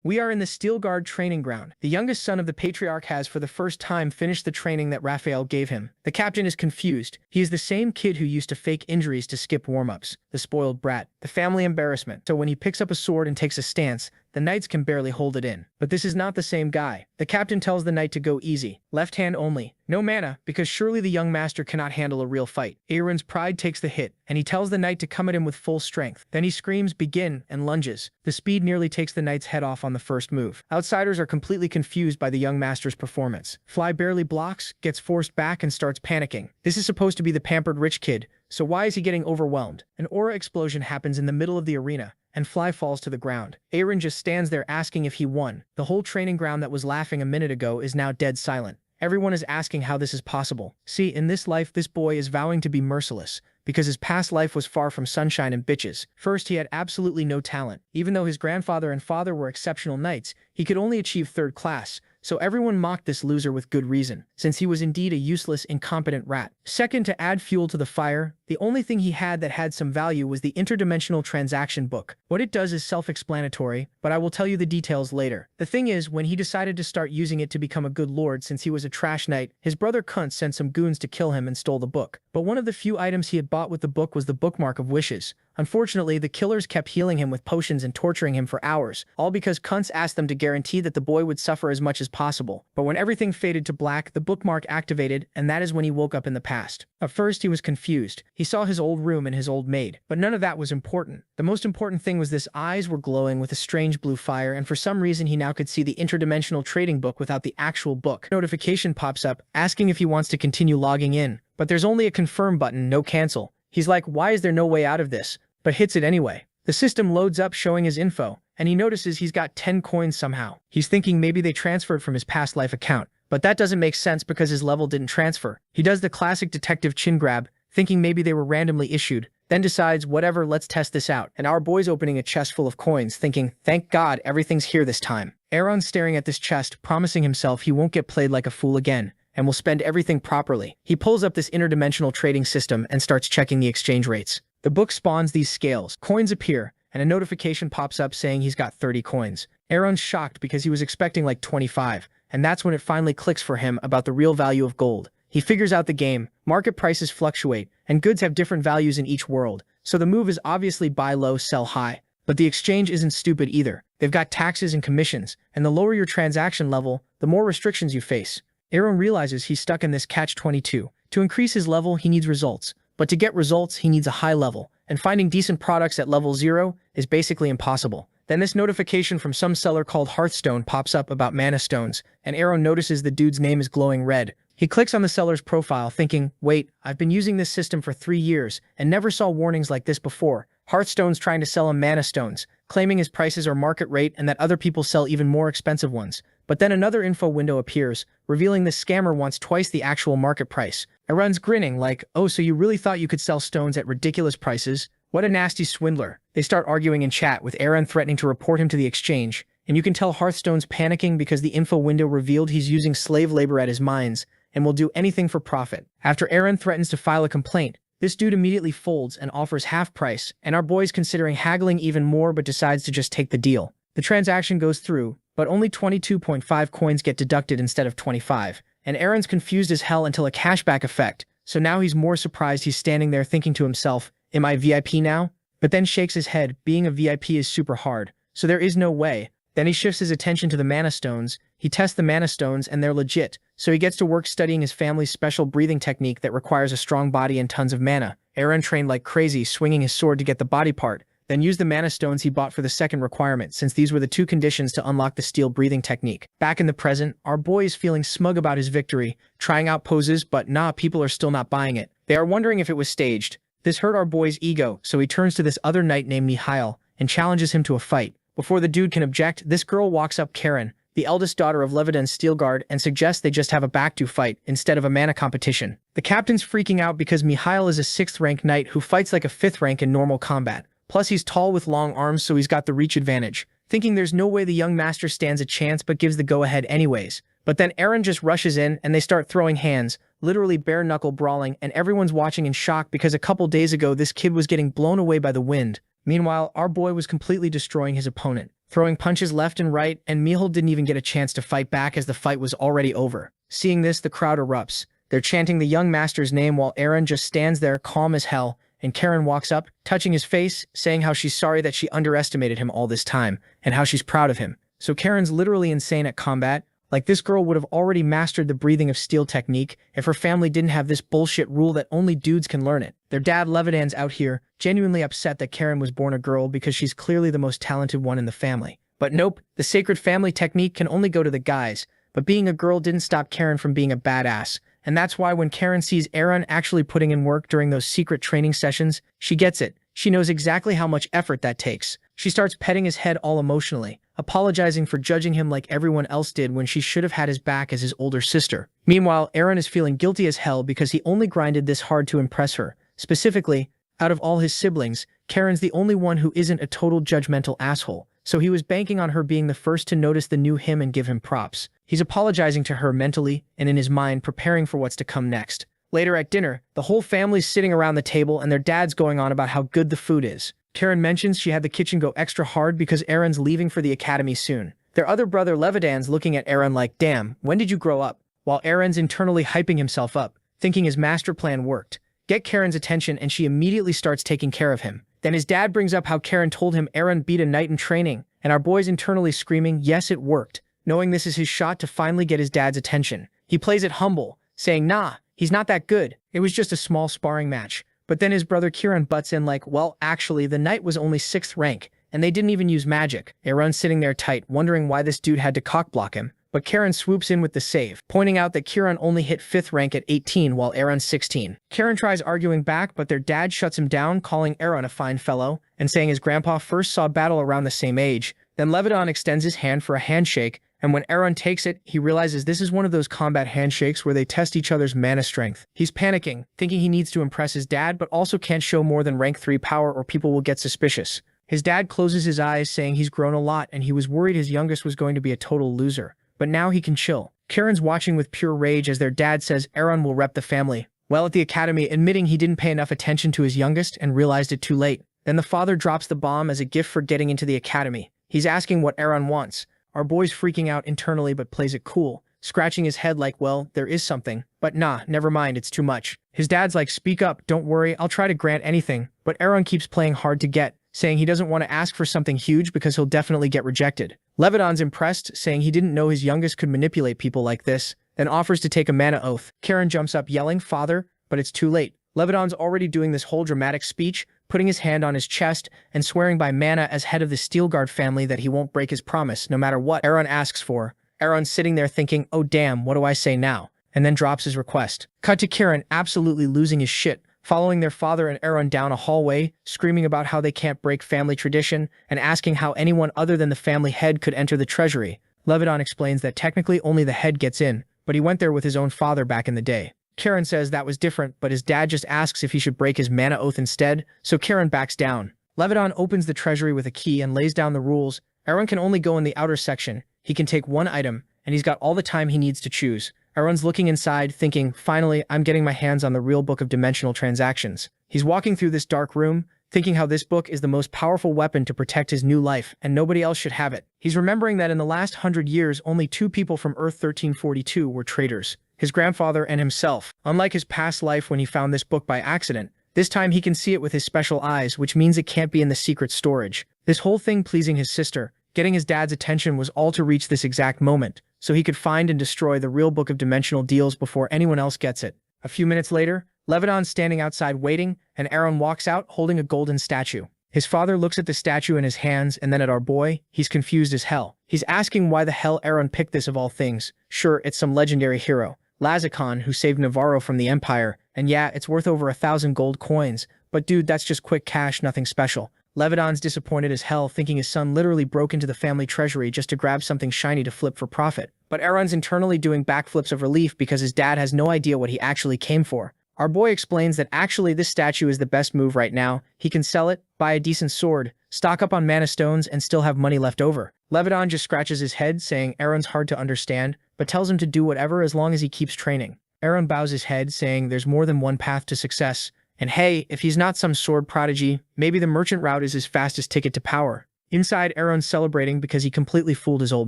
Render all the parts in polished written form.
We are in the Steel Guard training ground. The youngest son of the patriarch has for the first time finished the training that Raphael gave him. The captain is confused. He is the same kid who used to fake injuries to skip warm-ups. The spoiled brat. The family embarrassment. So when he picks up a sword and takes a stance, the knights can barely hold it in. But this is not the same guy. The captain tells the knight to go easy. Left hand only. No mana, because surely the young master cannot handle a real fight. Aaron's pride takes the hit, and he tells the knight to come at him with full strength. Then he screams, "Begin," and lunges. The speed nearly takes the knight's head off on the first move. Outsiders are completely confused by the young master's performance. Fly barely blocks, gets forced back, and starts panicking. This is supposed to be the pampered rich kid, so why is he getting overwhelmed? An aura explosion happens in the middle of the arena, and Fly falls to the ground. Aaron just stands there asking if he won. The whole training ground that was laughing a minute ago is now dead silent. Everyone is asking how this is possible. See, in this life, this boy is vowing to be merciless, because his past life was far from sunshine and bitches. First, he had absolutely no talent. Even though his grandfather and father were exceptional knights, he could only achieve 3rd class, so everyone mocked this loser with good reason, since he was indeed a useless, incompetent rat. Second, to add fuel to the fire, the only thing he had that had some value was the interdimensional transaction book. What it does is self-explanatory, but I will tell you the details later. The thing is, when he decided to start using it to become a good lord since he was a trash knight, his brother Kuntz sent some goons to kill him and stole the book. But one of the few items he had bought with the book was the bookmark of wishes. Unfortunately, the killers kept healing him with potions and torturing him for hours, all because Kuntz asked them to guarantee that the boy would suffer as much as possible. But when everything faded to black, the bookmark activated, and that is when he woke up in the past. At first, he was confused. He saw his old room and his old maid, but none of that was important. The most important thing was his eyes were glowing with a strange blue fire, and for some reason he now could see the interdimensional trading book without the actual book. Notification pops up, asking if he wants to continue logging in, but there's only a confirm button, no cancel. He's like, why is there no way out of this? But hits it anyway. The system loads up showing his info, and he notices he's got 10 coins somehow. He's thinking maybe they transferred from his past life account, but that doesn't make sense because his level didn't transfer. He does the classic detective chin grab, thinking maybe they were randomly issued, then decides, whatever, let's test this out. And our boy's opening a chest full of coins, thinking, thank God, everything's here this time. Aaron's staring at this chest, promising himself he won't get played like a fool again, and will spend everything properly. He pulls up this interdimensional trading system and starts checking the exchange rates. The book spawns these scales. Coins appear, and a notification pops up saying he's got 30 coins. Aaron's shocked because he was expecting like 25, and that's when it finally clicks for him about the real value of gold. He figures out the game. Market prices fluctuate, and goods have different values in each world, so the move is obviously buy low, sell high. But the exchange isn't stupid either. They've got taxes and commissions, and the lower your transaction level, the more restrictions you face. Aaron realizes he's stuck in this catch-22. To increase his level, he needs results. But to get results, he needs a high level, and finding decent products at level 0 is basically impossible. Then this notification from some seller called Hearthstone pops up about mana stones, and Aaron notices the dude's name is glowing red. He clicks on the seller's profile thinking, wait, I've been using this system for 3 years and never saw warnings like this before. Hearthstone's trying to sell him mana stones, claiming his prices are market rate and that other people sell even more expensive ones. But then another info window appears, revealing this scammer wants twice the actual market price. Aaron's grinning like, oh, so you really thought you could sell stones at ridiculous prices? What a nasty swindler. They start arguing in chat, with Aaron threatening to report him to the exchange, and you can tell Hearthstone's panicking because the info window revealed he's using slave labor at his mines and will do anything for profit. After Aaron threatens to file a complaint, this dude immediately folds and offers half price, and our boy's considering haggling even more but decides to just take the deal. The transaction goes through, but only 22.5 coins get deducted instead of 25, and Aaron's confused as hell until a cashback effect, so now he's more surprised. He's standing there thinking to himself, am I VIP now? But then shakes his head, being a VIP is super hard, so there is no way. Then he shifts his attention to the mana stones. He tests the mana stones and they're legit, so he gets to work studying his family's special breathing technique that requires a strong body and tons of mana. Aaron trained like crazy, swinging his sword to get the body part, then used the mana stones he bought for the second requirement, since these were the 2 conditions to unlock the steel breathing technique. Back in the present, our boy is feeling smug about his victory, trying out poses, but nah, people are still not buying it. They are wondering if it was staged. This hurt our boy's ego, so he turns to this other knight named Mihail and challenges him to a fight. Before the dude can object, this girl walks up, Karen, the eldest daughter of Leviden's Steel Guard, and suggests they just have a back-to fight instead of a mana competition. The captain's freaking out because Mihail is a 6th rank knight who fights like a 5th rank in normal combat. Plus he's tall with long arms, so he's got the reach advantage. Thinking there's no way the young master stands a chance but gives the go-ahead anyways. But then Aaron just rushes in and they start throwing hands, literally bare-knuckle brawling, and everyone's watching in shock because a couple days ago this kid was getting blown away by the wind. Meanwhile, our boy was completely destroying his opponent. throwing punches left and right, and Mihal didn't even get a chance to fight back as the fight was already over. Seeing this, the crowd erupts. They're chanting the young master's name while Eren just stands there calm as hell, and Karen walks up, touching his face, saying how she's sorry that she underestimated him all this time, and how she's proud of him. So Karen's literally insane at combat. Like, this girl would have already mastered the breathing of steel technique if her family didn't have this bullshit rule that only dudes can learn it. Their dad Levidan's out here, genuinely upset that Karen was born a girl because she's clearly the most talented one in the family. But nope, the sacred family technique can only go to the guys, but being a girl didn't stop Karen from being a badass. And that's why when Karen sees Eren actually putting in work during those secret training sessions, she gets it. She knows exactly how much effort that takes. She starts petting his head all emotionally, apologizing for judging him like everyone else did when she should have had his back as his older sister. Meanwhile, Eren is feeling guilty as hell because he only grinded this hard to impress her. Specifically, out of all his siblings, Karen's the only one who isn't a total judgmental asshole, so he was banking on her being the first to notice the new him and give him props. He's apologizing to her mentally and in his mind preparing for what's to come next. Later at dinner, the whole family's sitting around the table and their dad's going on about how good the food is. Karen mentions she had the kitchen go extra hard because Eren's leaving for the academy soon. Their other brother Levidan's looking at Eren like, damn, when did you grow up? While Eren's internally hyping himself up, thinking his master plan worked. Get Karen's attention and she immediately starts taking care of him. Then his dad brings up how Karen told him Eren beat a knight in training, and our boy's internally screaming, yes, it worked, knowing this is his shot to finally get his dad's attention. He plays it humble, saying, nah, he's not that good. It was just a small sparring match. But then his brother Kiran butts in like, well, actually, the knight was only 6th rank, and they didn't even use magic. Eren's sitting there tight, wondering why this dude had to cockblock him. But Karen swoops in with the save, pointing out that Kiran only hit 5th rank at 18 while Eren's 16. Karen tries arguing back, but their dad shuts him down, calling Eren a fine fellow, and saying his grandpa first saw battle around the same age. Then Levidan extends his hand for a handshake, and when Eren takes it, he realizes this is one of those combat handshakes where they test each other's mana strength. He's panicking, thinking he needs to impress his dad, but also can't show more than rank 3 power or people will get suspicious. His dad closes his eyes, saying he's grown a lot and he was worried his youngest was going to be a total loser. But now he can chill. Karen's watching with pure rage as their dad says Eren will rep the family. Well, at the academy, admitting he didn't pay enough attention to his youngest and realized it too late. Then the father drops the bomb as a gift for getting into the academy. He's asking what Eren wants. Our boy's freaking out internally but plays it cool, scratching his head like, well, there is something. But nah, never mind, it's too much. His dad's like, speak up, don't worry, I'll try to grant anything. But Eren keeps playing hard to get, saying he doesn't want to ask for something huge because he'll definitely get rejected. Levidan's impressed, saying he didn't know his youngest could manipulate people like this, then offers to take a mana oath. Karen jumps up yelling, father, but it's too late. Levidan's already doing this whole dramatic speech, putting his hand on his chest and swearing by Mana as head of the Steelguard family that he won't break his promise no matter what Eren asks for. Eren's sitting there thinking, oh damn, what do I say now? And then drops his request. Cut to Karen absolutely losing his shit, following their father and Eren down a hallway, screaming about how they can't break family tradition and asking how anyone other than the family head could enter the treasury. Levidan explains that technically only the head gets in, but he went there with his own father back in the day. Karen says that was different, but his dad just asks if he should break his mana oath instead, so Karen backs down. Levidan opens the treasury with a key and lays down the rules. Eren can only go in the outer section. He can take one item, and he's got all the time he needs to choose. Eren's looking inside, thinking, finally, I'm getting my hands on the real book of dimensional transactions. He's walking through this dark room, thinking how this book is the most powerful weapon to protect his new life, and nobody else should have it. He's remembering that in the last 100 years, only 2 people from Earth 1342 were traitors. His grandfather and himself. Unlike his past life when he found this book by accident, this time he can see it with his special eyes, which means it can't be in the secret storage. This whole thing pleasing his sister, getting his dad's attention was all to reach this exact moment, so he could find and destroy the real book of dimensional deals before anyone else gets it. A few minutes later, Levidan's standing outside waiting, and Eren walks out holding a golden statue. His father looks at the statue in his hands and then at our boy. He's confused as hell. He's asking why the hell Eren picked this of all things. Sure, it's some legendary hero, Lazakan, who saved Navarro from the Empire, and yeah, it's worth over 1,000 gold coins, but dude, that's just quick cash, nothing special. Levidan's disappointed as hell, thinking his son literally broke into the family treasury just to grab something shiny to flip for profit. But Eren's internally doing backflips of relief because his dad has no idea what he actually came for. Our boy explains that actually this statue is the best move right now. He can sell it, buy a decent sword, stock up on mana stones, and still have money left over. Levidan just scratches his head, saying Eren's hard to understand, but tells him to do whatever as long as he keeps training. Eren bows his head, saying there's more than one path to success, and hey, if he's not some sword prodigy, maybe the merchant route is his fastest ticket to power. Inside, Aaron's celebrating because he completely fooled his old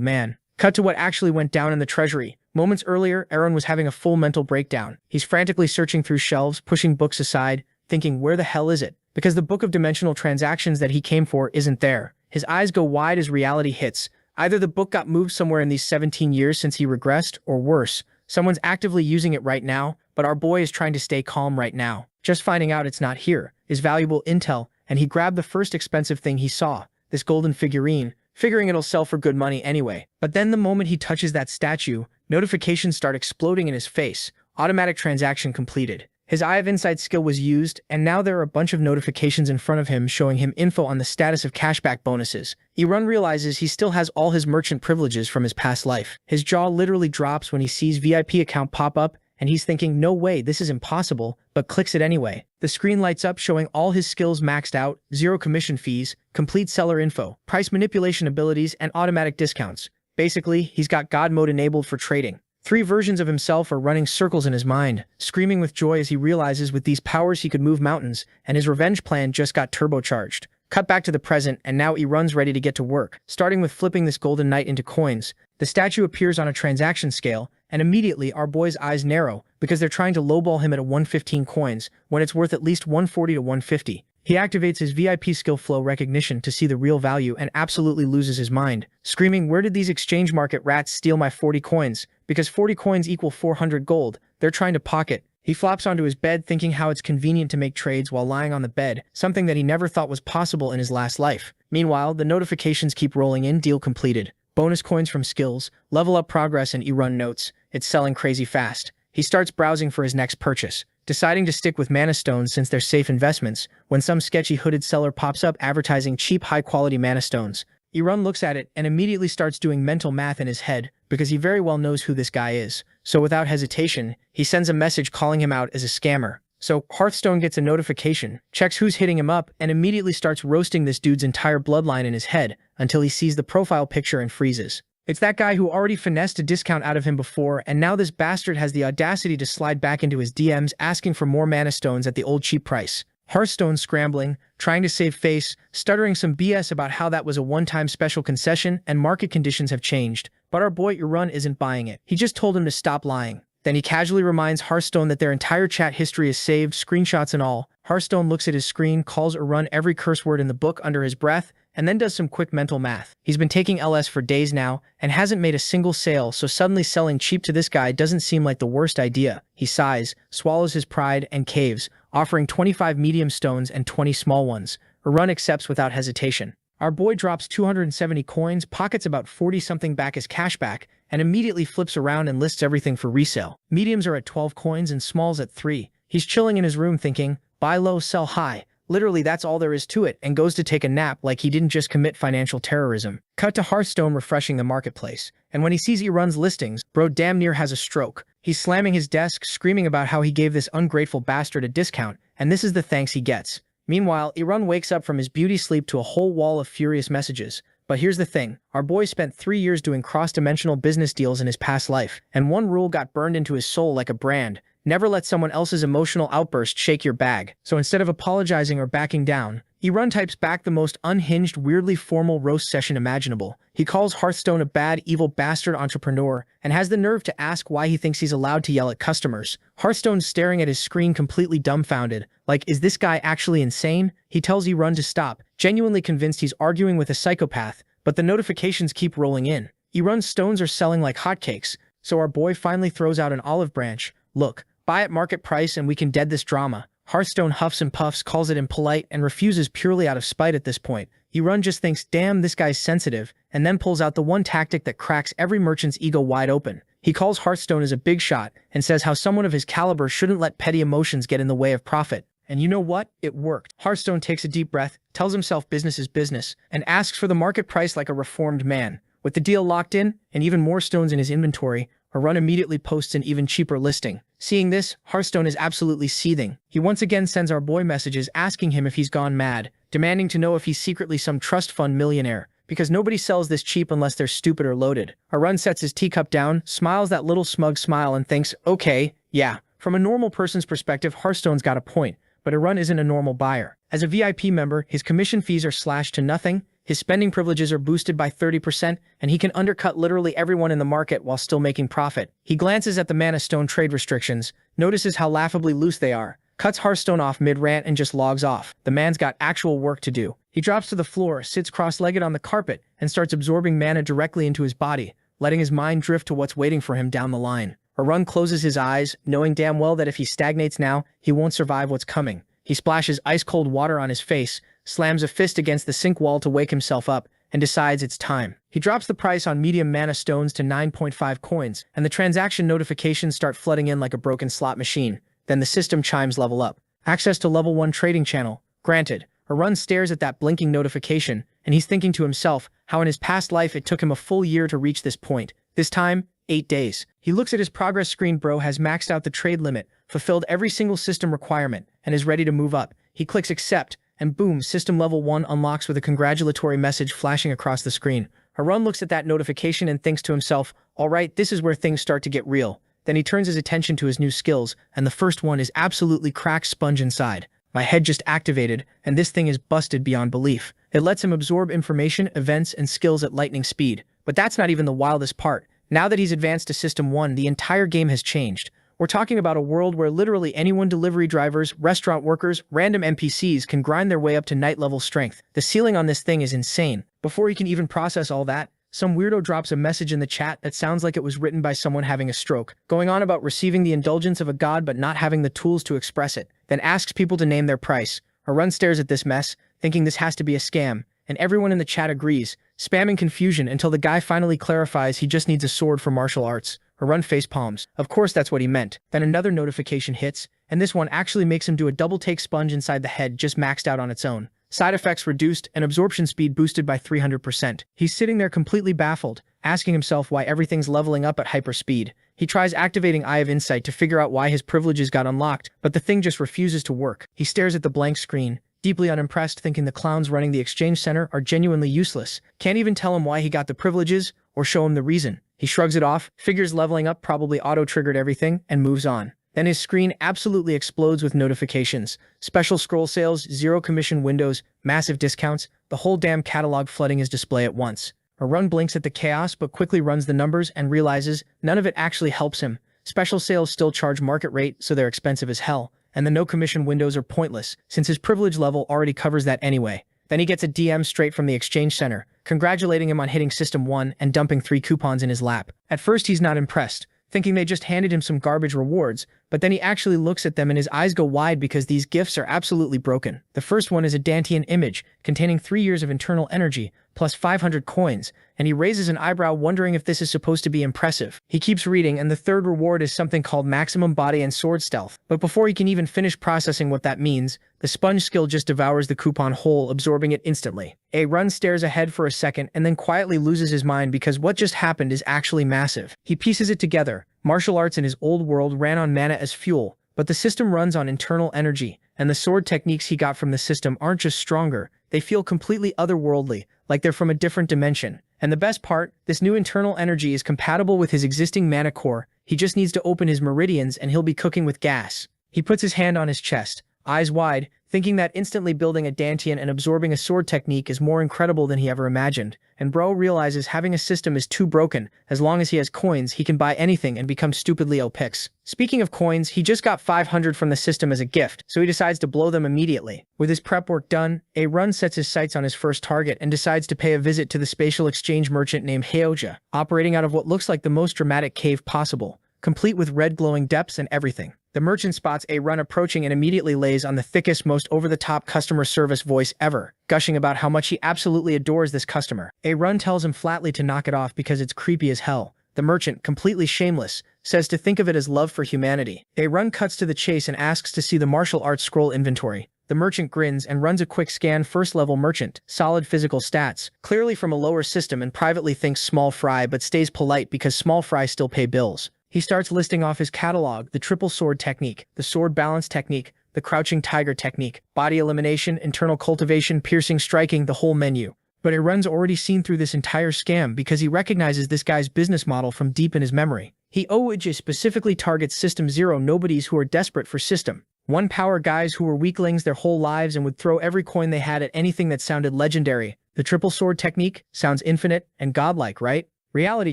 man. Cut to what actually went down in the treasury. Moments earlier, Aaron was having a full mental breakdown. He's frantically searching through shelves, pushing books aside, thinking, where the hell is it? Because the book of dimensional transactions that he came for isn't there. His eyes go wide as reality hits. Either the book got moved somewhere in these 17 years since he regressed, or worse, someone's actively using it right now, but our boy is trying to stay calm right now. Just finding out it's not here is valuable intel, and he grabbed the first expensive thing he saw, this golden figurine, figuring it'll sell for good money anyway. But then the moment he touches that statue, notifications start exploding in his face. Automatic transaction completed. His Eye of Insight skill was used, and now there are a bunch of notifications in front of him showing him info on the status of cashback bonuses. Irun realizes he still has all his merchant privileges from his past life. His jaw literally drops when he sees VIP account pop up, and he's thinking, no way, this is impossible, but clicks it anyway. The screen lights up showing all his skills maxed out, 0 commission fees, complete seller info, price manipulation abilities, and automatic discounts. Basically, he's got God mode enabled for trading. 3 versions of himself are running circles in his mind, screaming with joy as he realizes with these powers he could move mountains, and his revenge plan just got turbocharged. Cut back to the present, and now Irun's ready to get to work, starting with flipping this golden knight into coins. The statue appears on a transaction scale, and immediately our boy's eyes narrow because they're trying to lowball him at a 115 coins when it's worth at least 140 to 150. He activates his VIP skill flow recognition to see the real value and absolutely loses his mind, screaming, where did these exchange market rats steal my 40 coins? Because 40 coins equal 400 gold, they're trying to pocket. He flops onto his bed thinking how it's convenient to make trades while lying on the bed, something that he never thought was possible in his last life. Meanwhile, the notifications keep rolling in, deal completed. Bonus coins from skills, level up progress, and Irun notes. It's selling crazy fast. He starts browsing for his next purchase, deciding to stick with mana stones since they're safe investments, when some sketchy hooded seller pops up advertising cheap high-quality mana stones. Irun looks at it and immediately starts doing mental math in his head because he very well knows who this guy is. So without hesitation, he sends a message calling him out as a scammer. So Hearthstone gets a notification, checks who's hitting him up, and immediately starts roasting this dude's entire bloodline in his head until he sees the profile picture and freezes. It's that guy who already finessed a discount out of him before, and now this bastard has the audacity to slide back into his DMs asking for more mana stones at the old cheap price. Hearthstone scrambling, trying to save face, stuttering some BS about how that was a one-time special concession and market conditions have changed. But our boy Irun isn't buying it. He just told him to stop lying. Then he casually reminds Hearthstone that their entire chat history is saved, screenshots and all. Hearthstone looks at his screen, calls Irun every curse word in the book under his breath, and then does some quick mental math. He's been taking LS for days now, and hasn't made a single sale, so suddenly selling cheap to this guy doesn't seem like the worst idea. He sighs, swallows his pride, and caves, offering 25 medium stones and 20 small ones. Irun accepts without hesitation. Our boy drops 270 coins, pockets about 40-something back as cashback, and immediately flips around and lists everything for resale. Mediums are at 12 coins and smalls at 3. He's chilling in his room thinking, buy low, sell high. Literally, that's all there is to it, and goes to take a nap like he didn't just commit financial terrorism. Cut to Hearthstone refreshing the marketplace, and when he sees Irun's listings, bro damn near has a stroke. He's slamming his desk, screaming about how he gave this ungrateful bastard a discount, and this is the thanks he gets. Meanwhile, Irun wakes up from his beauty sleep to a whole wall of furious messages. But here's the thing, our boy spent 3 years doing cross-dimensional business deals in his past life, and one rule got burned into his soul like a brand. Never let someone else's emotional outburst shake your bag. So instead of apologizing or backing down, Irun types back the most unhinged, weirdly formal roast session imaginable. He calls Hearthstone a bad, evil bastard entrepreneur, and has the nerve to ask why he thinks he's allowed to yell at customers. Hearthstone's staring at his screen completely dumbfounded. Like, is this guy actually insane? He tells Irun to stop, genuinely convinced he's arguing with a psychopath, but the notifications keep rolling in. Irun's stones are selling like hotcakes, so our boy finally throws out an olive branch. Look, buy at market price and we can dead this drama. Hearthstone huffs and puffs, calls it impolite, and refuses purely out of spite at this point. Irun just thinks, damn, this guy's sensitive, and then pulls out the one tactic that cracks every merchant's ego wide open. He calls Hearthstone as a big shot, and says how someone of his caliber shouldn't let petty emotions get in the way of profit. And you know what? It worked. Hearthstone takes a deep breath, tells himself business is business, and asks for the market price like a reformed man. With the deal locked in, and even more stones in his inventory, Irun immediately posts an even cheaper listing. Seeing this, Hearthstone is absolutely seething. He once again sends our boy messages asking him if he's gone mad, demanding to know if he's secretly some trust fund millionaire, because nobody sells this cheap unless they're stupid or loaded. Irun sets his teacup down, smiles that little smug smile and thinks, okay, yeah. From a normal person's perspective, Hearthstone's got a point, but Irun isn't a normal buyer. As a VIP member, his commission fees are slashed to nothing, His spending privileges are boosted by 30%, and he can undercut literally everyone in the market while still making profit. He glances at the Mana Stone trade restrictions, notices how laughably loose they are, cuts Hearthstone off mid-rant and just logs off. The man's got actual work to do. He drops to the floor, sits cross-legged on the carpet, and starts absorbing mana directly into his body, letting his mind drift to what's waiting for him down the line. Arun closes his eyes, knowing damn well that if he stagnates now, he won't survive what's coming. He splashes ice-cold water on his face, slams a fist against the sink wall to wake himself up, and decides it's time. He drops the price on medium mana stones to 9.5 coins, and the transaction notifications start flooding in like a broken slot machine. Then the system chimes level up. Access to level 1 trading channel. Granted. Arun stares at that blinking notification, and he's thinking to himself how in his past life it took him a full year to reach this point. This time, 8 days. He looks at his progress screen. Bro has maxed out the trade limit, fulfilled every single system requirement, and is ready to move up. He clicks accept, and boom, system level 1 unlocks with a congratulatory message flashing across the screen. Arun looks at that notification and thinks to himself, alright, this is where things start to get real. Then he turns his attention to his new skills, and the first one is absolutely cracked sponge inside. My head just activated, and this thing is busted beyond belief. It lets him absorb information, events, and skills at lightning speed. But that's not even the wildest part. Now that he's advanced to System 1, the entire game has changed. We're talking about a world where literally anyone, delivery drivers, restaurant workers, random NPCs, can grind their way up to night-level strength. The ceiling on this thing is insane. Before he can even process all that, some weirdo drops a message in the chat that sounds like it was written by someone having a stroke, going on about receiving the indulgence of a god but not having the tools to express it, then asks people to name their price. Arun stares at this mess, thinking this has to be a scam, and everyone in the chat agrees, spamming confusion until the guy finally clarifies he just needs a sword for martial arts. Arun facepalms. Of course that's what he meant. Then another notification hits, and this one actually makes him do a double-take sponge inside the head just maxed out on its own. Side effects reduced and absorption speed boosted by 300%. He's sitting there completely baffled, asking himself why everything's leveling up at hyperspeed. He tries activating Eye of Insight to figure out why his privileges got unlocked, but the thing just refuses to work. He stares at the blank screen, deeply unimpressed, thinking the clowns running the exchange center are genuinely useless. Can't even tell him why he got the privileges, or show him the reason. He shrugs it off, figures leveling up probably auto-triggered everything, and moves on. Then his screen absolutely explodes with notifications. Special scroll sales, zero commission windows, massive discounts, the whole damn catalog flooding his display at once. Arun blinks at the chaos but quickly runs the numbers and realizes none of it actually helps him. Special sales still charge market rate, so they're expensive as hell, and the no commission windows are pointless, since his privilege level already covers that anyway. Then he gets a DM straight from the exchange center, congratulating him on hitting System 1 and dumping 3 coupons in his lap. At first he's not impressed, thinking they just handed him some garbage rewards, but then he actually looks at them and his eyes go wide because these gifts are absolutely broken. The first one is a Dantian image, containing 3 years of internal energy, plus 500 coins, and he raises an eyebrow wondering if this is supposed to be impressive. He keeps reading, and the third reward is something called maximum body and sword stealth. But before he can even finish processing what that means, the sponge skill just devours the coupon whole, absorbing it instantly. Arun stares ahead for a second and then quietly loses his mind because what just happened is actually massive. He pieces it together. Martial arts in his old world ran on mana as fuel, but the system runs on internal energy, and the sword techniques he got from the system aren't just stronger, they feel completely otherworldly, like they're from a different dimension. And the best part, this new internal energy is compatible with his existing mana core. He just needs to open his meridians and he'll be cooking with gas. He puts his hand on his chest, eyes wide, thinking that instantly building a Dantian and absorbing a sword technique is more incredible than he ever imagined. And bro realizes having a system is too broken. As long as he has coins, he can buy anything and become stupidly OP. Speaking of coins, he just got 500 from the system as a gift, so he decides to blow them immediately. With his prep work done, Arun sets his sights on his first target and decides to pay a visit to the spatial exchange merchant named Heoja, operating out of what looks like the most dramatic cave possible, complete with red glowing depths and everything. The merchant spots Arun approaching and immediately lays on the thickest, most over-the-top customer service voice ever, gushing about how much he absolutely adores this customer. Arun tells him flatly to knock it off because it's creepy as hell. The merchant, completely shameless, says to think of it as love for humanity. Arun cuts to the chase and asks to see the martial arts scroll inventory. The merchant grins and runs a quick scan. First-level merchant, solid physical stats, clearly from a lower system, and privately thinks small fry but stays polite because small fry still pay bills. He starts listing off his catalog: the triple sword technique, the sword balance technique, the crouching tiger technique, body elimination, internal cultivation, piercing striking, the whole menu. But Arun's already seen through this entire scam because he recognizes this guy's business model from deep in his memory. Heoja specifically targets System 0 nobodies who are desperate for System 1 power, guys who were weaklings their whole lives and would throw every coin they had at anything that sounded legendary. The triple sword technique sounds infinite and godlike, right? Reality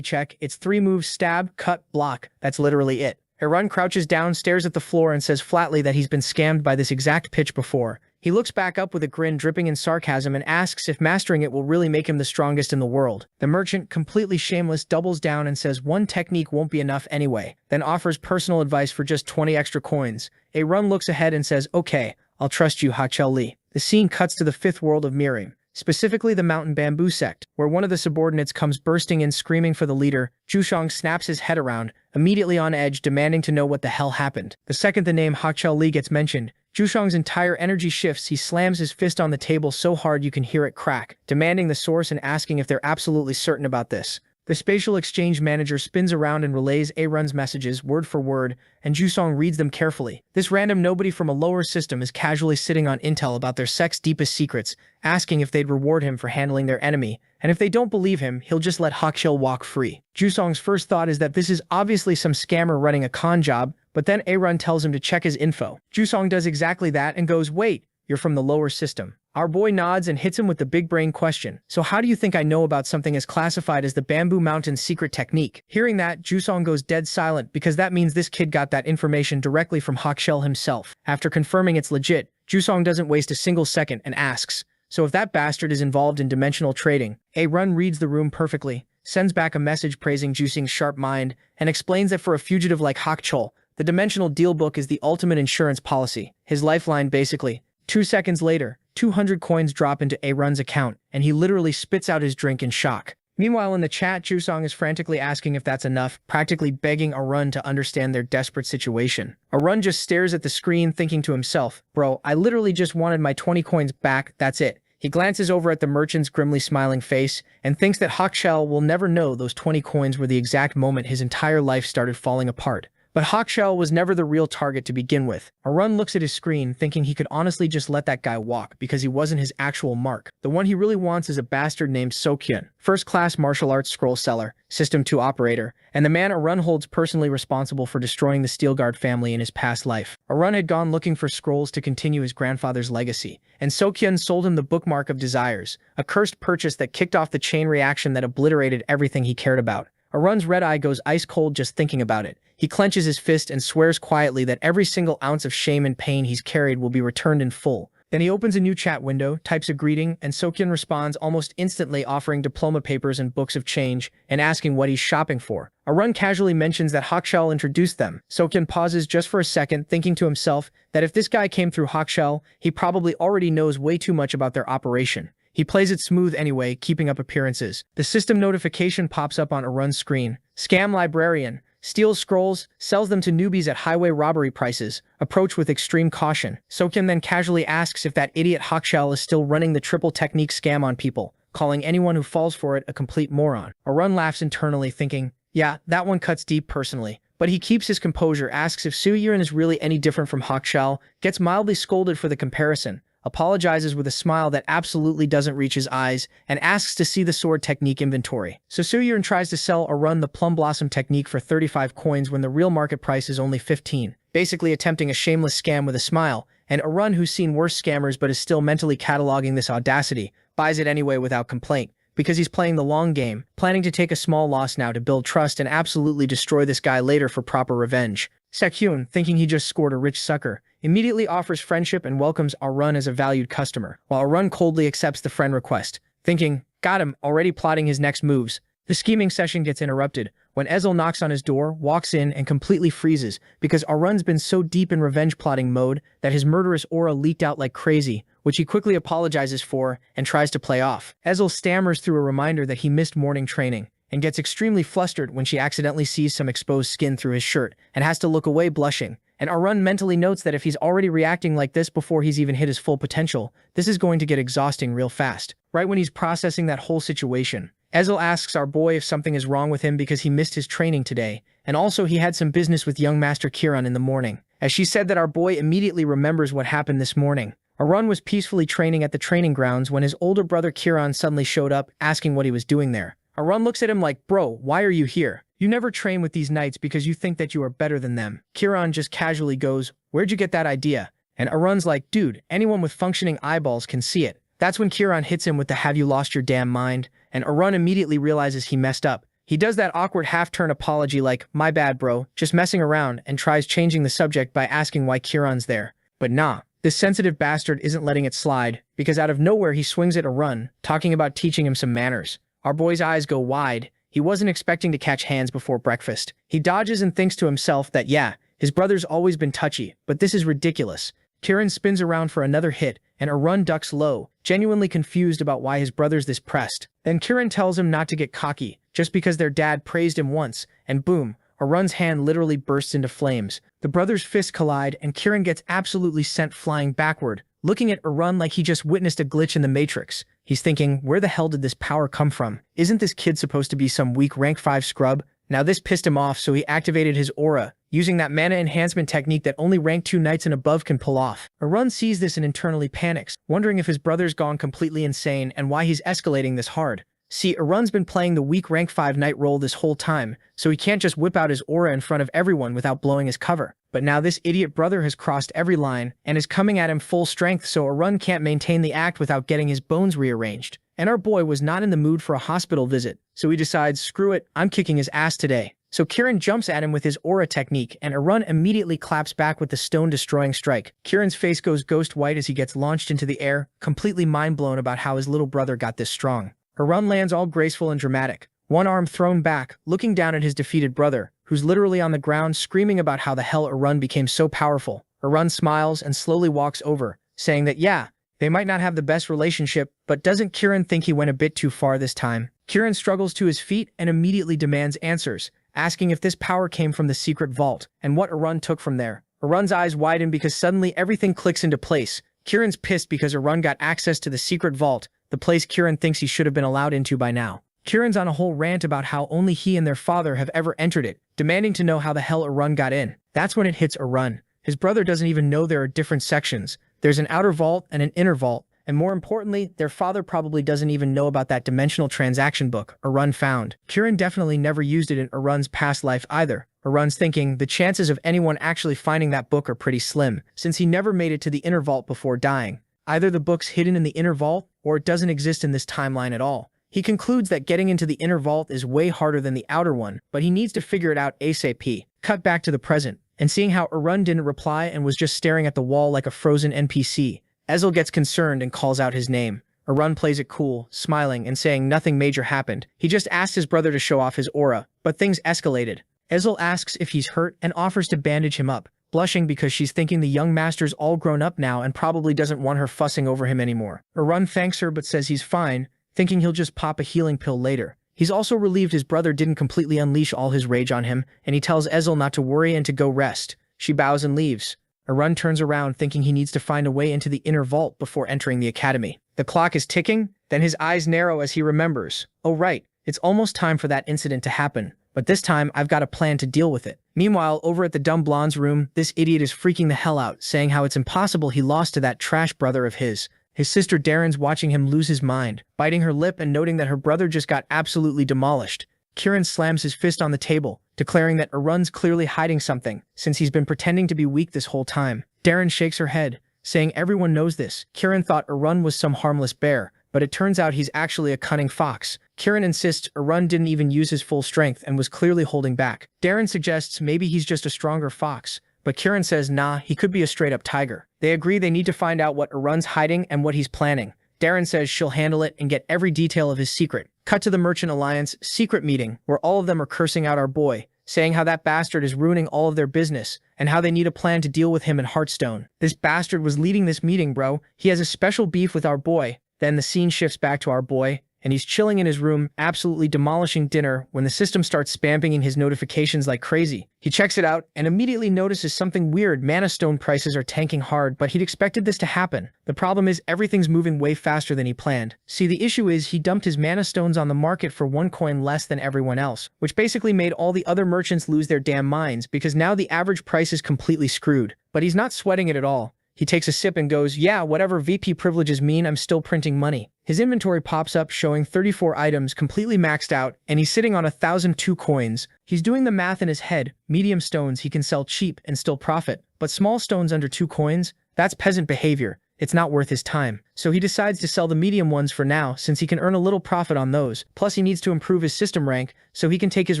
check, it's 3 moves: stab, cut, block. That's literally it. Heir crouches down, stares at the floor, and says flatly that he's been scammed by this exact pitch before. He looks back up with a grin dripping in sarcasm and asks if mastering it will really make him the strongest in the world. The merchant, completely shameless, doubles down and says one technique won't be enough anyway, then offers personal advice for just 20 extra coins. Heir looks ahead and says, "Okay, I'll trust you, Hachel Li." The scene cuts to the 5th world of Mirim, specifically the Mountain Bamboo sect, where one of the subordinates comes bursting in screaming for the leader. Jushong snaps his head around, immediately on edge, demanding to know what the hell happened. The second the name Hachel Li gets mentioned, Jushong's entire energy shifts. He slams his fist on the table so hard you can hear it crack, demanding the source and asking if they're absolutely certain about this. The spatial exchange manager spins around and relays Aaron's messages word for word, and Jusong reads them carefully. This random nobody from a lower system is casually sitting on intel about their sect's deepest secrets, asking if they'd reward him for handling their enemy, and if they don't believe him, he'll just let Hachil walk free. Jusong's first thought is that this is obviously some scammer running a con job, but then Aaron tells him to check his info. Jusong does exactly that and goes, "Wait, you're from the lower system." Our boy nods and hits him with the big brain question. "So how do you think I know about something as classified as the Bamboo Mountain secret technique?" Hearing that, Jusong goes dead silent because that means this kid got that information directly from Hachel himself. After confirming it's legit, Jusong doesn't waste a single second and asks, "So if that bastard is involved in dimensional trading?" Run reads the room perfectly, sends back a message praising Jusong's sharp mind, and explains that for a fugitive like Hachel, the dimensional deal book is the ultimate insurance policy. His lifeline, basically. 2 seconds later, 200 coins drop into Aaron's account, and he literally spits out his drink in shock. Meanwhile, in the chat, Jusong is frantically asking if that's enough, practically begging Arun to understand their desperate situation. Arun just stares at the screen, thinking to himself, "Bro, I literally just wanted my 20 coins back, that's it." He glances over at the merchant's grimly smiling face and thinks that Hachel will never know those 20 coins were the exact moment his entire life started falling apart. But Hachel was never the real target to begin with. Arun looks at his screen, thinking he could honestly just let that guy walk because he wasn't his actual mark. The one he really wants is a bastard named Sokyun, first-class martial arts scroll seller, System 2 operator, and the man Arun holds personally responsible for destroying the Steelguard family in his past life. Arun had gone looking for scrolls to continue his grandfather's legacy, and Sokyun sold him the Bookmark of Desires, a cursed purchase that kicked off the chain reaction that obliterated everything he cared about. Arun's red eye goes ice cold just thinking about it. He clenches his fist and swears quietly that every single ounce of shame and pain he's carried will be returned in full. Then he opens a new chat window, types a greeting, and Sokyun responds almost instantly, offering diploma papers and books of change, and asking what he's shopping for. Arun casually mentions that Hachel introduced them. Sokyun pauses just for a second, thinking to himself that if this guy came through Hachel, he probably already knows way too much about their operation. He plays it smooth anyway, keeping up appearances. The system notification pops up on Arun's screen. Scam librarian. Steals scrolls, sells them to newbies at highway robbery prices. Approach with extreme caution. Sokyun then casually asks if that idiot Hachel is still running the triple technique scam on people, calling anyone who falls for it a complete moron. Arun laughs internally, thinking, "Yeah, that one cuts deep personally." But he keeps his composure, asks if Suyurin is really any different from Hachel, gets mildly scolded for the comparison, apologizes with a smile that absolutely doesn't reach his eyes, and asks to see the sword technique inventory. So Suyurin tries to sell Arun the Plum Blossom technique for 35 coins when the real market price is only 15, basically attempting a shameless scam with a smile, and Arun, who's seen worse scammers but is still mentally cataloging this audacity, buys it anyway without complaint, because he's playing the long game, planning to take a small loss now to build trust and absolutely destroy this guy later for proper revenge. Sekyun, thinking he just scored a rich sucker, immediately offers friendship and welcomes Arun as a valued customer, while Arun coldly accepts the friend request, thinking, "Got him," already plotting his next moves. The scheming session gets interrupted when Ezel knocks on his door, walks in, and completely freezes because Arun's been so deep in revenge plotting mode that his murderous aura leaked out like crazy, which he quickly apologizes for and tries to play off. Ezel stammers through a reminder that he missed morning training, and gets extremely flustered when she accidentally sees some exposed skin through his shirt and has to look away blushing. And Arun mentally notes that if he's already reacting like this before he's even hit his full potential, this is going to get exhausting real fast. Right when he's processing that whole situation, Ezel asks our boy if something is wrong with him because he missed his training today, and also he had some business with young Master Kiran in the morning. As she said that our boy immediately remembers what happened this morning. Arun was peacefully training at the training grounds when his older brother Kiran suddenly showed up, asking what he was doing there. Arun looks at him like, "Bro, why are you here? You never train with these knights because you think that you are better than them." Kiran just casually goes, "Where'd you get that idea?" And Arun's like, "Dude, anyone with functioning eyeballs can see it. That's when Kieran hits him with the "have you lost your damn mind?" and Arun immediately realizes he messed up. He does that awkward half-turn apology like, "My bad bro, just messing around," and tries changing the subject by asking why Kieran's there. But nah, this sensitive bastard isn't letting it slide, because out of nowhere he swings at Arun, talking about teaching him some manners. Our boy's eyes go wide. He wasn't expecting to catch hands before breakfast. He dodges and thinks to himself that yeah, his brother's always been touchy, but this is ridiculous. Kieran spins around for another hit, and Arun ducks low, genuinely confused about why his brother's this pressed. Then Kieran tells him not to get cocky, just because their dad praised him once, and boom, Arun's hand literally bursts into flames. The brothers' fists collide, and Kieran gets absolutely sent flying backward, looking at Arun like he just witnessed a glitch in the Matrix. He's thinking, where the hell did this power come from? Isn't this kid supposed to be some weak rank 5 scrub? Now this pissed him off, so he activated his aura, using that mana enhancement technique that only rank 2 knights and above can pull off. Arun sees this and internally panics, wondering if his brother's gone completely insane and why he's escalating this hard. See, Arun's been playing the weak rank 5 knight role this whole time, so he can't just whip out his aura in front of everyone without blowing his cover. But now this idiot brother has crossed every line and is coming at him full strength, so Arun can't maintain the act without getting his bones rearranged. And our boy was not in the mood for a hospital visit, so he decides, screw it, I'm kicking his ass today. So Kieran jumps at him with his aura technique, and Arun immediately claps back with the stone-destroying strike. Kieran's face goes ghost white as he gets launched into the air, completely mind-blown about how his little brother got this strong. Arun lands all graceful and dramatic, one arm thrown back, looking down at his defeated brother, who's literally on the ground screaming about how the hell Arun became so powerful. Arun smiles and slowly walks over, saying that yeah, they might not have the best relationship, but doesn't Kieran think he went a bit too far this time? Kieran struggles to his feet and immediately demands answers, asking if this power came from the secret vault, and what Arun took from there. Arun's eyes widen because suddenly everything clicks into place. Kieran's pissed because Arun got access to the secret vault, the place Kieran thinks he should have been allowed into by now. Kieran's on a whole rant about how only he and their father have ever entered it, demanding to know how the hell Arun got in. That's when it hits Arun. His brother doesn't even know there are different sections. There's an outer vault and an inner vault, and more importantly, their father probably doesn't even know about that dimensional transaction book Arun found. Kieran definitely never used it in Arun's past life either. Arun's thinking the chances of anyone actually finding that book are pretty slim, since he never made it to the inner vault before dying. Either the book's hidden in the inner vault, or it doesn't exist in this timeline at all. He concludes that getting into the inner vault is way harder than the outer one, but he needs to figure it out ASAP. Cut back to the present, and seeing how Arun didn't reply and was just staring at the wall like a frozen NPC, Ezel gets concerned and calls out his name. Arun plays it cool, smiling and saying nothing major happened. He just asked his brother to show off his aura, but things escalated. Ezel asks if he's hurt and offers to bandage him up, blushing because she's thinking the young master's all grown up now and probably doesn't want her fussing over him anymore. Arun thanks her but says he's fine, thinking he'll just pop a healing pill later. He's also relieved his brother didn't completely unleash all his rage on him, and he tells Ezel not to worry and to go rest. She bows and leaves. Arun turns around thinking he needs to find a way into the inner vault before entering the academy. The clock is ticking, then his eyes narrow as he remembers. Oh right, it's almost time for that incident to happen, but this time I've got a plan to deal with it. Meanwhile, over at the dumb blonde's room, this idiot is freaking the hell out, saying how it's impossible he lost to that trash brother of his. His sister Darren's watching him lose his mind, biting her lip and noting that her brother just got absolutely demolished. Kieran slams his fist on the table, declaring that Arun's clearly hiding something, since he's been pretending to be weak this whole time. Darren shakes her head, saying everyone knows this. Kieran thought Arun was some harmless bear, but it turns out he's actually a cunning fox. Kieran insists Arun didn't even use his full strength and was clearly holding back. Darren suggests maybe he's just a stronger fox, but Kieran says nah, he could be a straight-up tiger. They agree they need to find out what Arun's hiding and what he's planning. Darren says she'll handle it and get every detail of his secret. Cut to the Merchant Alliance secret meeting, where all of them are cursing out our boy, saying how that bastard is ruining all of their business, and how they need a plan to deal with him in Hearthstone. This bastard was leading this meeting, bro. He has a special beef with our boy. Then the scene shifts back to our boy, and he's chilling in his room, absolutely demolishing dinner when the system starts spamming in his notifications like crazy. He checks it out and immediately notices something weird. Mana stone prices are tanking hard, but he'd expected this to happen. The problem is everything's moving way faster than he planned. See, the issue is he dumped his mana stones on the market for 1 coin less than everyone else, which basically made all the other merchants lose their damn minds because now the average price is completely screwed. But he's not sweating it at all. He takes a sip and goes, yeah, whatever VP privileges mean, I'm still printing money. His inventory pops up showing 34 items completely maxed out, and he's sitting on 1,002 coins. He's doing the math in his head. Medium stones he can sell cheap and still profit, but small stones under 2 coins? That's peasant behavior. it's not worth his time. So he decides to sell the medium ones for now since he can earn a little profit on those, plus he needs to improve his system rank so he can take his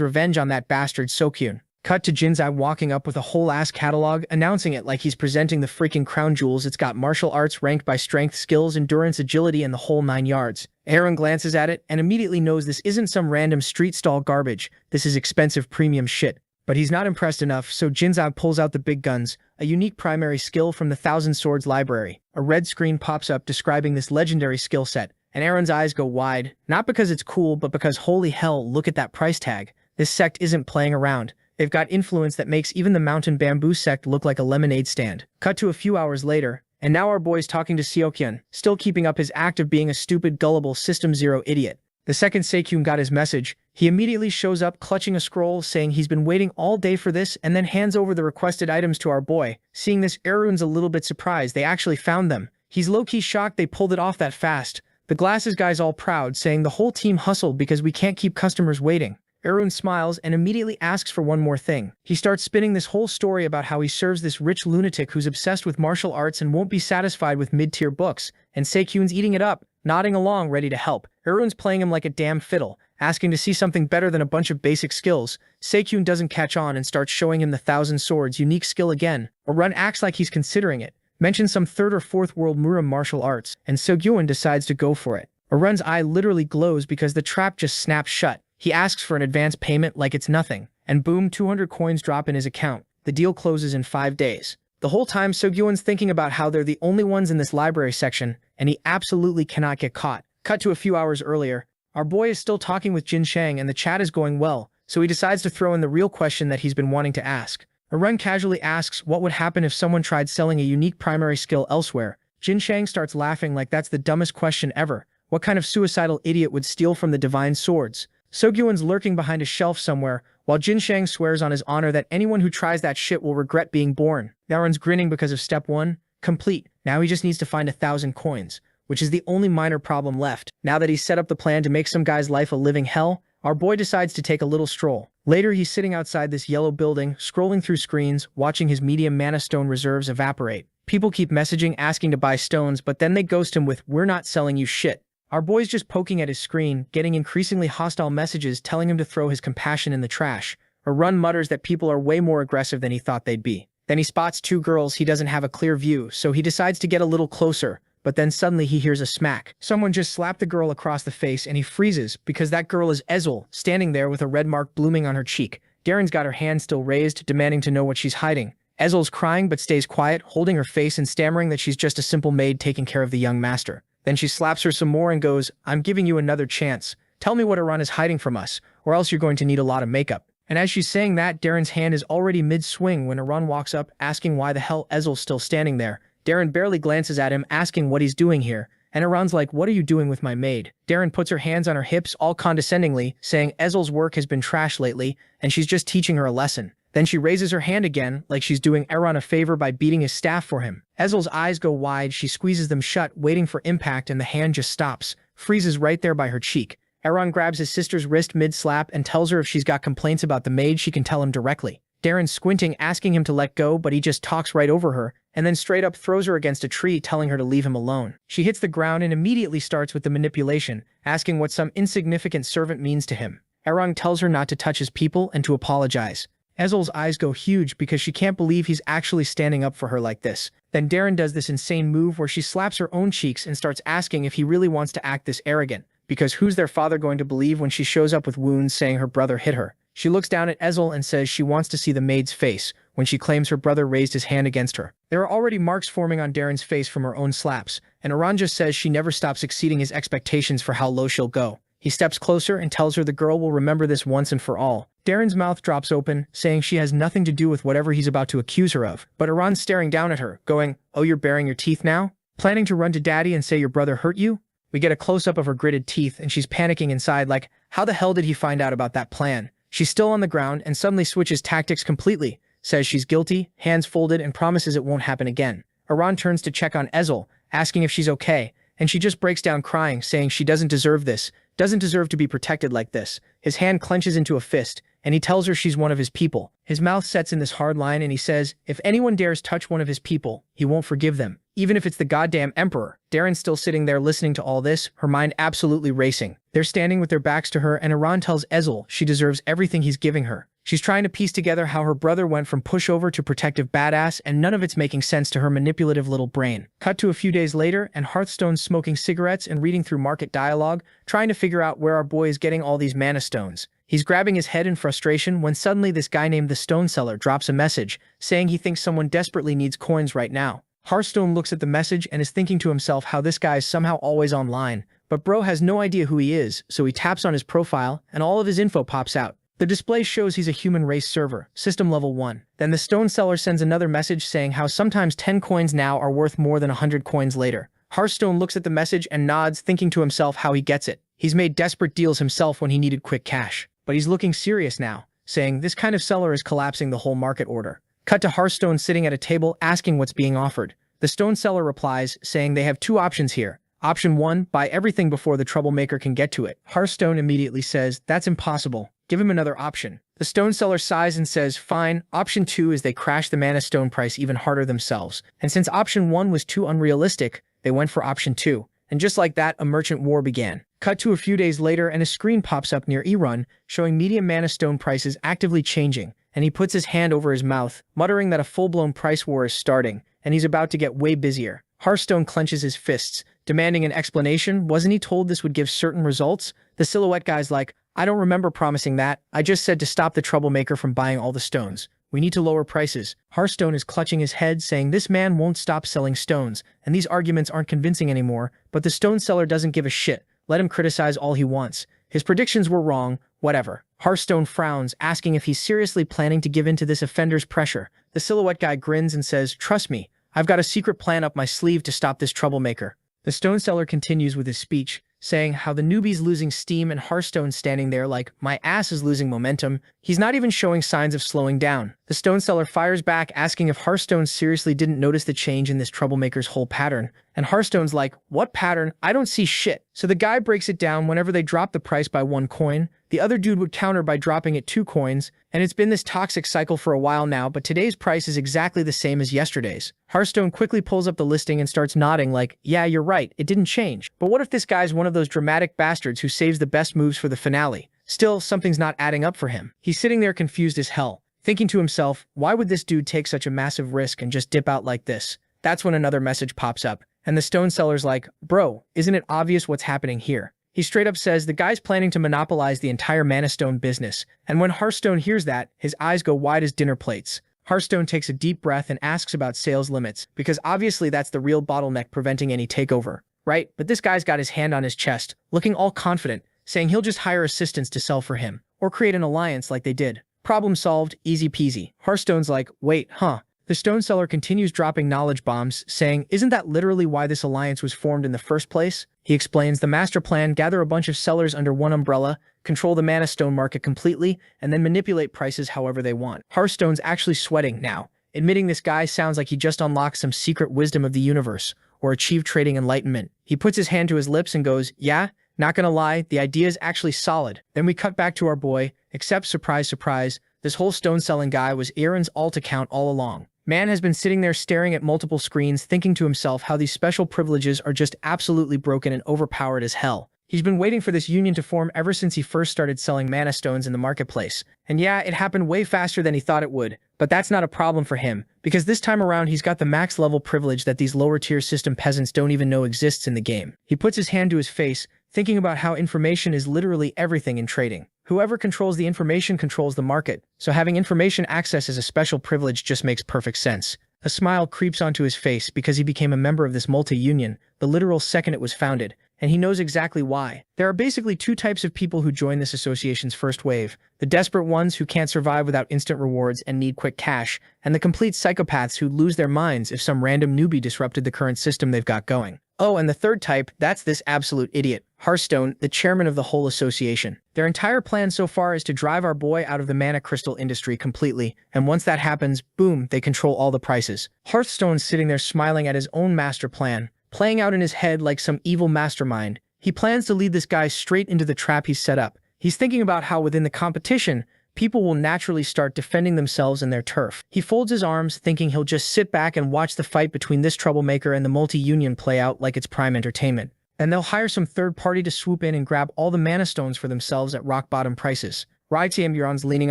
revenge on that bastard Sokyun. Cut to Jinzai walking up with a whole ass catalog, announcing it like he's presenting the freaking crown jewels. It's got martial arts ranked by strength, skills, endurance, agility, and the whole 9 yards. Aaron glances at it and immediately knows this isn't some random street stall garbage. This is expensive premium shit. But he's not impressed enough, so Jinzai pulls out the big guns, a unique primary skill from the Thousand Swords library. A red screen pops up describing this legendary skill set, and Aaron's eyes go wide, not because it's cool, but because holy hell, look at that price tag. This sect isn't playing around. They've got influence that makes even the Mountain Bamboo sect look like a lemonade stand. Cut to a few hours later, and now our boy's talking to Seokyun, still keeping up his act of being a stupid, gullible System Zero idiot. The second Seokyun got his message, he immediately shows up clutching a scroll saying he's been waiting all day for this and then hands over the requested items to our boy. Seeing this, Erun's a little bit surprised they actually found them. He's low-key shocked they pulled it off that fast. The glasses guy's all proud, saying the whole team hustled because we can't keep customers waiting. Erun smiles and immediately asks for one more thing. He starts spinning this whole story about how he serves this rich lunatic who's obsessed with martial arts and won't be satisfied with mid-tier books, and Seokyun's eating it up, nodding along, ready to help. Erun's playing him like a damn fiddle, asking to see something better than a bunch of basic skills. Seokyun doesn't catch on and starts showing him the Thousand Swords unique skill again. Erun acts like he's considering it, mentions some third or fourth world Mura martial arts, and Seokyun decides to go for it. Erun's eye literally glows because the trap just snaps shut. He asks for an advance payment like it's nothing, and boom, 200 coins drop in his account. The deal closes in 5 days. The whole time, Seokyun's thinking about how they're the only ones in this library section, and he absolutely cannot get caught. Cut to a few hours earlier. Our boy is still talking with Jin Shang and the chat is going well, so he decides to throw in the real question that he's been wanting to ask. Erun casually asks what would happen if someone tried selling a unique primary skill elsewhere. Jin Shang starts laughing like that's the dumbest question ever. What kind of suicidal idiot would steal from the divine swords? Seokyun's lurking behind a shelf somewhere, while Jin Shang swears on his honor that anyone who tries that shit will regret being born. Aaron's grinning because of step 1, complete. Now he just needs to find 1,000 coins, which is the only minor problem left. Now that he's set up the plan to make some guy's life a living hell, our boy decides to take a little stroll. Later, he's sitting outside this yellow building, scrolling through screens, watching his medium mana stone reserves evaporate. People keep messaging asking to buy stones, but then they ghost him with, "We're not selling you shit." Our boy's just poking at his screen, getting increasingly hostile messages telling him to throw his compassion in the trash. Erun mutters that people are way more aggressive than he thought they'd be. Then he spots 2 girls he doesn't have a clear view, so he decides to get a little closer, but then suddenly he hears a smack. Someone just slapped the girl across the face and he freezes because that girl is Ezel, standing there with a red mark blooming on her cheek. Darren's got her hand still raised, demanding to know what she's hiding. Ezel's crying but stays quiet, holding her face and stammering that she's just a simple maid taking care of the young master. Then she slaps her some more and goes, "I'm giving you another chance. Tell me what Erun is hiding from us, or else you're going to need a lot of makeup." And as she's saying that, Darren's hand is already mid-swing when Erun walks up, asking why the hell Ezel's still standing there. Darren barely glances at him, asking what he's doing here, and Erun's like, "What are you doing with my maid?" Darren puts her hands on her hips all condescendingly, saying Ezel's work has been trash lately, and she's just teaching her a lesson. Then she raises her hand again, like she's doing Erun a favor by beating his staff for him. Ezel's eyes go wide, she squeezes them shut, waiting for impact, and the hand just stops, freezes right there by her cheek. Erun grabs his sister's wrist mid-slap and tells her if she's got complaints about the maid, she can tell him directly. Darren's squinting, asking him to let go, but he just talks right over her, and then straight up throws her against a tree, telling her to leave him alone. She hits the ground and immediately starts with the manipulation, asking what some insignificant servant means to him. Erun tells her not to touch his people and to apologize. Ezel's eyes go huge because she can't believe he's actually standing up for her like this. Then Darren does this insane move where she slaps her own cheeks and starts asking if he really wants to act this arrogant, because who's their father going to believe when she shows up with wounds saying her brother hit her? She looks down at Ezel and says she wants to see the maid's face when she claims her brother raised his hand against her. There are already marks forming on Darren's face from her own slaps, and Erun just says she never stops exceeding his expectations for how low she'll go. He steps closer and tells her the girl will remember this once and for all. Darren's mouth drops open, saying she has nothing to do with whatever he's about to accuse her of. But Erun's staring down at her, going, "Oh, you're baring your teeth now? Planning to run to daddy and say your brother hurt you?" We get a close-up of her gritted teeth, and she's panicking inside like, how the hell did he find out about that plan? She's still on the ground and suddenly switches tactics completely, says she's guilty, hands folded, and promises it won't happen again. Erun turns to check on Ezel, asking if she's okay, and she just breaks down crying, saying she doesn't deserve this, doesn't deserve to be protected like this. His hand clenches into a fist, and he tells her she's one of his people, His mouth sets in this hard line and he says, if anyone dares touch one of his people, he won't forgive them. Even if it's the goddamn emperor. Darren's still sitting there listening to all this, her mind absolutely racing. They're standing with their backs to her and Iran tells Ezel she deserves everything he's giving her. She's trying to piece together how her brother went from pushover to protective badass and none of it's making sense to her manipulative little brain. Cut to a few days later and Hearthstone's smoking cigarettes and reading through market dialogue, trying to figure out where our boy is getting all these mana stones. He's grabbing his head in frustration when suddenly this guy named the Stone Seller drops a message, saying he thinks someone desperately needs coins right now. Hearthstone looks at the message and is thinking to himself how this guy is somehow always online, but bro has no idea who he is, so he taps on his profile and all of his info pops out. The display shows he's a human race server, system level 1. Then the Stone Seller sends another message saying how sometimes 10 coins now are worth more than 100 coins later. Hearthstone looks at the message and nods, thinking to himself how he gets it. He's made desperate deals himself when he needed quick cash. But he's looking serious now, saying this kind of seller is collapsing the whole market order. Cut to Hearthstone sitting at a table asking what's being offered. The Stone Seller replies, saying they have two options here. Option 1, buy everything before the troublemaker can get to it. Hearthstone immediately says, that's impossible. Give him another option. The Stone Seller sighs and says, fine. Option 2 is they crash the mana stone price even harder themselves. And since option 1 was too unrealistic, they went for option 2. And just like that, a merchant war began. Cut to a few days later and a screen pops up near Erun, showing medium mana stone prices actively changing, and he puts his hand over his mouth, muttering that a full-blown price war is starting, and he's about to get way busier. Hearthstone clenches his fists, demanding an explanation. Wasn't he told this would give certain results? The silhouette guy's like, I don't remember promising that. I just said to stop the troublemaker from buying all the stones. We need to lower prices. Hearthstone is clutching his head, saying this man won't stop selling stones, and these arguments aren't convincing anymore, but the Stone Seller doesn't give a shit. Let him criticize all he wants. His predictions were wrong, whatever. Hearthstone frowns, asking if he's seriously planning to give in to this offender's pressure. The silhouette guy grins and says, trust me, I've got a secret plan up my sleeve to stop this troublemaker. The Stone Seller continues with his speech, saying how the newbie's losing steam and Hearthstone standing there like, my ass is losing momentum. He's not even showing signs of slowing down. The Stone Seller fires back, asking if Hearthstone seriously didn't notice the change in this troublemaker's whole pattern. And Hearthstone's like, what pattern? I don't see shit. So the guy breaks it down. Whenever they drop the price by 1 coin, the other dude would counter by dropping it 2 coins, and it's been this toxic cycle for a while now, but today's price is exactly the same as yesterday's. Hearthstone quickly pulls up the listing and starts nodding like, yeah, you're right, it didn't change. But what if this guy's one of those dramatic bastards who saves the best moves for the finale? Still, something's not adding up for him. He's sitting there confused as hell, thinking to himself, why would this dude take such a massive risk and just dip out like this? That's when another message pops up, and the Stone Seller's like, bro, isn't it obvious what's happening here? He straight up says the guy's planning to monopolize the entire mana stone business, and when Hearthstone hears that, his eyes go wide as dinner plates. Hearthstone takes a deep breath and asks about sales limits, because obviously that's the real bottleneck preventing any takeover, right? But this guy's got his hand on his chest, looking all confident, saying he'll just hire assistants to sell for him, or create an alliance like they did. Problem solved, easy peasy. Hearthstone's like, wait, huh? The Stone Seller continues dropping knowledge bombs, saying, isn't that literally why this alliance was formed in the first place? He explains the master plan: gather a bunch of sellers under one umbrella, control the mana stone market completely, and then manipulate prices however they want. Hearthstone's actually sweating now, admitting this guy sounds like he just unlocked some secret wisdom of the universe, or achieved trading enlightenment. He puts his hand to his lips and goes, yeah, not gonna lie, the idea is actually solid. Then we cut back to our boy, except surprise, surprise, this whole stone selling guy was Aaron's alt account all along. Man has been sitting there staring at multiple screens, thinking to himself how these special privileges are just absolutely broken and overpowered as hell. He's been waiting for this union to form ever since he first started selling mana stones in the marketplace. And yeah, it happened way faster than he thought it would, but that's not a problem for him, because this time around he's got the max level privilege that these lower tier system peasants don't even know exists in the game. He puts his hand to his face, thinking about how information is literally everything in trading. Whoever controls the information controls the market, so having information access as a special privilege just makes perfect sense. A smile creeps onto his face because he became a member of this multi-union, the literal second it was founded, and he knows exactly why. There are basically 2 types of people who join this association's first wave: the desperate ones who can't survive without instant rewards and need quick cash, and the complete psychopaths who lose their minds if some random newbie disrupted the current system they've got going. Oh, and the third type, that's this absolute idiot, Hearthstone, the chairman of the whole association. Their entire plan so far is to drive our boy out of the mana crystal industry completely, and once that happens, boom, they control all the prices. Hearthstone's sitting there smiling at his own master plan, playing out in his head like some evil mastermind. He plans to lead this guy straight into the trap he's set up. He's thinking about how within the competition, people will naturally start defending themselves and their turf. He folds his arms, thinking he'll just sit back and watch the fight between this troublemaker and the multi-union play out like it's prime entertainment. And they'll hire some third party to swoop in and grab all the mana stones for themselves at rock-bottom prices. Reincarnated leaning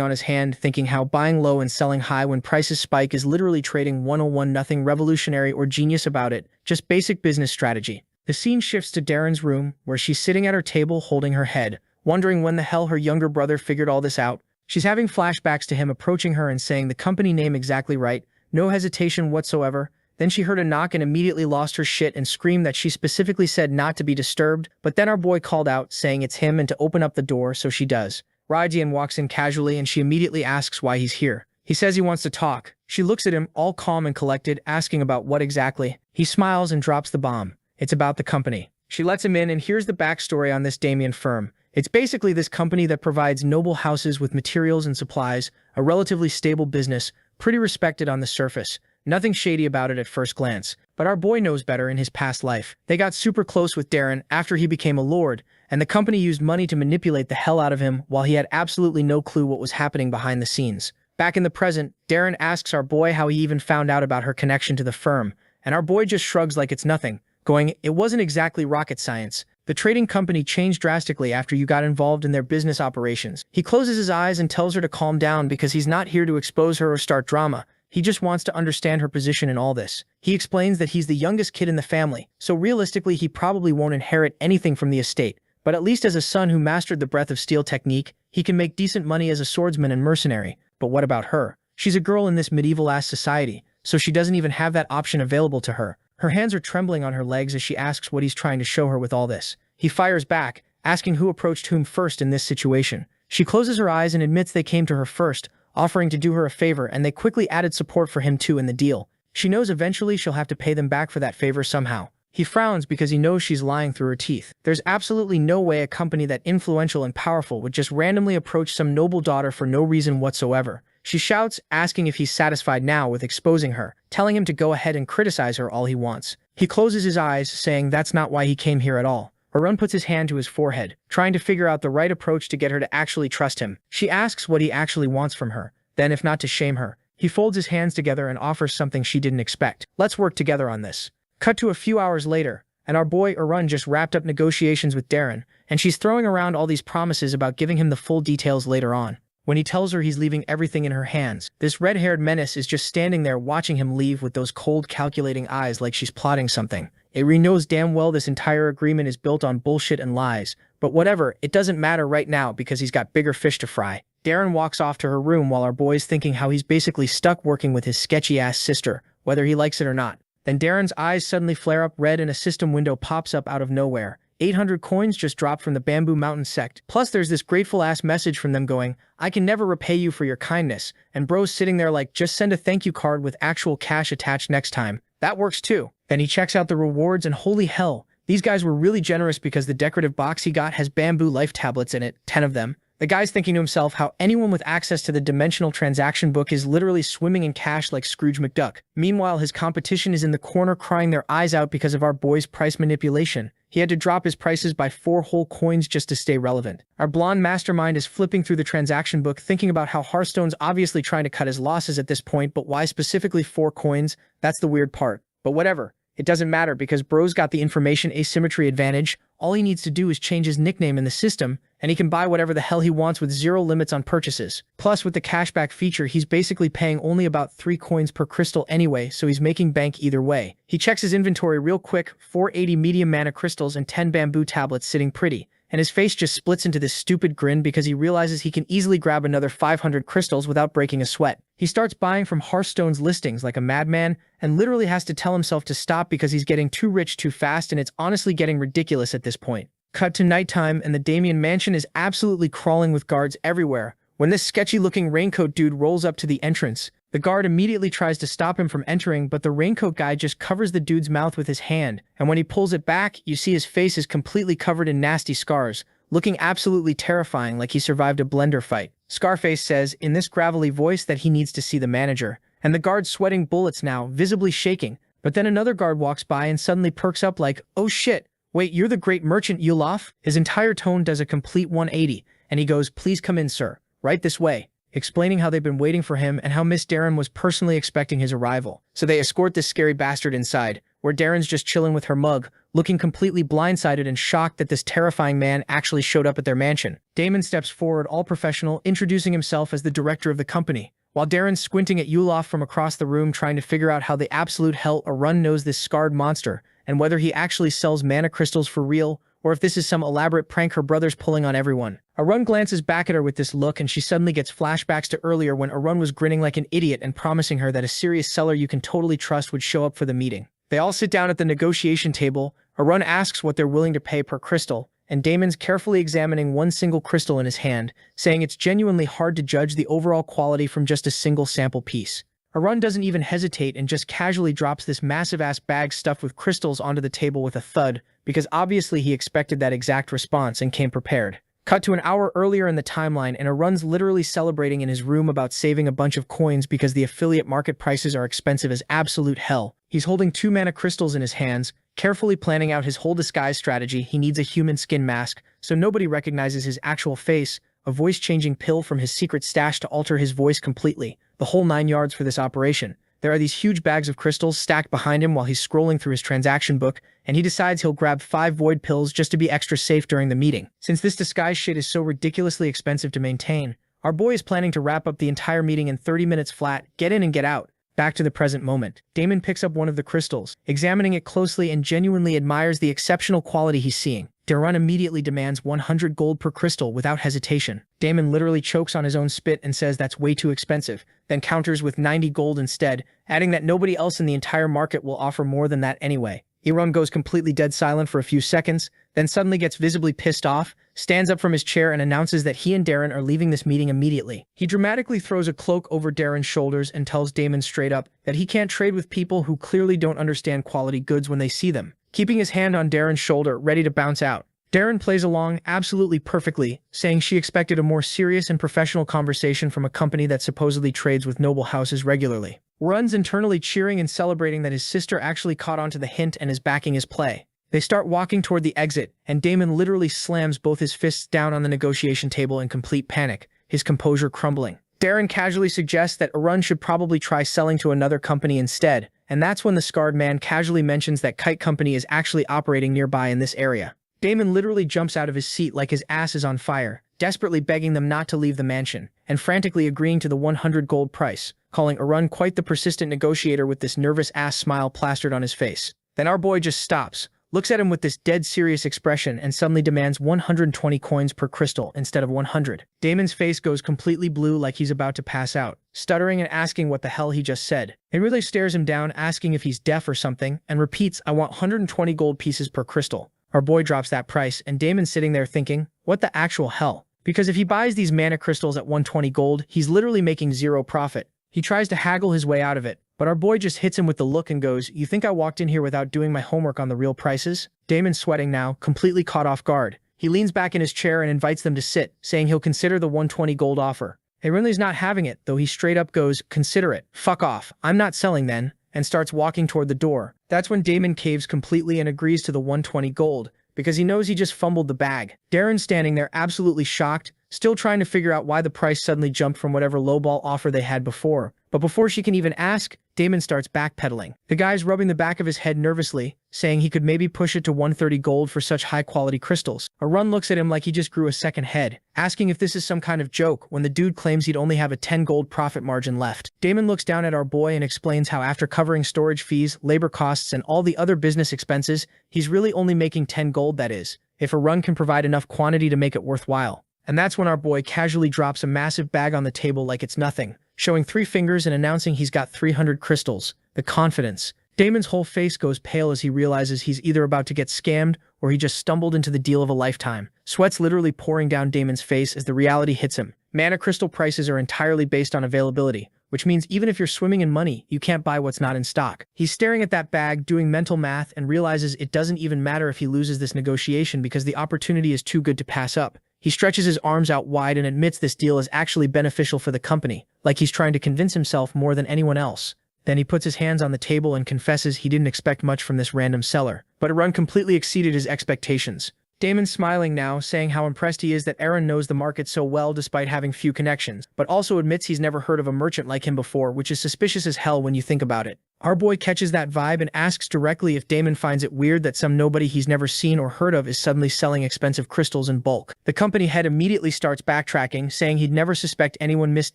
on his hand, thinking how buying low and selling high when prices spike is literally trading 101, nothing revolutionary or genius about it, just basic business strategy. The scene shifts to Darren's room, where she's sitting at her table holding her head, wondering when the hell her younger brother figured all this out. She's having flashbacks to him approaching her and saying the company name exactly right, no hesitation whatsoever. Then she heard a knock and immediately lost her shit and screamed that she specifically said not to be disturbed, but then our boy called out, saying it's him and to open up the door, so she does. Raidian walks in casually and she immediately asks why he's here. He says he wants to talk. She looks at him, all calm and collected, asking about what exactly. He smiles and drops the bomb. It's about the company. She lets him in and here's the backstory on this Damien firm. It's basically this company that provides noble houses with materials and supplies, a relatively stable business, pretty respected on the surface. Nothing shady about it at first glance, but our boy knows better in his past life. They got super close with Darren after he became a lord, and the company used money to manipulate the hell out of him while he had absolutely no clue what was happening behind the scenes. Back in the present, Darren asks our boy how he even found out about her connection to the firm, and our boy just shrugs like it's nothing, going, it wasn't exactly rocket science. The trading company changed drastically after you got involved in their business operations. He closes his eyes and tells her to calm down because he's not here to expose her or start drama. He just wants to understand her position in all this. He explains that he's the youngest kid in the family, so realistically he probably won't inherit anything from the estate. But at least as a son who mastered the breath of steel technique, he can make decent money as a swordsman and mercenary. But what about her? She's a girl in this medieval-ass society, so she doesn't even have that option available to her. Her hands are trembling on her legs as she asks what he's trying to show her with all this. He fires back, asking who approached whom first in this situation. She closes her eyes and admits they came to her first, offering to do her a favor, and they quickly added support for him too in the deal. She knows eventually she'll have to pay them back for that favor somehow. He frowns because he knows she's lying through her teeth. There's absolutely no way a company that influential and powerful would just randomly approach some noble daughter for no reason whatsoever. She shouts, asking if he's satisfied now with exposing her, telling him to go ahead and criticize her all he wants. He closes his eyes, saying that's not why he came here at all. Arun puts his hand to his forehead, trying to figure out the right approach to get her to actually trust him. She asks what he actually wants from her. Then, if not to shame her, he folds his hands together and offers something she didn't expect. Let's work together on this. Cut to a few hours later, and our boy Arun just wrapped up negotiations with Darren, and she's throwing around all these promises about giving him the full details later on. When he tells her he's leaving everything in her hands, this red-haired menace is just standing there watching him leave with those cold, calculating eyes like she's plotting something. Avery knows damn well this entire agreement is built on bullshit and lies, but whatever, it doesn't matter right now because he's got bigger fish to fry. Darren walks off to her room while our boy's thinking how he's basically stuck working with his sketchy-ass sister, whether he likes it or not. Then Darren's eyes suddenly flare up red and a system window pops up out of nowhere. 800 coins just dropped from the Bamboo Mountain sect. Plus there's this grateful-ass message from them going, I can never repay you for your kindness, and bro's sitting there like, just send a thank you card with actual cash attached next time. That works too. Then he checks out the rewards and holy hell, these guys were really generous because the decorative box he got has bamboo life tablets in it, 10 of them. The guy's thinking to himself how anyone with access to the dimensional transaction book is literally swimming in cash like Scrooge McDuck. Meanwhile, his competition is in the corner crying their eyes out because of our boy's price manipulation. He had to drop his prices by 4 whole coins just to stay relevant. Our blonde mastermind is flipping through the transaction book thinking about how Hearthstone's obviously trying to cut his losses at this point, but why specifically 4 coins? That's the weird part. But whatever. It doesn't matter because bro's got the information asymmetry advantage. All he needs to do is change his nickname in the system, and he can buy whatever the hell he wants with 0 limits on purchases. Plus, with the cashback feature, he's basically paying only about 3 coins per crystal anyway, so he's making bank either way. He checks his inventory real quick, 480 medium mana crystals and 10 bamboo tablets sitting pretty, and his face just splits into this stupid grin because he realizes he can easily grab another 500 crystals without breaking a sweat. He starts buying from Hearthstone's listings like a madman and literally has to tell himself to stop because he's getting too rich too fast, and it's honestly getting ridiculous at this point. Cut to nighttime and the Damien mansion is absolutely crawling with guards everywhere. When this sketchy-looking raincoat dude rolls up to the entrance, the guard immediately tries to stop him from entering, but the raincoat guy just covers the dude's mouth with his hand, and when he pulls it back, you see his face is completely covered in nasty scars, looking absolutely terrifying like he survived a blender fight. Scarface says in this gravelly voice that he needs to see the manager, and the guard's sweating bullets now, visibly shaking, but then another guard walks by and suddenly perks up like, oh shit, wait, you're the great merchant Yulaf? His entire tone does a complete 180, and he goes, please come in, sir. Right this way. explaining how they've been waiting for him and how Miss Darren was personally expecting his arrival. So they escort this scary bastard inside, where Darren's just chilling with her mug, looking completely blindsided and shocked that this terrifying man actually showed up at their mansion. Damon steps forward all professional, introducing himself as the director of the company, while Darren's squinting at Yulof from across the room trying to figure out how the absolute hell Arun knows this scarred monster, and whether he actually sells mana crystals for real, or if this is some elaborate prank her brother's pulling on everyone. Arun glances back at her with this look and she suddenly gets flashbacks to earlier when Arun was grinning like an idiot and promising her that a serious seller you can totally trust would show up for the meeting. They all sit down at the negotiation table. Arun asks what they're willing to pay per crystal, and Damon's carefully examining one single crystal in his hand, saying it's genuinely hard to judge the overall quality from just a single sample piece. Arun doesn't even hesitate and just casually drops this massive-ass bag stuffed with crystals onto the table with a thud, because obviously he expected that exact response and came prepared. Cut to an hour earlier in the timeline and Arun's literally celebrating in his room about saving a bunch of coins because the affiliate market prices are expensive as absolute hell. He's holding 2 mana crystals in his hands, carefully planning out his whole disguise strategy. He needs a human skin mask, so nobody recognizes his actual face, a voice-changing pill from his secret stash to alter his voice completely, the whole 9 yards for this operation. There are these huge bags of crystals stacked behind him while he's scrolling through his transaction book, and he decides he'll grab 5 void pills just to be extra safe during the meeting. Since this disguise shit is so ridiculously expensive to maintain, our boy is planning to wrap up the entire meeting in 30 minutes flat, get in and get out. Back to the present moment. Damon picks up one of the crystals, examining it closely and genuinely admires the exceptional quality he's seeing. Darren immediately demands 100 gold per crystal without hesitation. Damon literally chokes on his own spit and says that's way too expensive, then counters with 90 gold instead, adding that nobody else in the entire market will offer more than that anyway. Iran goes completely dead silent for a few seconds, then suddenly gets visibly pissed off, stands up from his chair and announces that he and Darren are leaving this meeting immediately. He dramatically throws a cloak over Darren's shoulders and tells Damon straight up that he can't trade with people who clearly don't understand quality goods when they see them, keeping his hand on Darren's shoulder, ready to bounce out. Darren plays along absolutely perfectly, saying she expected a more serious and professional conversation from a company that supposedly trades with noble houses regularly. Runs internally cheering and celebrating that his sister actually caught on to the hint and is backing his play. They start walking toward the exit, and Damon literally slams both his fists down on the negotiation table in complete panic, his composure crumbling. Darren casually suggests that Arun should probably try selling to another company instead, and that's when the scarred man casually mentions that Kite Company is actually operating nearby in this area. Damon literally jumps out of his seat like his ass is on fire, desperately begging them not to leave the mansion, and frantically agreeing to the 100 gold price, calling Arun quite the persistent negotiator with this nervous-ass smile plastered on his face. Then our boy just stops, looks at him with this dead serious expression and suddenly demands 120 coins per crystal instead of 100. Damon's face goes completely blue like he's about to pass out, stuttering and asking what the hell he just said. He really stares him down, asking if he's deaf or something, and repeats, "I want 120 gold pieces per crystal." Our boy drops that price, and Damon's sitting there thinking, what the actual hell? Because if he buys these mana crystals at 120 gold, he's literally making 0 profit. He tries to haggle his way out of it, but our boy just hits him with the look and goes, "You think I walked in here without doing my homework on the real prices?" Damon's sweating now, completely caught off guard. He leans back in his chair and invites them to sit, saying he'll consider the 120 gold offer. Erinley's not having it, though he straight up goes, "Consider it. Fuck off. I'm not selling then," and starts walking toward the door. That's when Damon caves completely and agrees to the 120 gold, because he knows he just fumbled the bag. Darren's standing there absolutely shocked, still trying to figure out why the price suddenly jumped from whatever lowball offer they had before. But before she can even ask, Damon starts backpedaling. The guy's rubbing the back of his head nervously, saying he could maybe push it to 130 gold for such high-quality crystals. Arun looks at him like he just grew a second head, asking if this is some kind of joke when the dude claims he'd only have a 10 gold profit margin left. Damon looks down at our boy and explains how after covering storage fees, labor costs, and all the other business expenses, he's really only making 10 gold, that is, if Arun can provide enough quantity to make it worthwhile. And that's when our boy casually drops a massive bag on the table like it's nothing, showing 3 fingers and announcing he's got 300 crystals. The confidence. Damon's whole face goes pale as he realizes he's either about to get scammed or he just stumbled into the deal of a lifetime. Sweat's literally pouring down Damon's face as the reality hits him. Mana crystal prices are entirely based on availability, which means even if you're swimming in money, you can't buy what's not in stock. He's staring at that bag, doing mental math, and realizes it doesn't even matter if he loses this negotiation because the opportunity is too good to pass up. He stretches his arms out wide and admits this deal is actually beneficial for the company, like he's trying to convince himself more than anyone else. Then he puts his hands on the table and confesses he didn't expect much from this random seller, but Arun completely exceeded his expectations. Damon's smiling now, saying how impressed he is that Aaron knows the market so well despite having few connections, but also admits he's never heard of a merchant like him before, which is suspicious as hell when you think about it. Our boy catches that vibe and asks directly if Damon finds it weird that some nobody he's never seen or heard of is suddenly selling expensive crystals in bulk. The company head immediately starts backtracking, saying he'd never suspect anyone missed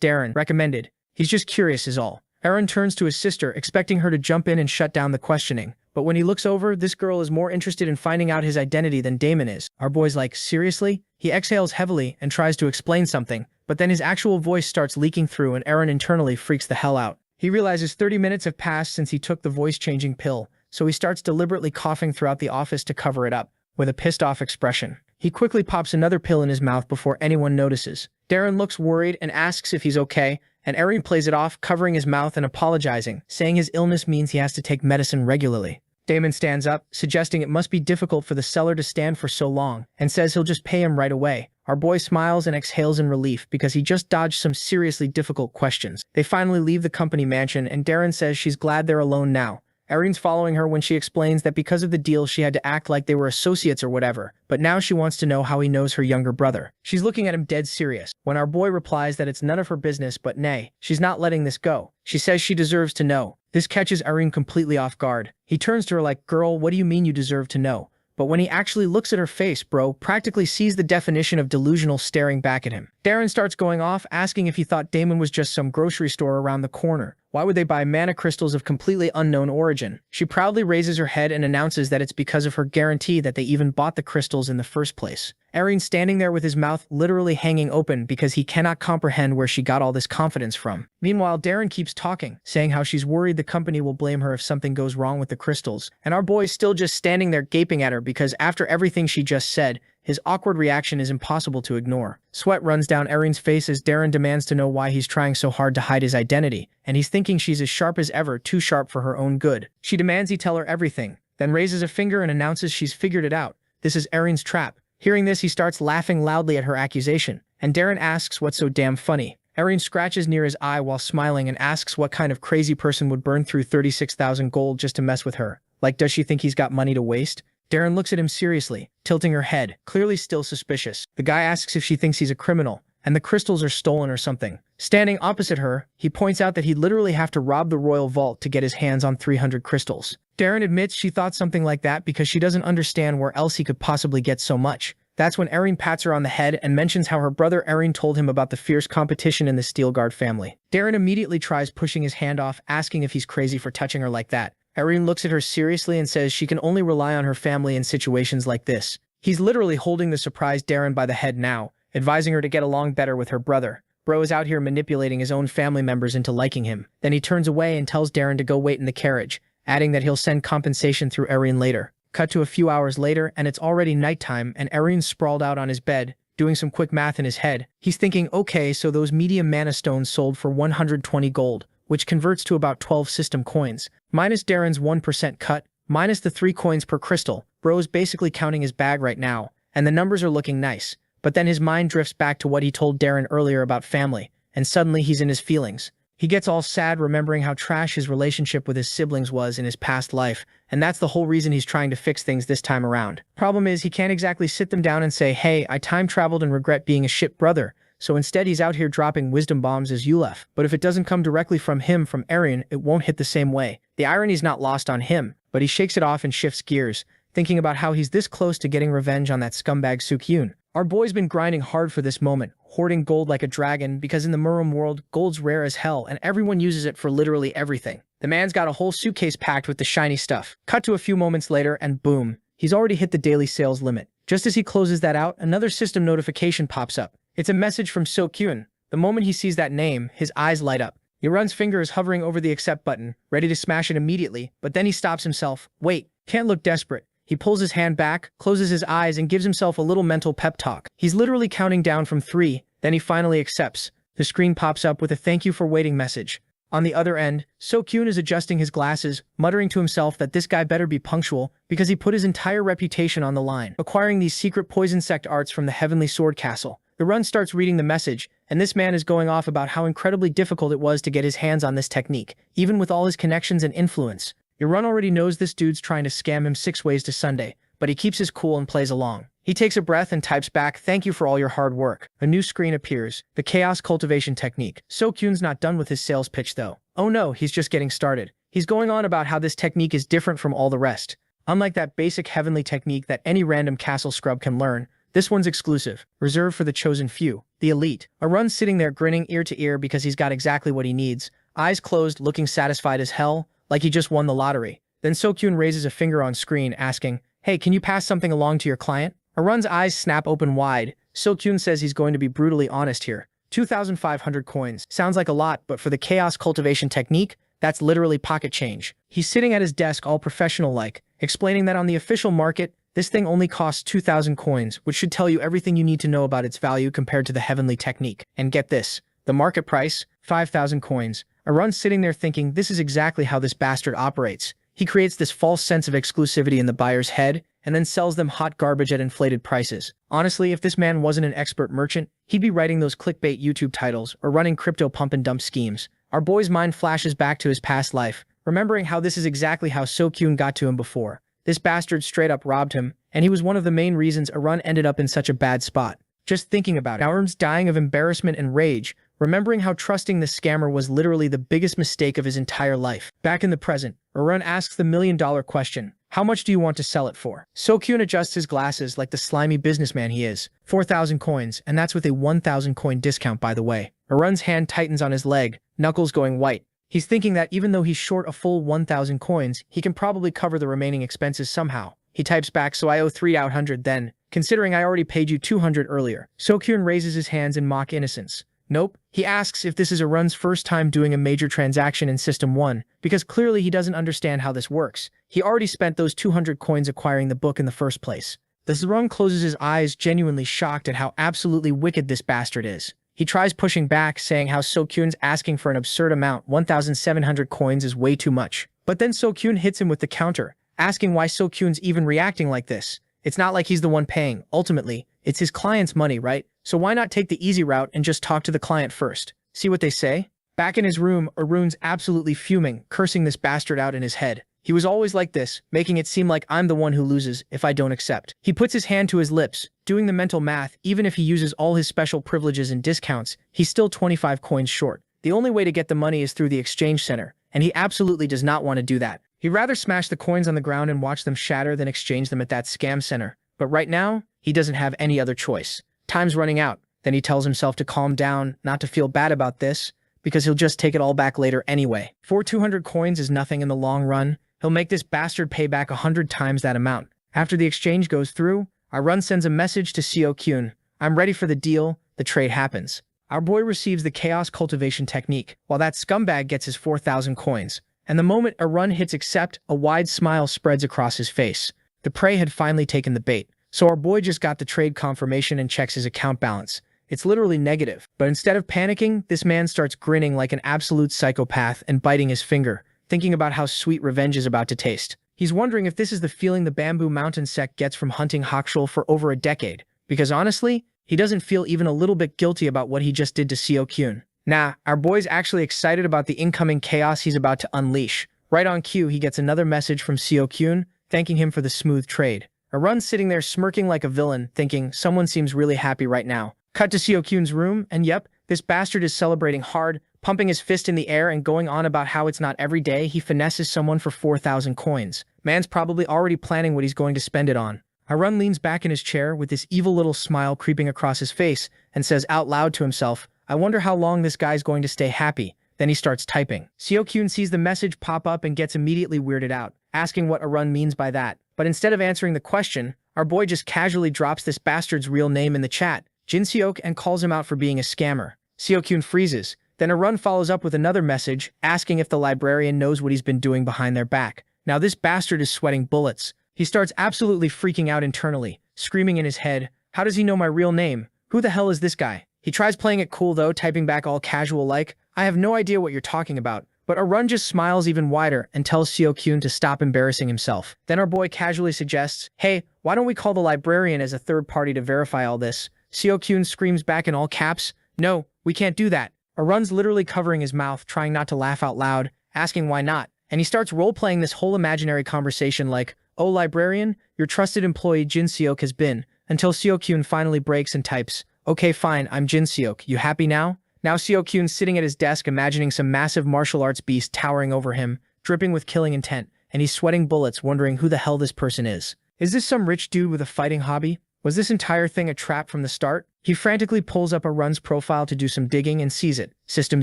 Darren recommended. He's just curious is all. Aaron turns to his sister, expecting her to jump in and shut down the questioning. But when he looks over, this girl is more interested in finding out his identity than Damon is. Our boy's like, seriously? He exhales heavily and tries to explain something, but then his actual voice starts leaking through and Aaron internally freaks the hell out. He realizes 30 minutes have passed since he took the voice-changing pill, so he starts deliberately coughing throughout the office to cover it up, with a pissed-off expression. He quickly pops another pill in his mouth before anyone notices. Darren looks worried and asks if he's okay, and Aaron plays it off, covering his mouth and apologizing, saying his illness means he has to take medicine regularly. Damon stands up, suggesting it must be difficult for the seller to stand for so long, and says he'll just pay him right away. Our boy smiles and exhales in relief because he just dodged some seriously difficult questions. They finally leave the company mansion and Darren says she's glad they're alone now. Erin's following her when she explains that because of the deal she had to act like they were associates or whatever, but now she wants to know how he knows her younger brother. She's looking at him dead serious, when our boy replies that it's none of her business but nay, she's not letting this go. She says she deserves to know. This catches Erin completely off guard. He turns to her like, girl, what do you mean you deserve to know? But when he actually looks at her face, bro practically sees the definition of delusional staring back at him. Darren starts going off, asking if he thought Damon was just some grocery store around the corner. Why would they buy mana crystals of completely unknown origin? She proudly raises her head and announces that it's because of her guarantee that they even bought the crystals in the first place. Erin's standing there with his mouth literally hanging open because he cannot comprehend where she got all this confidence from. Meanwhile, Darren keeps talking, saying how she's worried the company will blame her if something goes wrong with the crystals, and our boy's still just standing there gaping at her because after everything she just said, his awkward reaction is impossible to ignore. Sweat runs down Erin's face as Darren demands to know why he's trying so hard to hide his identity, and he's thinking she's as sharp as ever, too sharp for her own good. She demands he tell her everything, then raises a finger and announces she's figured it out. This is Erin's trap. Hearing this, he starts laughing loudly at her accusation, and Darren asks what's so damn funny. Erin scratches near his eye while smiling and asks what kind of crazy person would burn through 36,000 gold just to mess with her. Like, does she think he's got money to waste? Darren looks at him seriously, tilting her head, clearly still suspicious. The guy asks if she thinks he's a criminal, and the crystals are stolen or something. Standing opposite her, he points out that he'd literally have to rob the royal vault to get his hands on 300 crystals. Darren admits she thought something like that because she doesn't understand where else he could possibly get so much. That's when Erin pats her on the head and mentions how her brother Erin told him about the fierce competition in the Steelguard family. Darren immediately tries pushing his hand off, asking if he's crazy for touching her like that. Erin looks at her seriously and says she can only rely on her family in situations like this. He's literally holding the surprised Darren by the head now, advising her to get along better with her brother. Bro is out here manipulating his own family members into liking him. Then he turns away and tells Darren to go wait in the carriage, adding that he'll send compensation through Erin later. Cut to a few hours later, and it's already nighttime, and Erin's sprawled out on his bed, doing some quick math in his head. He's thinking, okay, so those medium mana stones sold for 120 gold, which converts to about 12 system coins, minus Darren's 1% cut, minus the 3 coins per crystal. Bro's basically counting his bag right now, and the numbers are looking nice. But then his mind drifts back to what he told Darren earlier about family, and suddenly he's in his feelings. He gets all sad remembering how trash his relationship with his siblings was in his past life, and that's the whole reason he's trying to fix things this time around. Problem is, he can't exactly sit them down and say, hey, I time traveled and regret being a shit brother, so instead he's out here dropping wisdom bombs as Yulef. But if it doesn't come directly from him, from Erin, it won't hit the same way. The irony's not lost on him, but he shakes it off and shifts gears, thinking about how he's this close to getting revenge on that scumbag Sukyun. Our boy's been grinding hard for this moment, hoarding gold like a dragon because in the Murum world, gold's rare as hell and everyone uses it for literally everything. The man's got a whole suitcase packed with the shiny stuff. Cut to a few moments later and boom, he's already hit the daily sales limit. Just as he closes that out, another system notification pops up. It's a message from Sokyun. The moment he sees that name, his eyes light up. Yurun's finger is hovering over the accept button, ready to smash it immediately, but then he stops himself. Wait, can't look desperate. He pulls his hand back, closes his eyes, and gives himself a little mental pep talk. He's literally counting down from 3, then he finally accepts. The screen pops up with a thank you for waiting message. On the other end, Sokyun is adjusting his glasses, muttering to himself that this guy better be punctual because he put his entire reputation on the line, acquiring these secret poison sect arts from the Heavenly Sword Castle. The run starts reading the message, and this man is going off about how incredibly difficult it was to get his hands on this technique, even with all his connections and influence. Yurun already knows this dude's trying to scam him 6 ways to Sunday, but he keeps his cool and plays along. He takes a breath and types back, "Thank you for all your hard work." A new screen appears. The chaos cultivation technique. So-kyun's not done with his sales pitch though. Oh no, he's just getting started. He's going on about how this technique is different from all the rest. Unlike that basic heavenly technique that any random castle scrub can learn, this one's exclusive, reserved for the chosen few, the elite. Arun's sitting there grinning ear to ear because he's got exactly what he needs, eyes closed, looking satisfied as hell, like he just won the lottery. Then So-kyun raises a finger on screen, asking, "Hey, can you pass something along to your client?" Arun's eyes snap open wide. So-kyun says he's going to be brutally honest here. 2,500 coins. Sounds like a lot, but for the chaos cultivation technique, that's literally pocket change. He's sitting at his desk all professional-like, explaining that on the official market, this thing only costs 2,000 coins, which should tell you everything you need to know about its value compared to the heavenly technique. And get this, the market price, 5,000 coins. Arun's sitting there thinking this is exactly how this bastard operates. He creates this false sense of exclusivity in the buyer's head, and then sells them hot garbage at inflated prices. Honestly, if this man wasn't an expert merchant, he'd be writing those clickbait YouTube titles or running crypto pump and dump schemes. Our boy's mind flashes back to his past life, remembering how this is exactly how So-kyun got to him before. This bastard straight up robbed him, and he was one of the main reasons Arun ended up in such a bad spot. Just thinking about it, Arun's dying of embarrassment and rage, remembering how trusting this scammer was literally the biggest mistake of his entire life. Back in the present, Arun asks the million-dollar question. How much do you want to sell it for? So-kyun adjusts his glasses like the slimy businessman he is. 4,000 coins, and that's with a 1,000 coin discount, by the way. Arun's hand tightens on his leg, knuckles going white. He's thinking that even though he's short a full 1,000 coins, he can probably cover the remaining expenses somehow. He types back, "So I owe 3,800 then, considering I already paid you 200 earlier." So-kyun raises his hands in mock innocence. Nope. He asks if this is Arun's first time doing a major transaction in System 1, because clearly he doesn't understand how this works. He already spent those 200 coins acquiring the book in the first place. Arun closes his eyes, genuinely shocked at how absolutely wicked this bastard is. He tries pushing back, saying how So-kyun's asking for an absurd amount, 1,700 coins is way too much. But then So-kyun hits him with the counter, asking why So-kyun's even reacting like this. It's not like he's the one paying. Ultimately, it's his client's money, right? So why not take the easy route and just talk to the client first? See what they say? Back in his room, Arun's absolutely fuming, cursing this bastard out in his head. He was always like this, making it seem like I'm the one who loses if I don't accept. He puts his hand to his lips, doing the mental math. Even if he uses all his special privileges and discounts, he's still 25 coins short. The only way to get the money is through the exchange center, and he absolutely does not want to do that. He'd rather smash the coins on the ground and watch them shatter than exchange them at that scam center. But right now, he doesn't have any other choice. Time's running out. Then he tells himself to calm down, not to feel bad about this, because he'll just take it all back later anyway. 200 coins is nothing in the long run. He'll make this bastard pay back 100 times that amount. After the exchange goes through, Arun sends a message to So-kyun. "I'm ready for the deal." The trade happens. Our boy receives the chaos cultivation technique, while that scumbag gets his 4,000 coins. And the moment Arun hits accept, a wide smile spreads across his face. The prey had finally taken the bait. So our boy just got the trade confirmation and checks his account balance. It's literally negative. But instead of panicking, this man starts grinning like an absolute psychopath and biting his finger, thinking about how sweet revenge is about to taste. He's wondering if this is the feeling the Bamboo Mountain sect gets from hunting Hawkshul for over a decade. Because honestly, he doesn't feel even a little bit guilty about what he just did to So-kyun. Nah, our boy's actually excited about the incoming chaos he's about to unleash. Right on cue, he gets another message from So-kyun, thanking him for the smooth trade. Arun's sitting there smirking like a villain, thinking, someone seems really happy right now. Cut to So-kyun's room, and yep, this bastard is celebrating hard, pumping his fist in the air and going on about how it's not every day he finesses someone for 4,000 coins. Man's probably already planning what he's going to spend it on. Arun leans back in his chair with this evil little smile creeping across his face and says out loud to himself, "I wonder how long this guy's going to stay happy." Then he starts typing. So-kyun sees the message pop up and gets immediately weirded out, asking what Arun means by that. But instead of answering the question, our boy just casually drops this bastard's real name in the chat, Jin-seok, and calls him out for being a scammer. So-kyun freezes. Then Arun follows up with another message, asking if the librarian knows what he's been doing behind their back. Now this bastard is sweating bullets. He starts absolutely freaking out internally, screaming in his head, "How does he know my real name? Who the hell is this guy?" He tries playing it cool though, typing back all casual like, "I have no idea what you're talking about." But Arun just smiles even wider and tells So-kyun to stop embarrassing himself. Then our boy casually suggests, "Hey, why don't we call the librarian as a third party to verify all this?" So-kyun screams back in all caps, "No, we can't do that." Arun's literally covering his mouth, trying not to laugh out loud, asking why not. And he starts role-playing this whole imaginary conversation like, "Oh librarian, your trusted employee Jin-seok has been until Seo-kyun finally breaks and types, "Okay fine, I'm Jin Seok, you happy now?" Now Seo-kyun's sitting at his desk imagining some massive martial arts beast towering over him, dripping with killing intent, and he's sweating bullets wondering who the hell this person is. Is this some rich dude with a fighting hobby? Was this entire thing a trap from the start? He frantically pulls up Arun's profile to do some digging and sees it. System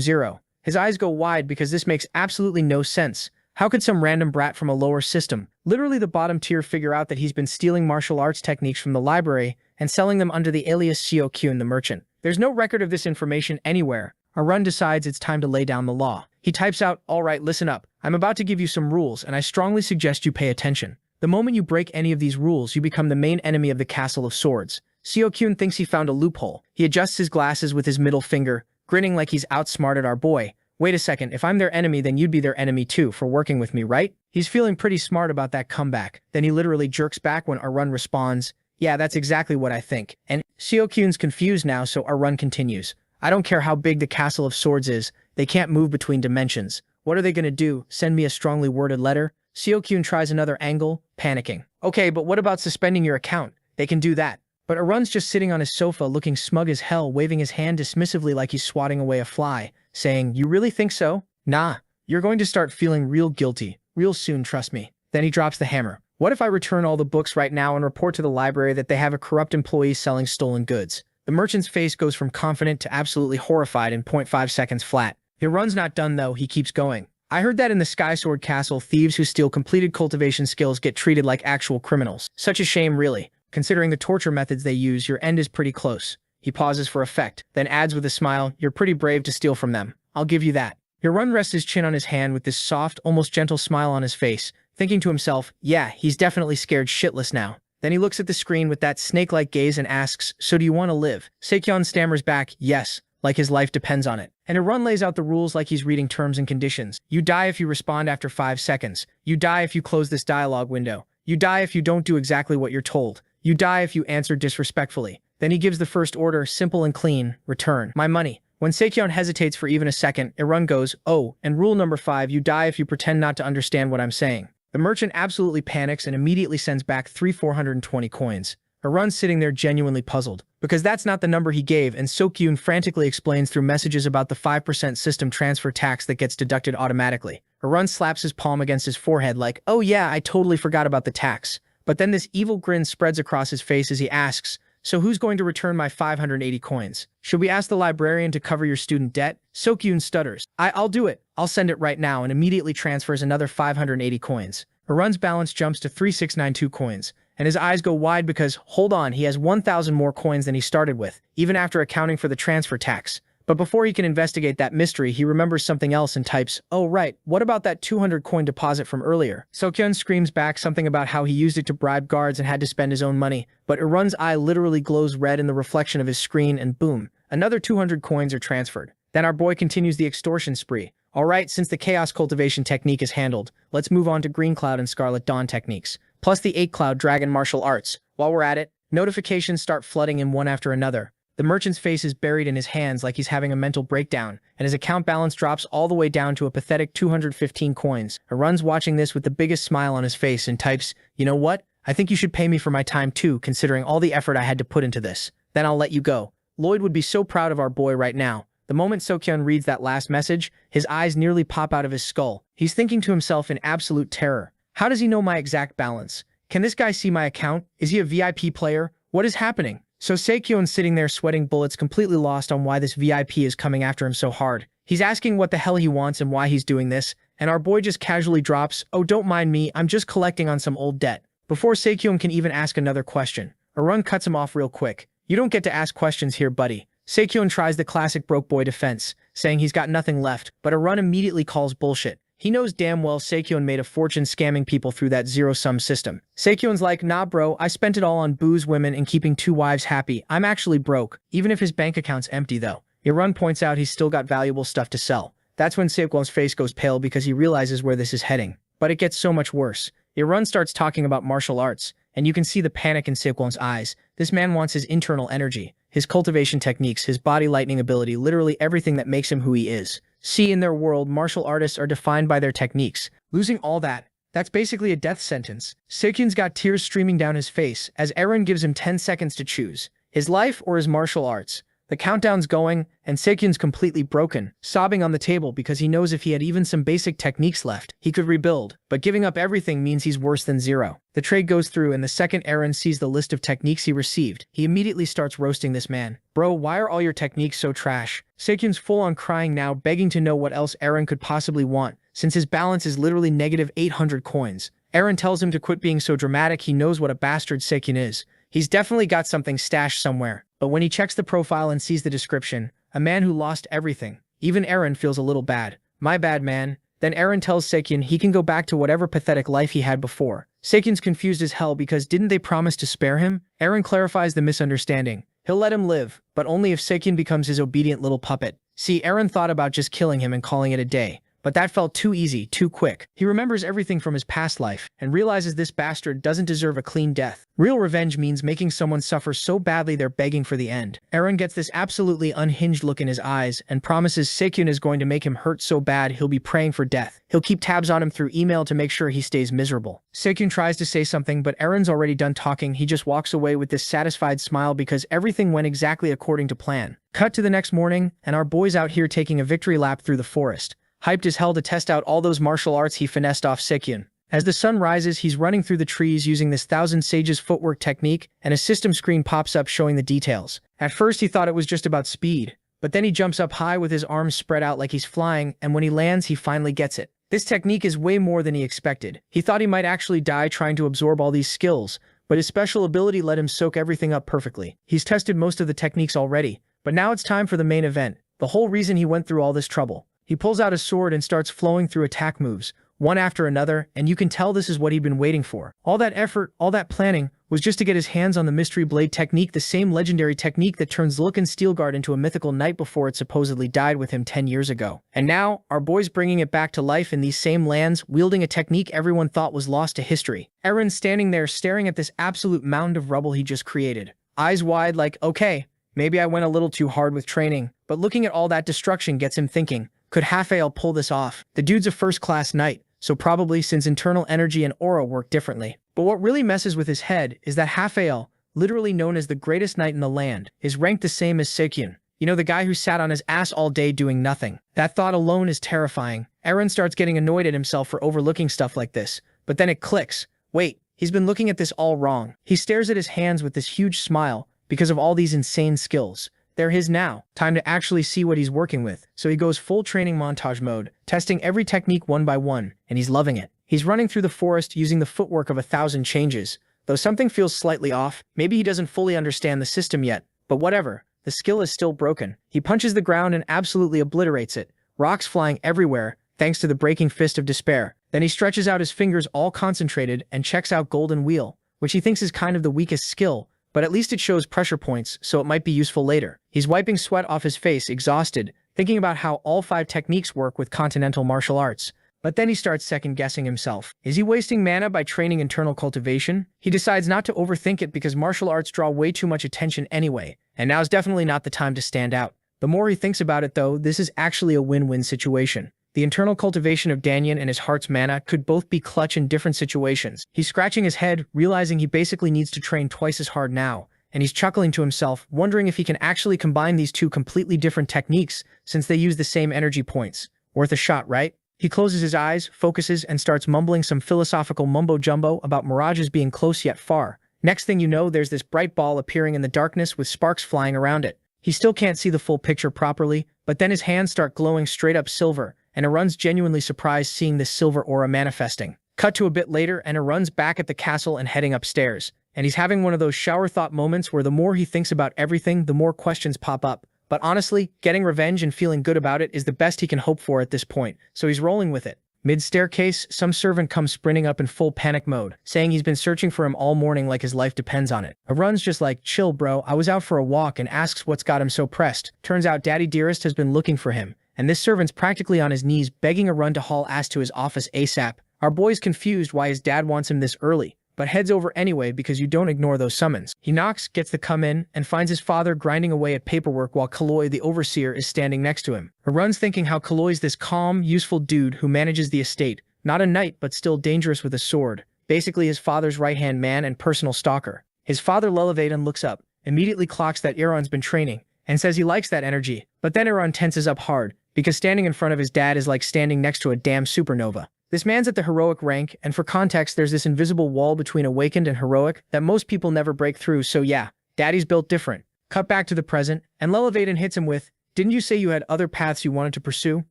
0. His eyes go wide because this makes absolutely no sense. How could some random brat from a lower system, literally the bottom tier, figure out that he's been stealing martial arts techniques from the library and selling them under the alias Seo-kyun the merchant? There's no record of this information anywhere. Arun decides it's time to lay down the law. He types out, "All right, listen up. I'm about to give you some rules, and I strongly suggest you pay attention. The moment you break any of these rules, you become the main enemy of the Castle of Swords." Seo-kyun thinks he found a loophole. He adjusts his glasses with his middle finger, grinning like he's outsmarted our boy. "Wait a second, if I'm their enemy, then you'd be their enemy too for working with me, right?" He's feeling pretty smart about that comeback. Then he literally jerks back when Arun responds, "Yeah, that's exactly what I think." And Seo-kyun's confused now, so Arun continues, "I don't care how big the Castle of Swords is, they can't move between dimensions. What are they gonna do, send me a strongly worded letter?" Seo-kyun tries another angle, panicking. "Okay, but what about suspending your account? They can do that." But Arun's just sitting on his sofa looking smug as hell, waving his hand dismissively like he's swatting away a fly, saying, "You really think so? Nah, you're going to start feeling real guilty, real soon, trust me." Then he drops the hammer. "What if I return all the books right now and report to the library that they have a corrupt employee selling stolen goods?" The merchant's face goes from confident to absolutely horrified in 0.5 seconds flat. Arun's not done though, he keeps going. "I heard that in the Skysword Castle, thieves who steal completed cultivation skills get treated like actual criminals. Such a shame, really. Considering the torture methods they use, your end is pretty close." He pauses for effect, then adds with a smile, "You're pretty brave to steal from them. I'll give you that." Arun rests his chin on his hand with this soft, almost gentle smile on his face, thinking to himself, yeah, he's definitely scared shitless now. Then he looks at the screen with that snake-like gaze and asks, "So do you want to live?" Seo-kyun stammers back, "Yes, like his life depends on it." And Arun lays out the rules like he's reading terms and conditions. "You die if you respond after 5 seconds. You die if you close this dialogue window. You die if you don't do exactly what you're told. You die if you answer disrespectfully." Then he gives the first order, simple and clean, "Return my money." When Seo-kyun hesitates for even a second, Arun goes, "Oh, and rule number 5, you die if you pretend not to understand what I'm saying." The merchant absolutely panics and immediately sends back 420 coins. Arun's sitting there genuinely puzzled, because that's not the number he gave, and Seo-kyun frantically explains through messages about the 5% system transfer tax that gets deducted automatically. Arun slaps his palm against his forehead like, "Oh yeah, I totally forgot about the tax." But then this evil grin spreads across his face as he asks, "So who's going to return my 580 coins? Should we ask the librarian to cover your student debt?" Seo-kyun stutters. I'll do it. I'll send it right now," and immediately transfers another 580 coins. Arun's balance jumps to 3692 coins, and his eyes go wide because, hold on, he has 1,000 more coins than he started with, even after accounting for the transfer tax. But before he can investigate that mystery, he remembers something else and types, "Oh right, what about that 200 coin deposit from earlier?" Seo-kyun screams back something about how he used it to bribe guards and had to spend his own money, but Arun's eye literally glows red in the reflection of his screen and boom, another 200 coins are transferred. Then our boy continues the extortion spree. "All right, since the chaos cultivation technique is handled, let's move on to Green Cloud and Scarlet Dawn techniques, plus the 8 Cloud Dragon martial arts. While we're at it, notifications start flooding in one after another. The merchant's face is buried in his hands like he's having a mental breakdown, and his account balance drops all the way down to a pathetic 215 coins. Arun's watching this with the biggest smile on his face and types, "You know what? I think you should pay me for my time too, considering all the effort I had to put into this. Then I'll let you go." Lloyd would be so proud of our boy right now. The moment Seo-kyun reads that last message, his eyes nearly pop out of his skull. He's thinking to himself in absolute terror. How does he know my exact balance? Can this guy see my account? Is he a VIP player? What is happening? So Seo-kyun's sitting there sweating bullets, completely lost on why this VIP is coming after him so hard. He's asking what the hell he wants and why he's doing this, and our boy just casually drops, "Oh, don't mind me, I'm just collecting on some old debt." Before Seo-kyun can even ask another question, Arun cuts him off real quick. "You don't get to ask questions here, buddy." Seo-kyun tries the classic broke boy defense, saying he's got nothing left, but Arun immediately calls bullshit. He knows damn well Seo-kyun made a fortune scamming people through that zero-sum system. Seo-kyun's like, "Nah bro, I spent it all on booze, women, and keeping 2 wives happy. I'm actually broke, even if his bank account's empty though." Arun points out he's still got valuable stuff to sell. That's when Seo-kyun's face goes pale because he realizes where this is heading. But it gets so much worse. Arun starts talking about martial arts, and you can see the panic in Seo-kyun's eyes. This man wants his internal energy, his cultivation techniques, his body lightning ability, literally everything that makes him who he is. See, in their world, martial artists are defined by their techniques. Losing all that, That's basically a death sentence. Sekyun's got tears streaming down his face as Eren gives him 10 seconds to choose. His life or his martial arts. The countdown's going, and Sekyun's completely broken, sobbing on the table because he knows if he had even some basic techniques left, he could rebuild, but giving up everything means he's worse than zero. The trade goes through, and the second Eren sees the list of techniques he received, he immediately starts roasting this man. Bro, why are all your techniques so trash? Sekyun's full on crying now, begging to know what else Eren could possibly want, since his balance is literally negative 800 coins. Eren tells him to quit being so dramatic. He knows what a bastard Sekyun is. He's definitely got something stashed somewhere. But when he checks the profile and sees the description, a man who lost everything, even Eren feels a little bad. My bad, man. Then Eren tells Sekyun he can go back to whatever pathetic life he had before. Sekyun's confused as hell because didn't they promise to spare him? Eren clarifies the misunderstanding. He'll let him live, but only if Sekyun becomes his obedient little puppet. See, Eren thought about just killing him and calling it a day. But that felt too easy, too quick. He remembers everything from his past life, and realizes this bastard doesn't deserve a clean death. Real revenge means making someone suffer so badly they're begging for the end. Eren gets this absolutely unhinged look in his eyes, and promises Sekyun is going to make him hurt so bad he'll be praying for death. He'll keep tabs on him through email to make sure he stays miserable. Sekyun tries to say something, but Eren's already done talking. He just walks away with this satisfied smile because everything went exactly according to plan. Cut to the next morning, and our boy's out here taking a victory lap through the forest, hyped as hell to test out all those martial arts he finessed off Sekyun. As the sun rises, he's running through the trees using this Thousand Sages footwork technique, and a system screen pops up showing the details. At first he thought it was just about speed, but then he jumps up high with his arms spread out like he's flying, and when he lands he finally gets it. This technique is way more than he expected. He thought he might actually die trying to absorb all these skills, but his special ability let him soak everything up perfectly. He's tested most of the techniques already, but now it's time for the main event, the whole reason he went through all this trouble. He pulls out a sword and starts flowing through attack moves, one after another, and you can tell this is what he'd been waiting for. All that effort, all that planning, was just to get his hands on the Mystery Blade technique, the same legendary technique that turns Lucan Steelguard into a mythical knight before it supposedly died with him 10 years ago. And now, our boy's bringing it back to life in these same lands, wielding a technique everyone thought was lost to history. Eren's standing there staring at this absolute mound of rubble he just created, eyes wide like, okay, maybe I went a little too hard with training, but looking at all that destruction gets him thinking, could Raphael pull this off? The dude's a first-class knight, so probably, since internal energy and aura work differently. But what really messes with his head is that Raphael, literally known as the greatest knight in the land, is ranked the same as Sekyun. You know, the guy who sat on his ass all day doing nothing. That thought alone is terrifying. Eren starts getting annoyed at himself for overlooking stuff like this, but then it clicks. Wait, he's been looking at this all wrong. He stares at his hands with this huge smile because of all these insane skills. They're his now. Time to actually see what he's working with. So he goes full training montage mode, testing every technique one by one, and he's loving it. He's running through the forest using the footwork of 1,000 changes. Though something feels slightly off, maybe he doesn't fully understand the system yet, but whatever, the skill is still broken. He punches the ground and absolutely obliterates it, rocks flying everywhere, thanks to the breaking fist of despair. Then he stretches out his fingers all concentrated and checks out Golden Wheel, which he thinks is kind of the weakest skill, but at least it shows pressure points, so it might be useful later. He's wiping sweat off his face, exhausted, thinking about how all 5 techniques work with continental martial arts. But then he starts second-guessing himself. Is he wasting mana by training internal cultivation? He decides not to overthink it because martial arts draw way too much attention anyway, and now's definitely not the time to stand out. The more he thinks about it though, this is actually a win-win situation. The internal cultivation of Danyan and his heart's mana could both be clutch in different situations. He's scratching his head, realizing he basically needs to train twice as hard now, and he's chuckling to himself, wondering if he can actually combine these two completely different techniques since they use the same energy points. Worth a shot, right? He closes his eyes, focuses, and starts mumbling some philosophical mumbo-jumbo about mirages being close yet far. Next thing you know, there's this bright ball appearing in the darkness with sparks flying around it. He still can't see the full picture properly, but then his hands start glowing straight up silver, and Arun's genuinely surprised seeing this silver aura manifesting. Cut to a bit later, and Arun's back at the castle and heading upstairs, and he's having one of those shower thought moments where the more he thinks about everything, the more questions pop up. But honestly, getting revenge and feeling good about it is the best he can hope for at this point, so he's rolling with it. Mid-staircase, some servant comes sprinting up in full panic mode, saying he's been searching for him all morning like his life depends on it. Arun's just like, chill bro, I was out for a walk, and asks what's got him so pressed. Turns out Daddy Dearest has been looking for him, and this servant's practically on his knees begging Arun to haul ass to his office ASAP. Our boy's confused why his dad wants him this early, but heads over anyway because you don't ignore those summons. He knocks, gets the come in, and finds his father grinding away at paperwork while Kaloi the overseer is standing next to him. Arun's thinking how Kaloi's this calm, useful dude who manages the estate, Not a knight, but still dangerous with a sword. Basically his father's right-hand man and personal stalker. His father Lelevaden looks up, immediately clocks that Aaron's been training, and says he likes that energy. But then Aaron tenses up hard, because standing in front of his dad is like standing next to a damn supernova. This man's at the heroic rank, and for context there's this invisible wall between awakened and heroic that most people never break through, so yeah, daddy's built different. Cut back to the present, and Lelevaden hits him with, "Didn't you say you had other paths you wanted to pursue?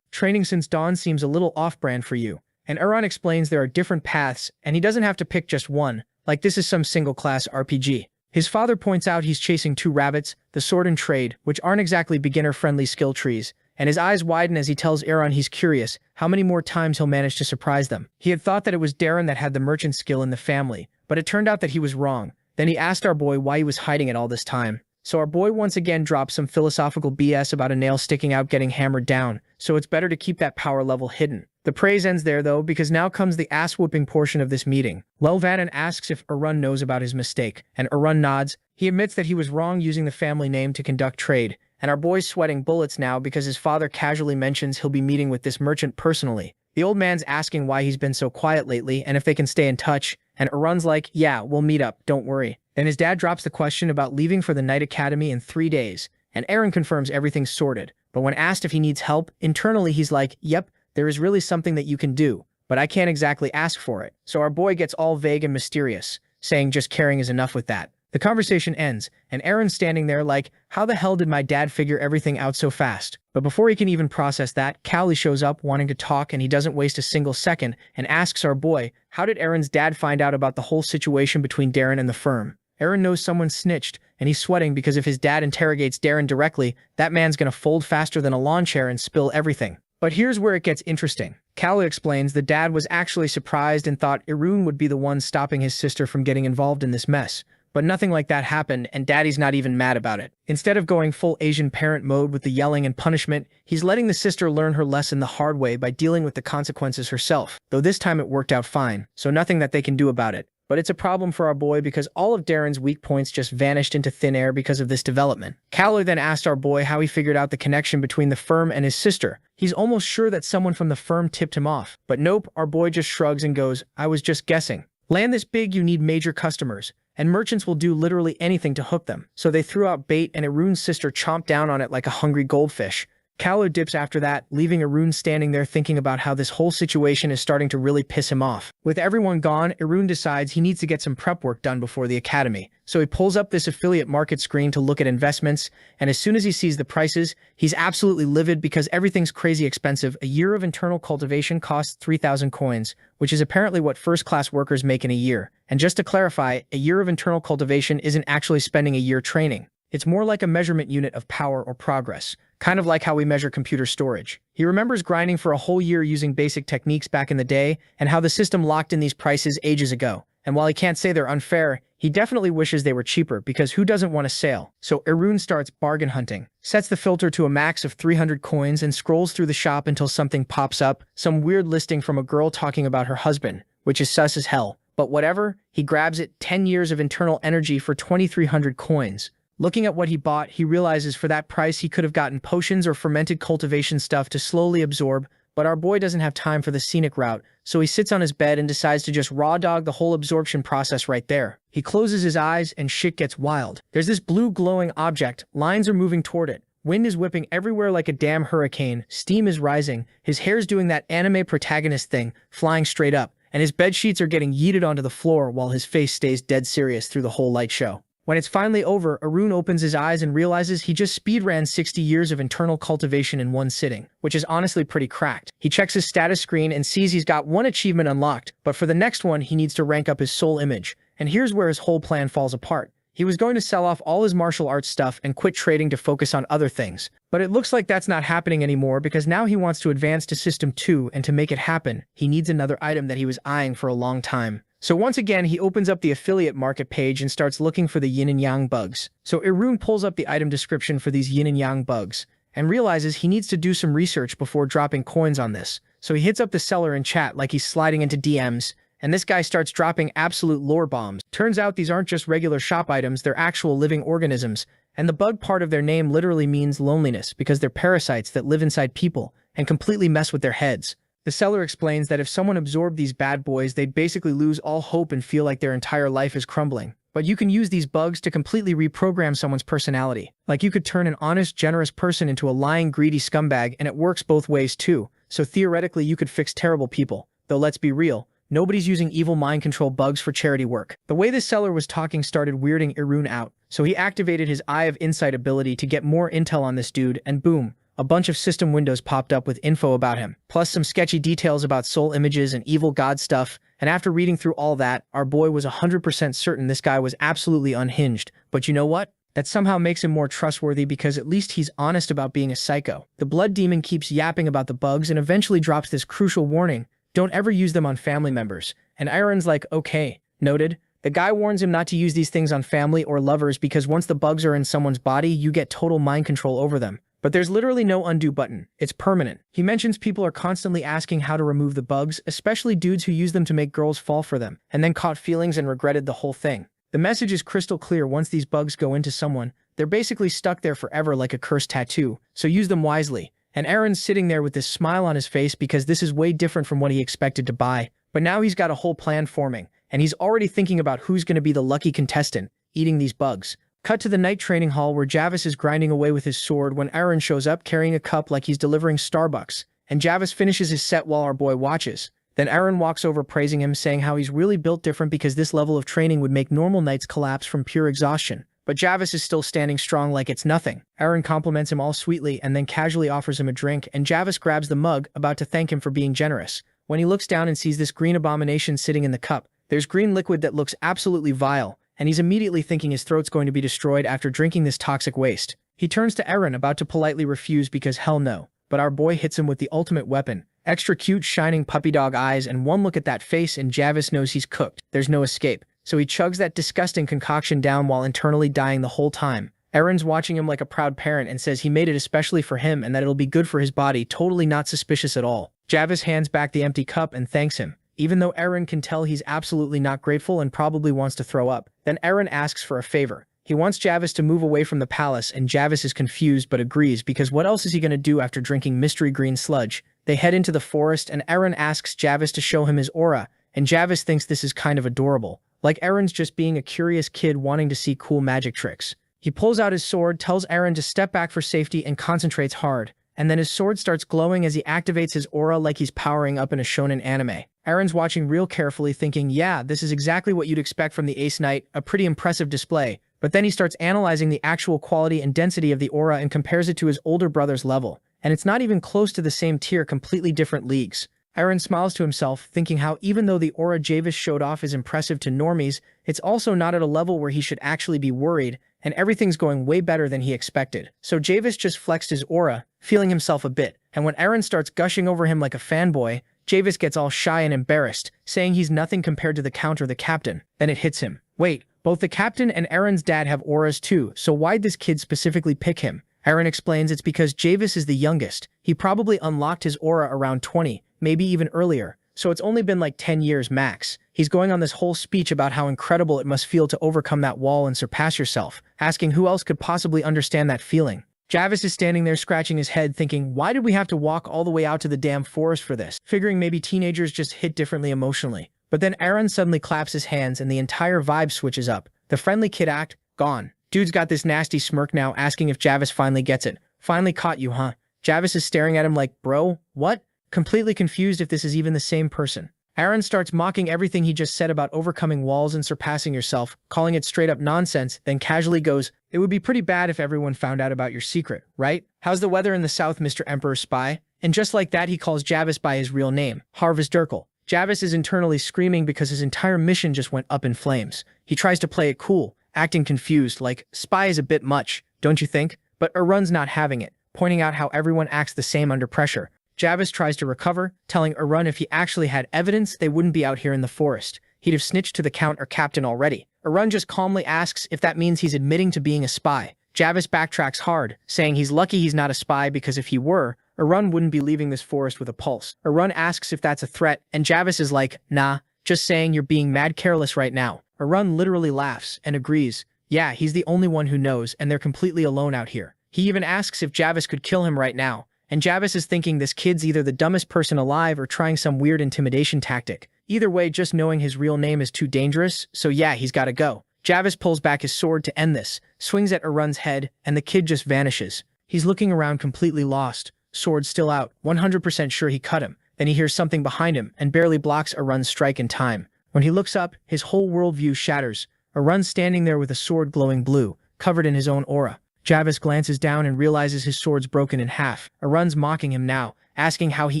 Training since dawn seems a little off-brand for you." And Aaron explains there are different paths, and he doesn't have to pick just one, like this is some single-class RPG. His father points out he's chasing 2 rabbits, the sword and trade, which aren't exactly beginner-friendly skill trees, and his eyes widen as he tells Aaron he's curious how many more times he'll manage to surprise them. He had thought that it was Darren that had the merchant skill in the family, but it turned out that he was wrong. Then he asked our boy why he was hiding it all this time. So our boy once again drops some philosophical BS about a nail sticking out getting hammered down, so it's better to keep that power level hidden. The praise ends there though, because now comes the ass-whooping portion of this meeting. Lelevaden asks if Arun knows about his mistake, and Arun nods. He admits that he was wrong using the family name to conduct trade, and our boy's sweating bullets now because his father casually mentions he'll be meeting with this merchant personally. The old man's asking why he's been so quiet lately and if they can stay in touch, and Arun's like, "Yeah, we'll meet up, don't worry." Then his dad drops the question about leaving for the Knight Academy in 3 days, and Aaron confirms everything's sorted. But when asked if he needs help, internally he's like, "Yep, there is really something that you can do, but I can't exactly ask for it." So our boy gets all vague and mysterious, saying just caring is enough with that. The conversation ends, and Aaron's standing there like, how the hell did my dad figure everything out so fast? But before he can even process that, Callie shows up wanting to talk, and he doesn't waste a single second and asks our boy, how did Aaron's dad find out about the whole situation between Darren and the firm? Aaron knows someone snitched, and he's sweating because if his dad interrogates Darren directly, that man's gonna fold faster than a lawn chair and spill everything. But here's where it gets interesting. Callie explains the dad was actually surprised and thought Arun would be the one stopping his sister from getting involved in this mess. But nothing like that happened, and daddy's not even mad about it. Instead of going full Asian parent mode with the yelling and punishment, he's letting the sister learn her lesson the hard way by dealing with the consequences herself. Though this time it worked out fine, so nothing that they can do about it. But it's a problem for our boy because all of Darren's weak points just vanished into thin air because of this development. Callie then asked our boy how he figured out the connection between the firm and his sister. He's almost sure that someone from the firm tipped him off. But nope, our boy just shrugs and goes, "I was just guessing. Land this big, you need major customers. And merchants will do literally anything to hook them." So they threw out bait and Arun's sister chomped down on it like a hungry goldfish. Callie dips after that, leaving Arun standing there thinking about how this whole situation is starting to really piss him off. With everyone gone, Arun decides he needs to get some prep work done before the academy. So he pulls up this affiliate market screen to look at investments, and as soon as he sees the prices, he's absolutely livid because everything's crazy expensive. A year of internal cultivation costs 3,000 coins, which is apparently what first-class workers make in a year. And just to clarify, a year of internal cultivation isn't actually spending a year training. It's more like a measurement unit of power or progress, kind of like how we measure computer storage. He remembers grinding for a whole year using basic techniques back in the day, and how the system locked in these prices ages ago. And while he can't say they're unfair, he definitely wishes they were cheaper because who doesn't want a sale? So Arun starts bargain hunting, sets the filter to a max of 300 coins and scrolls through the shop until something pops up, some weird listing from a girl talking about her husband, which is sus as hell. But whatever, he grabs it, 10 years of internal energy for 2,300 coins. Looking at what he bought, he realizes for that price he could have gotten potions or fermented cultivation stuff to slowly absorb, but our boy doesn't have time for the scenic route, so he sits on his bed and decides to just raw dog the whole absorption process right there. He closes his eyes and shit gets wild. There's this blue glowing object, lines are moving toward it. Wind is whipping everywhere like a damn hurricane, steam is rising, his hair's doing that anime protagonist thing, flying straight up, and his bed sheets are getting yeeted onto the floor while his face stays dead serious through the whole light show. When it's finally over, Arun opens his eyes and realizes he just speedran 60 years of internal cultivation in one sitting, which is honestly pretty cracked. He checks his status screen and sees he's got one achievement unlocked, but for the next one he needs to rank up his soul image. And here's where his whole plan falls apart. He was going to sell off all his martial arts stuff and quit trading to focus on other things. But it looks like that's not happening anymore because now he wants to advance to System 2, and to make it happen, he needs another item that he was eyeing for a long time. So once again, he opens up the affiliate market page and starts looking for the yin and yang bugs. So Arun pulls up the item description for these yin and yang bugs, and realizes he needs to do some research before dropping coins on this. So he hits up the seller in chat like he's sliding into DMs, and this guy starts dropping absolute lore bombs. Turns out these aren't just regular shop items, they're actual living organisms, and the bug part of their name literally means loneliness because they're parasites that live inside people and completely mess with their heads. The seller explains that if someone absorbed these bad boys, they'd basically lose all hope and feel like their entire life is crumbling. But you can use these bugs to completely reprogram someone's personality. Like you could turn an honest, generous person into a lying, greedy scumbag, and it works both ways too. So theoretically, you could fix terrible people. Though let's be real, nobody's using evil mind control bugs for charity work. The way the seller was talking started weirding Irun out, so he activated his Eye of Insight ability to get more intel on this dude, and boom, a bunch of system windows popped up with info about him, plus some sketchy details about soul images and evil god stuff. And after reading through all that, our boy was 100% certain this guy was absolutely unhinged. But you know what? That somehow makes him more trustworthy because at least he's honest about being a psycho. The blood demon keeps yapping about the bugs and eventually drops this crucial warning: don't ever use them on family members. And Aaron's like, okay, noted. The guy warns him not to use these things on family or lovers because once the bugs are in someone's body, you get total mind control over them. But there's literally no undo button. It's permanent. He mentions people are constantly asking how to remove the bugs, especially dudes who use them to make girls fall for them, and then caught feelings and regretted the whole thing. The message is crystal clear: once these bugs go into someone, they're basically stuck there forever like a cursed tattoo, so use them wisely. And Aaron's sitting there with this smile on his face because this is way different from what he expected to buy. But now he's got a whole plan forming, and he's already thinking about who's going to be the lucky contestant eating these bugs. Cut to the night training hall where Javis is grinding away with his sword when Aaron shows up carrying a cup like he's delivering Starbucks, and Javis finishes his set while our boy watches. Then Aaron walks over praising him, saying how he's really built different because this level of training would make normal knights collapse from pure exhaustion. But Javis is still standing strong like it's nothing. Aaron compliments him all sweetly and then casually offers him a drink, and Javis grabs the mug, about to thank him for being generous. When he looks down and sees this green abomination sitting in the cup, there's green liquid that looks absolutely vile, and he's immediately thinking his throat's going to be destroyed after drinking this toxic waste. He turns to Aaron, about to politely refuse because hell no. But our boy hits him with the ultimate weapon. Extra cute shining puppy dog eyes, and one look at that face and Javis knows he's cooked. There's no escape. So he chugs that disgusting concoction down while internally dying the whole time. Aaron's watching him like a proud parent and says he made it especially for him and that it'll be good for his body, totally not suspicious at all. Javis hands back the empty cup and thanks him, even though Aaron can tell he's absolutely not grateful and probably wants to throw up. Then Aaron asks for a favor. He wants Javis to move away from the palace, and Javis is confused but agrees because what else is he going to do after drinking mystery green sludge? They head into the forest and Aaron asks Javis to show him his aura, and Javis thinks this is kind of adorable. Like Aaron's just being a curious kid wanting to see cool magic tricks. He pulls out his sword, tells Aaron to step back for safety, and concentrates hard. And then his sword starts glowing as he activates his aura like he's powering up in a shonen anime. Aaron's watching real carefully, thinking, yeah, this is exactly what you'd expect from the Ace Knight, a pretty impressive display. But then he starts analyzing the actual quality and density of the aura and compares it to his older brother's level. And it's not even close to the same tier, completely different leagues. Aaron smiles to himself, thinking how even though the aura Javis showed off is impressive to normies, it's also not at a level where he should actually be worried, and everything's going way better than he expected. So Javis just flexed his aura, feeling himself a bit, and when Aaron starts gushing over him like a fanboy, Javis gets all shy and embarrassed, saying he's nothing compared to the Count or the Captain. Then it hits him. Wait, both the Captain and Aaron's dad have auras too, so why'd this kid specifically pick him? Aaron explains it's because Javis is the youngest. He probably unlocked his aura around 20, maybe even earlier, so it's only been like 10 years max. He's going on this whole speech about how incredible it must feel to overcome that wall and surpass yourself, asking who else could possibly understand that feeling. Javis is standing there scratching his head thinking, why did we have to walk all the way out to the damn forest for this? Figuring maybe teenagers just hit differently emotionally. But then Aaron suddenly claps his hands and the entire vibe switches up. The friendly kid act, gone. Dude's got this nasty smirk now, asking if Javis finally gets it. Finally caught you, huh? Javis is staring at him like, bro, what? Completely confused if this is even the same person. Aaron starts mocking everything he just said about overcoming walls and surpassing yourself, calling it straight up nonsense, then casually goes, it would be pretty bad if everyone found out about your secret, right? How's the weather in the south, Mr. Emperor Spy? And just like that, he calls Javis by his real name, Harvest Durkle. Javis is internally screaming because his entire mission just went up in flames. He tries to play it cool, acting confused, like, Spy is a bit much, don't you think? But Arun's not having it, pointing out how everyone acts the same under pressure. Javis tries to recover, telling Arun if he actually had evidence, they wouldn't be out here in the forest. He'd have snitched to the Count or Captain already. Arun just calmly asks if that means he's admitting to being a spy. Javis backtracks hard, saying he's lucky he's not a spy because if he were, Arun wouldn't be leaving this forest with a pulse. Arun asks if that's a threat, and Javis is like, nah, just saying you're being mad careless right now. Arun literally laughs and agrees. Yeah, he's the only one who knows, and they're completely alone out here. He even asks if Javis could kill him right now, and Javis is thinking this kid's either the dumbest person alive or trying some weird intimidation tactic. Either way, just knowing his real name is too dangerous, so yeah, he's gotta go. Javis pulls back his sword to end this, swings at Arun's head, and the kid just vanishes. He's looking around completely lost, sword still out, 100% sure he cut him. Then he hears something behind him and barely blocks Arun's strike in time. When he looks up, his whole worldview shatters. Arun's standing there with a sword glowing blue, covered in his own aura. Javis glances down and realizes his sword's broken in half. Arun's mocking him now, asking how he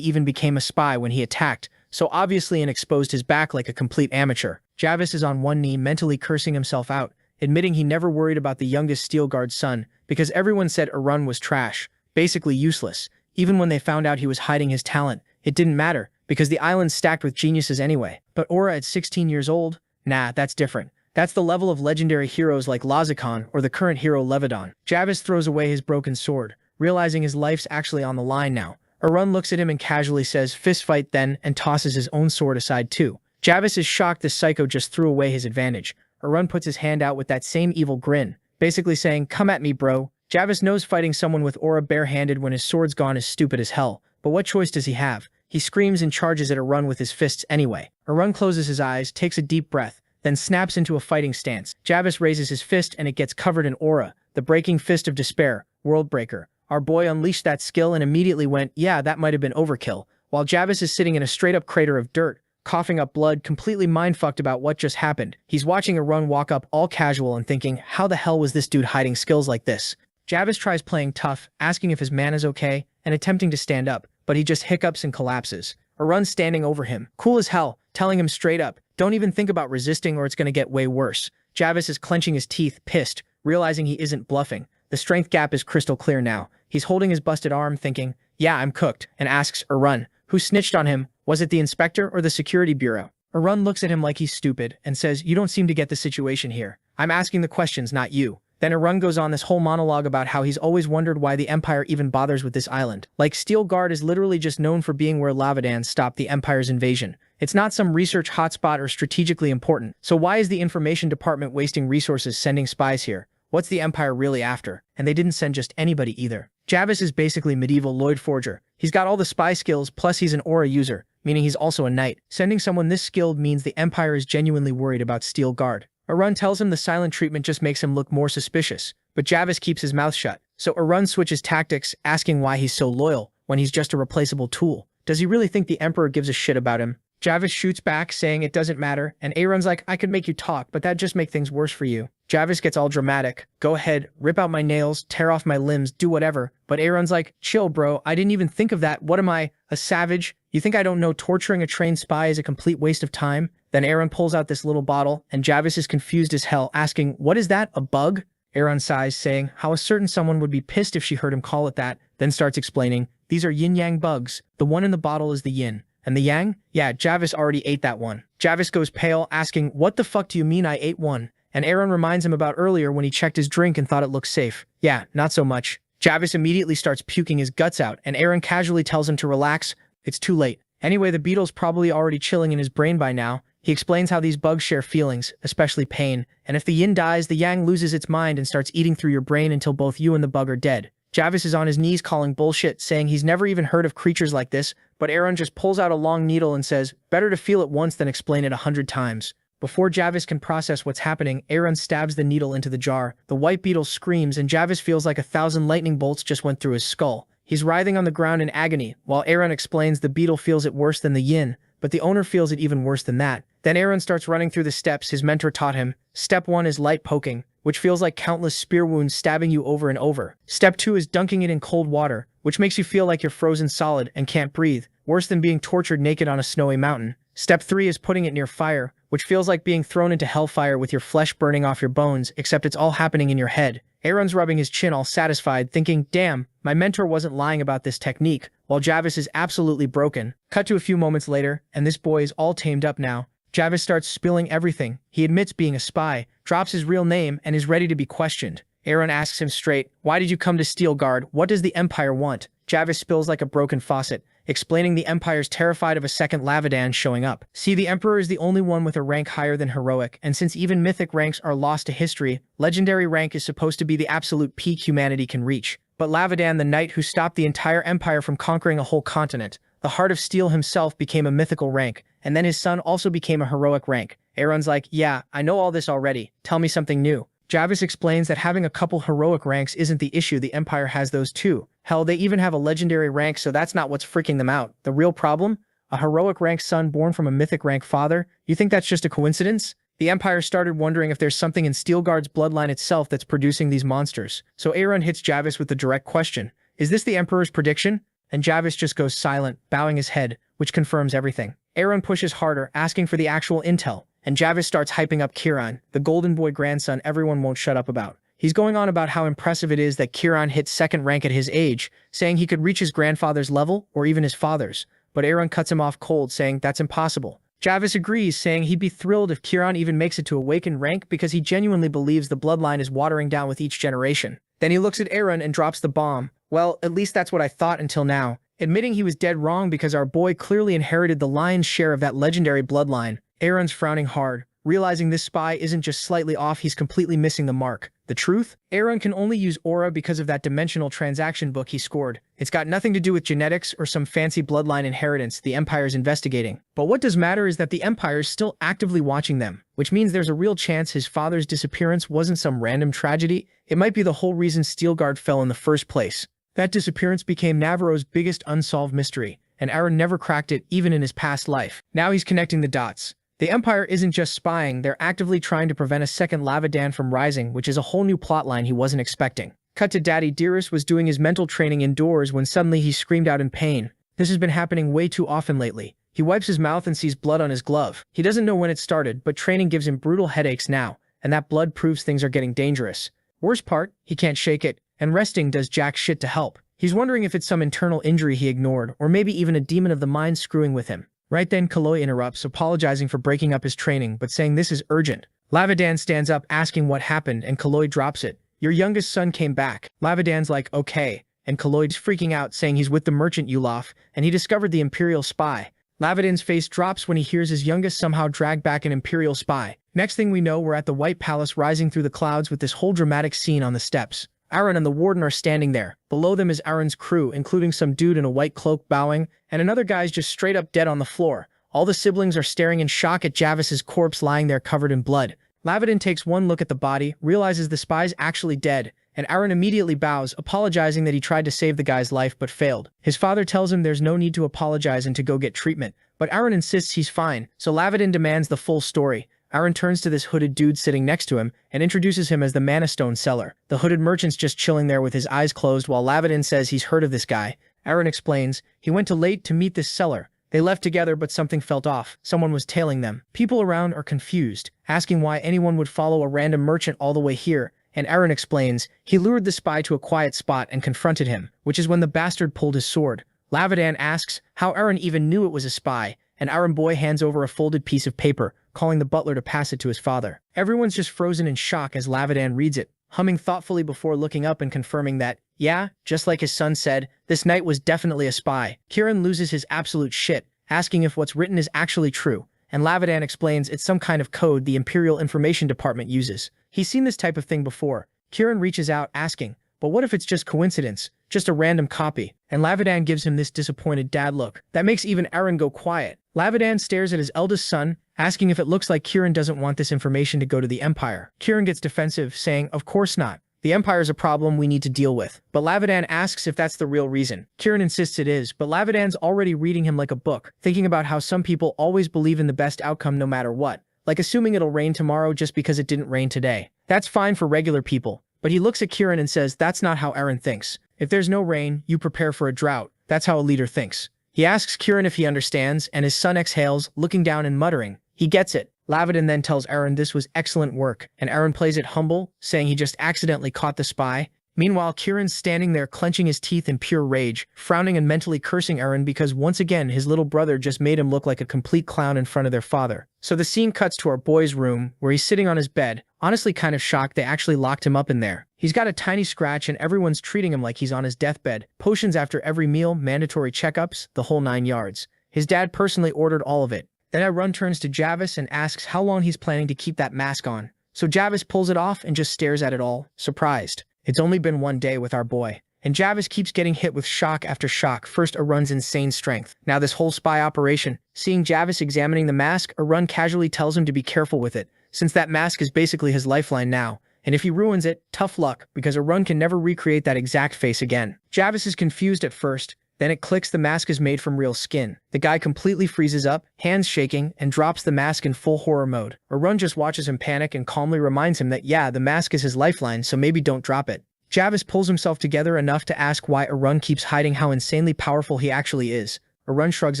even became a spy when he attacked, so obviously and exposed his back like a complete amateur. Javis is on one knee mentally cursing himself out, admitting he never worried about the youngest Steel Guard's son, because everyone said Arun was trash, basically useless. Even when they found out he was hiding his talent, it didn't matter, because the island's stacked with geniuses anyway. But Aura at 16 years old? Nah, that's different. That's the level of legendary heroes like Lazikon or the current hero Levidon. Javis throws away his broken sword, realizing his life's actually on the line now. Arun looks at him and casually says, "Fist fight then," and tosses his own sword aside too. Javis is shocked this psycho just threw away his advantage. Arun puts his hand out with that same evil grin, basically saying, "Come at me, bro." Javis knows fighting someone with aura barehanded when his sword's gone is stupid as hell, but what choice does he have? He screams and charges at Arun with his fists anyway. Arun closes his eyes, takes a deep breath, then snaps into a fighting stance. Javis raises his fist and it gets covered in aura, the breaking fist of despair, world breaker. Our boy unleashed that skill and immediately went, yeah, that might have been overkill, while Javis is sitting in a straight-up crater of dirt, coughing up blood, completely mind-fucked about what just happened. He's watching Arun walk up all casual and thinking, how the hell was this dude hiding skills like this? Javis tries playing tough, asking if his man is okay, and attempting to stand up, but he just hiccups and collapses. Arun's standing over him, cool as hell, telling him straight up, don't even think about resisting or it's gonna get way worse. Javis is clenching his teeth, pissed, realizing he isn't bluffing. The strength gap is crystal clear now. He's holding his busted arm thinking, yeah, I'm cooked, and asks Arun, who snitched on him, was it the inspector or the security bureau? Arun looks at him like he's stupid and says, you don't seem to get the situation here. I'm asking the questions, not you. Then Arun goes on this whole monologue about how he's always wondered why the Empire even bothers with this island. Like, Steel Guard is literally just known for being where Lavadan stopped the Empire's invasion. It's not some research hotspot or strategically important. So why is the information department wasting resources sending spies here? What's the Empire really after? And they didn't send just anybody either. Javis is basically medieval Lloyd Forger. He's got all the spy skills, plus he's an aura user, meaning he's also a knight. Sending someone this skilled means the Empire is genuinely worried about Steel Guard. Arun tells him the silent treatment just makes him look more suspicious, but Javis keeps his mouth shut. So Arun switches tactics, asking why he's so loyal when he's just a replaceable tool. Does he really think the Emperor gives a shit about him? Javis shoots back, saying it doesn't matter, and Arun's like, I could make you talk, but that'd just make things worse for you. Javis gets all dramatic. Go ahead, rip out my nails, tear off my limbs, do whatever. But Arun's like, chill bro, I didn't even think of that. What am I, a savage? You think I don't know torturing a trained spy is a complete waste of time? Then Arun pulls out this little bottle, and Javis is confused as hell, asking, what is that, a bug? Arun sighs, saying how a certain someone would be pissed if she heard him call it that, then starts explaining, these are yin-yang bugs. The one in the bottle is the yin. And the yang? Yeah, Javis already ate that one. Javis goes pale, asking, what the fuck do you mean I ate one? And Arun reminds him about earlier when he checked his drink and thought it looked safe. Yeah, not so much. Javis immediately starts puking his guts out, and Arun casually tells him to relax. It's too late. Anyway, the beetle's probably already chilling in his brain by now. He explains how these bugs share feelings, especially pain, and if the yin dies, the yang loses its mind and starts eating through your brain until both you and the bug are dead. Javis is on his knees calling bullshit, saying he's never even heard of creatures like this, but Arun just pulls out a long needle and says, better to feel it once than explain it 100 times. Before Javis can process what's happening, Arun stabs the needle into the jar. The white beetle screams and Javis feels like 1,000 lightning bolts just went through his skull. He's writhing on the ground in agony, while Arun explains the beetle feels it worse than the yin, but the owner feels it even worse than that. Then Arun starts running through the steps his mentor taught him. Step 1 is light poking, which feels like countless spear wounds stabbing you over and over. Step 2 is dunking it in cold water, which makes you feel like you're frozen solid and can't breathe, worse than being tortured naked on a snowy mountain. Step 3 is putting it near fire, which feels like being thrown into hellfire with your flesh burning off your bones, except it's all happening in your head. Arun's rubbing his chin all satisfied, thinking, damn, my mentor wasn't lying about this technique, while Javis is absolutely broken. Cut to a few moments later, and this boy is all tamed up now. Javis starts spilling everything. He admits being a spy, drops his real name, and is ready to be questioned. Arun asks him straight, why did you come to Steel Guard? What does the Empire want? Javis spills like a broken faucet, explaining the Empire's terrified of a second Lavadan showing up. See, the Emperor is the only one with a rank higher than heroic, and since even mythic ranks are lost to history, legendary rank is supposed to be the absolute peak humanity can reach. But Lavadan, the knight who stopped the entire empire from conquering a whole continent, the Heart of Steel himself, became a mythical rank, and then his son also became a heroic rank. Aaron's like, yeah, I know all this already. Tell me something new. Javis explains that having a couple heroic ranks isn't the issue, the Empire has those too. Hell, they even have a legendary rank, so that's not what's freaking them out. The real problem? A heroic rank son born from a mythic rank father? You think that's just a coincidence? The Empire started wondering if there's something in Steelguard's bloodline itself that's producing these monsters. So Aaron hits Javis with the direct question, is this the Emperor's prediction? And Javis just goes silent, bowing his head, which confirms everything. Aaron pushes harder, asking for the actual intel, and Javis starts hyping up Kieran, the golden boy grandson everyone won't shut up about. He's going on about how impressive it is that Kieran hit second rank at his age, saying he could reach his grandfather's level or even his father's, but Aaron cuts him off cold, saying that's impossible. Javis agrees, saying he'd be thrilled if Kieran even makes it to awakened rank because he genuinely believes the bloodline is watering down with each generation. Then he looks at Aaron and drops the bomb. Well, at least that's what I thought until now. Admitting he was dead wrong because our boy clearly inherited the lion's share of that legendary bloodline. Aaron's frowning hard, realizing this spy isn't just slightly off, he's completely missing the mark. The truth? Aaron can only use aura because of that dimensional transaction book he scored. It's got nothing to do with genetics or some fancy bloodline inheritance the Empire's investigating. But what does matter is that the Empire's still actively watching them, which means there's a real chance his father's disappearance wasn't some random tragedy. It might be the whole reason Steelguard fell in the first place. That disappearance became Navarro's biggest unsolved mystery, and Aaron never cracked it even in his past life. Now he's connecting the dots. The Empire isn't just spying, they're actively trying to prevent a second Lavadan from rising, which is a whole new plotline he wasn't expecting. Cut to Daddy Dearest was doing his mental training indoors when suddenly he screamed out in pain. This has been happening way too often lately. He wipes his mouth and sees blood on his glove. He doesn't know when it started, but training gives him brutal headaches now, and that blood proves things are getting dangerous. Worst part, he can't shake it, and resting does jack shit to help. He's wondering if it's some internal injury he ignored, or maybe even a demon of the mind screwing with him. Right then, Kaloi interrupts, apologizing for breaking up his training, but saying this is urgent. Lavadan stands up, asking what happened, and Kaloi drops it. Your youngest son came back. Lavadan's like, okay, and Kaloid's freaking out, saying he's with the merchant Yulaf, and he discovered the Imperial spy. Lavadan's face drops when he hears his youngest somehow drag back an Imperial spy. Next thing we know, we're at the White Palace rising through the clouds with this whole dramatic scene on the steps. Aaron and the warden are standing there. Below them is Aaron's crew, including some dude in a white cloak bowing, and another guy's just straight up dead on the floor. All the siblings are staring in shock at Javis's corpse lying there covered in blood. Lavadan takes one look at the body, realizes the spy's actually dead, and Aaron immediately bows, apologizing that he tried to save the guy's life but failed. His father tells him there's no need to apologize and to go get treatment, but Aaron insists he's fine, so Lavadan demands the full story. Aaron turns to this hooded dude sitting next to him and introduces him as the Mana Stone seller. The hooded merchant's just chilling there with his eyes closed while Lavadan says he's heard of this guy. Aaron explains, he went to late to meet this seller. They left together but something felt off. Someone was tailing them. People around are confused, asking why anyone would follow a random merchant all the way here, and Aaron explains, he lured the spy to a quiet spot and confronted him, which is when the bastard pulled his sword. Lavadan asks how Aaron even knew it was a spy, and Aaron boy hands over a folded piece of paper, calling the butler to pass it to his father. Everyone's just frozen in shock as Lavadan reads it, humming thoughtfully before looking up and confirming that, yeah, just like his son said, this knight was definitely a spy. Kieran loses his absolute shit, asking if what's written is actually true, and Lavadan explains it's some kind of code the Imperial Information Department uses. He's seen this type of thing before. Kieran reaches out, asking, but what if it's just coincidence, just a random copy? And Lavadan gives him this disappointed dad look. That makes even Aaron go quiet. Lavadan stares at his eldest son, asking if it looks like Kieran doesn't want this information to go to the Empire. Kieran gets defensive, saying, of course not. The Empire's a problem we need to deal with. But Lavadan asks if that's the real reason. Kieran insists it is, but Lavadan's already reading him like a book, thinking about how some people always believe in the best outcome no matter what, like assuming it'll rain tomorrow just because it didn't rain today. That's fine for regular people, but he looks at Kieran and says that's not how Aaron thinks. If there's no rain, you prepare for a drought. That's how a leader thinks. He asks Kieran if he understands, and his son exhales, looking down and muttering, he gets it. Lavadan then tells Aaron this was excellent work, and Aaron plays it humble, saying he just accidentally caught the spy. Meanwhile, Kieran's standing there clenching his teeth in pure rage, frowning and mentally cursing Aaron because once again his little brother just made him look like a complete clown in front of their father. So the scene cuts to our boy's room, where he's sitting on his bed, honestly kind of shocked they actually locked him up in there. He's got a tiny scratch and everyone's treating him like he's on his deathbed, potions after every meal, mandatory checkups, the whole 9 yards. His dad personally ordered all of it. Then Aaron turns to Javis and asks how long he's planning to keep that mask on. So Javis pulls it off and just stares at it all, surprised. It's only been 1 day with our boy, and Javis keeps getting hit with shock after shock. First, Arun's insane strength. Now this whole spy operation. Seeing Javis examining the mask, Arun casually tells him to be careful with it, since that mask is basically his lifeline now. And if he ruins it, tough luck, because Arun can never recreate that exact face again. Javis is confused at first, then it clicks the mask is made from real skin. The guy completely freezes up, hands shaking, and drops the mask in full horror mode. Arun just watches him panic and calmly reminds him that yeah, the mask is his lifeline, so maybe don't drop it. Javis pulls himself together enough to ask why Arun keeps hiding how insanely powerful he actually is. Arun shrugs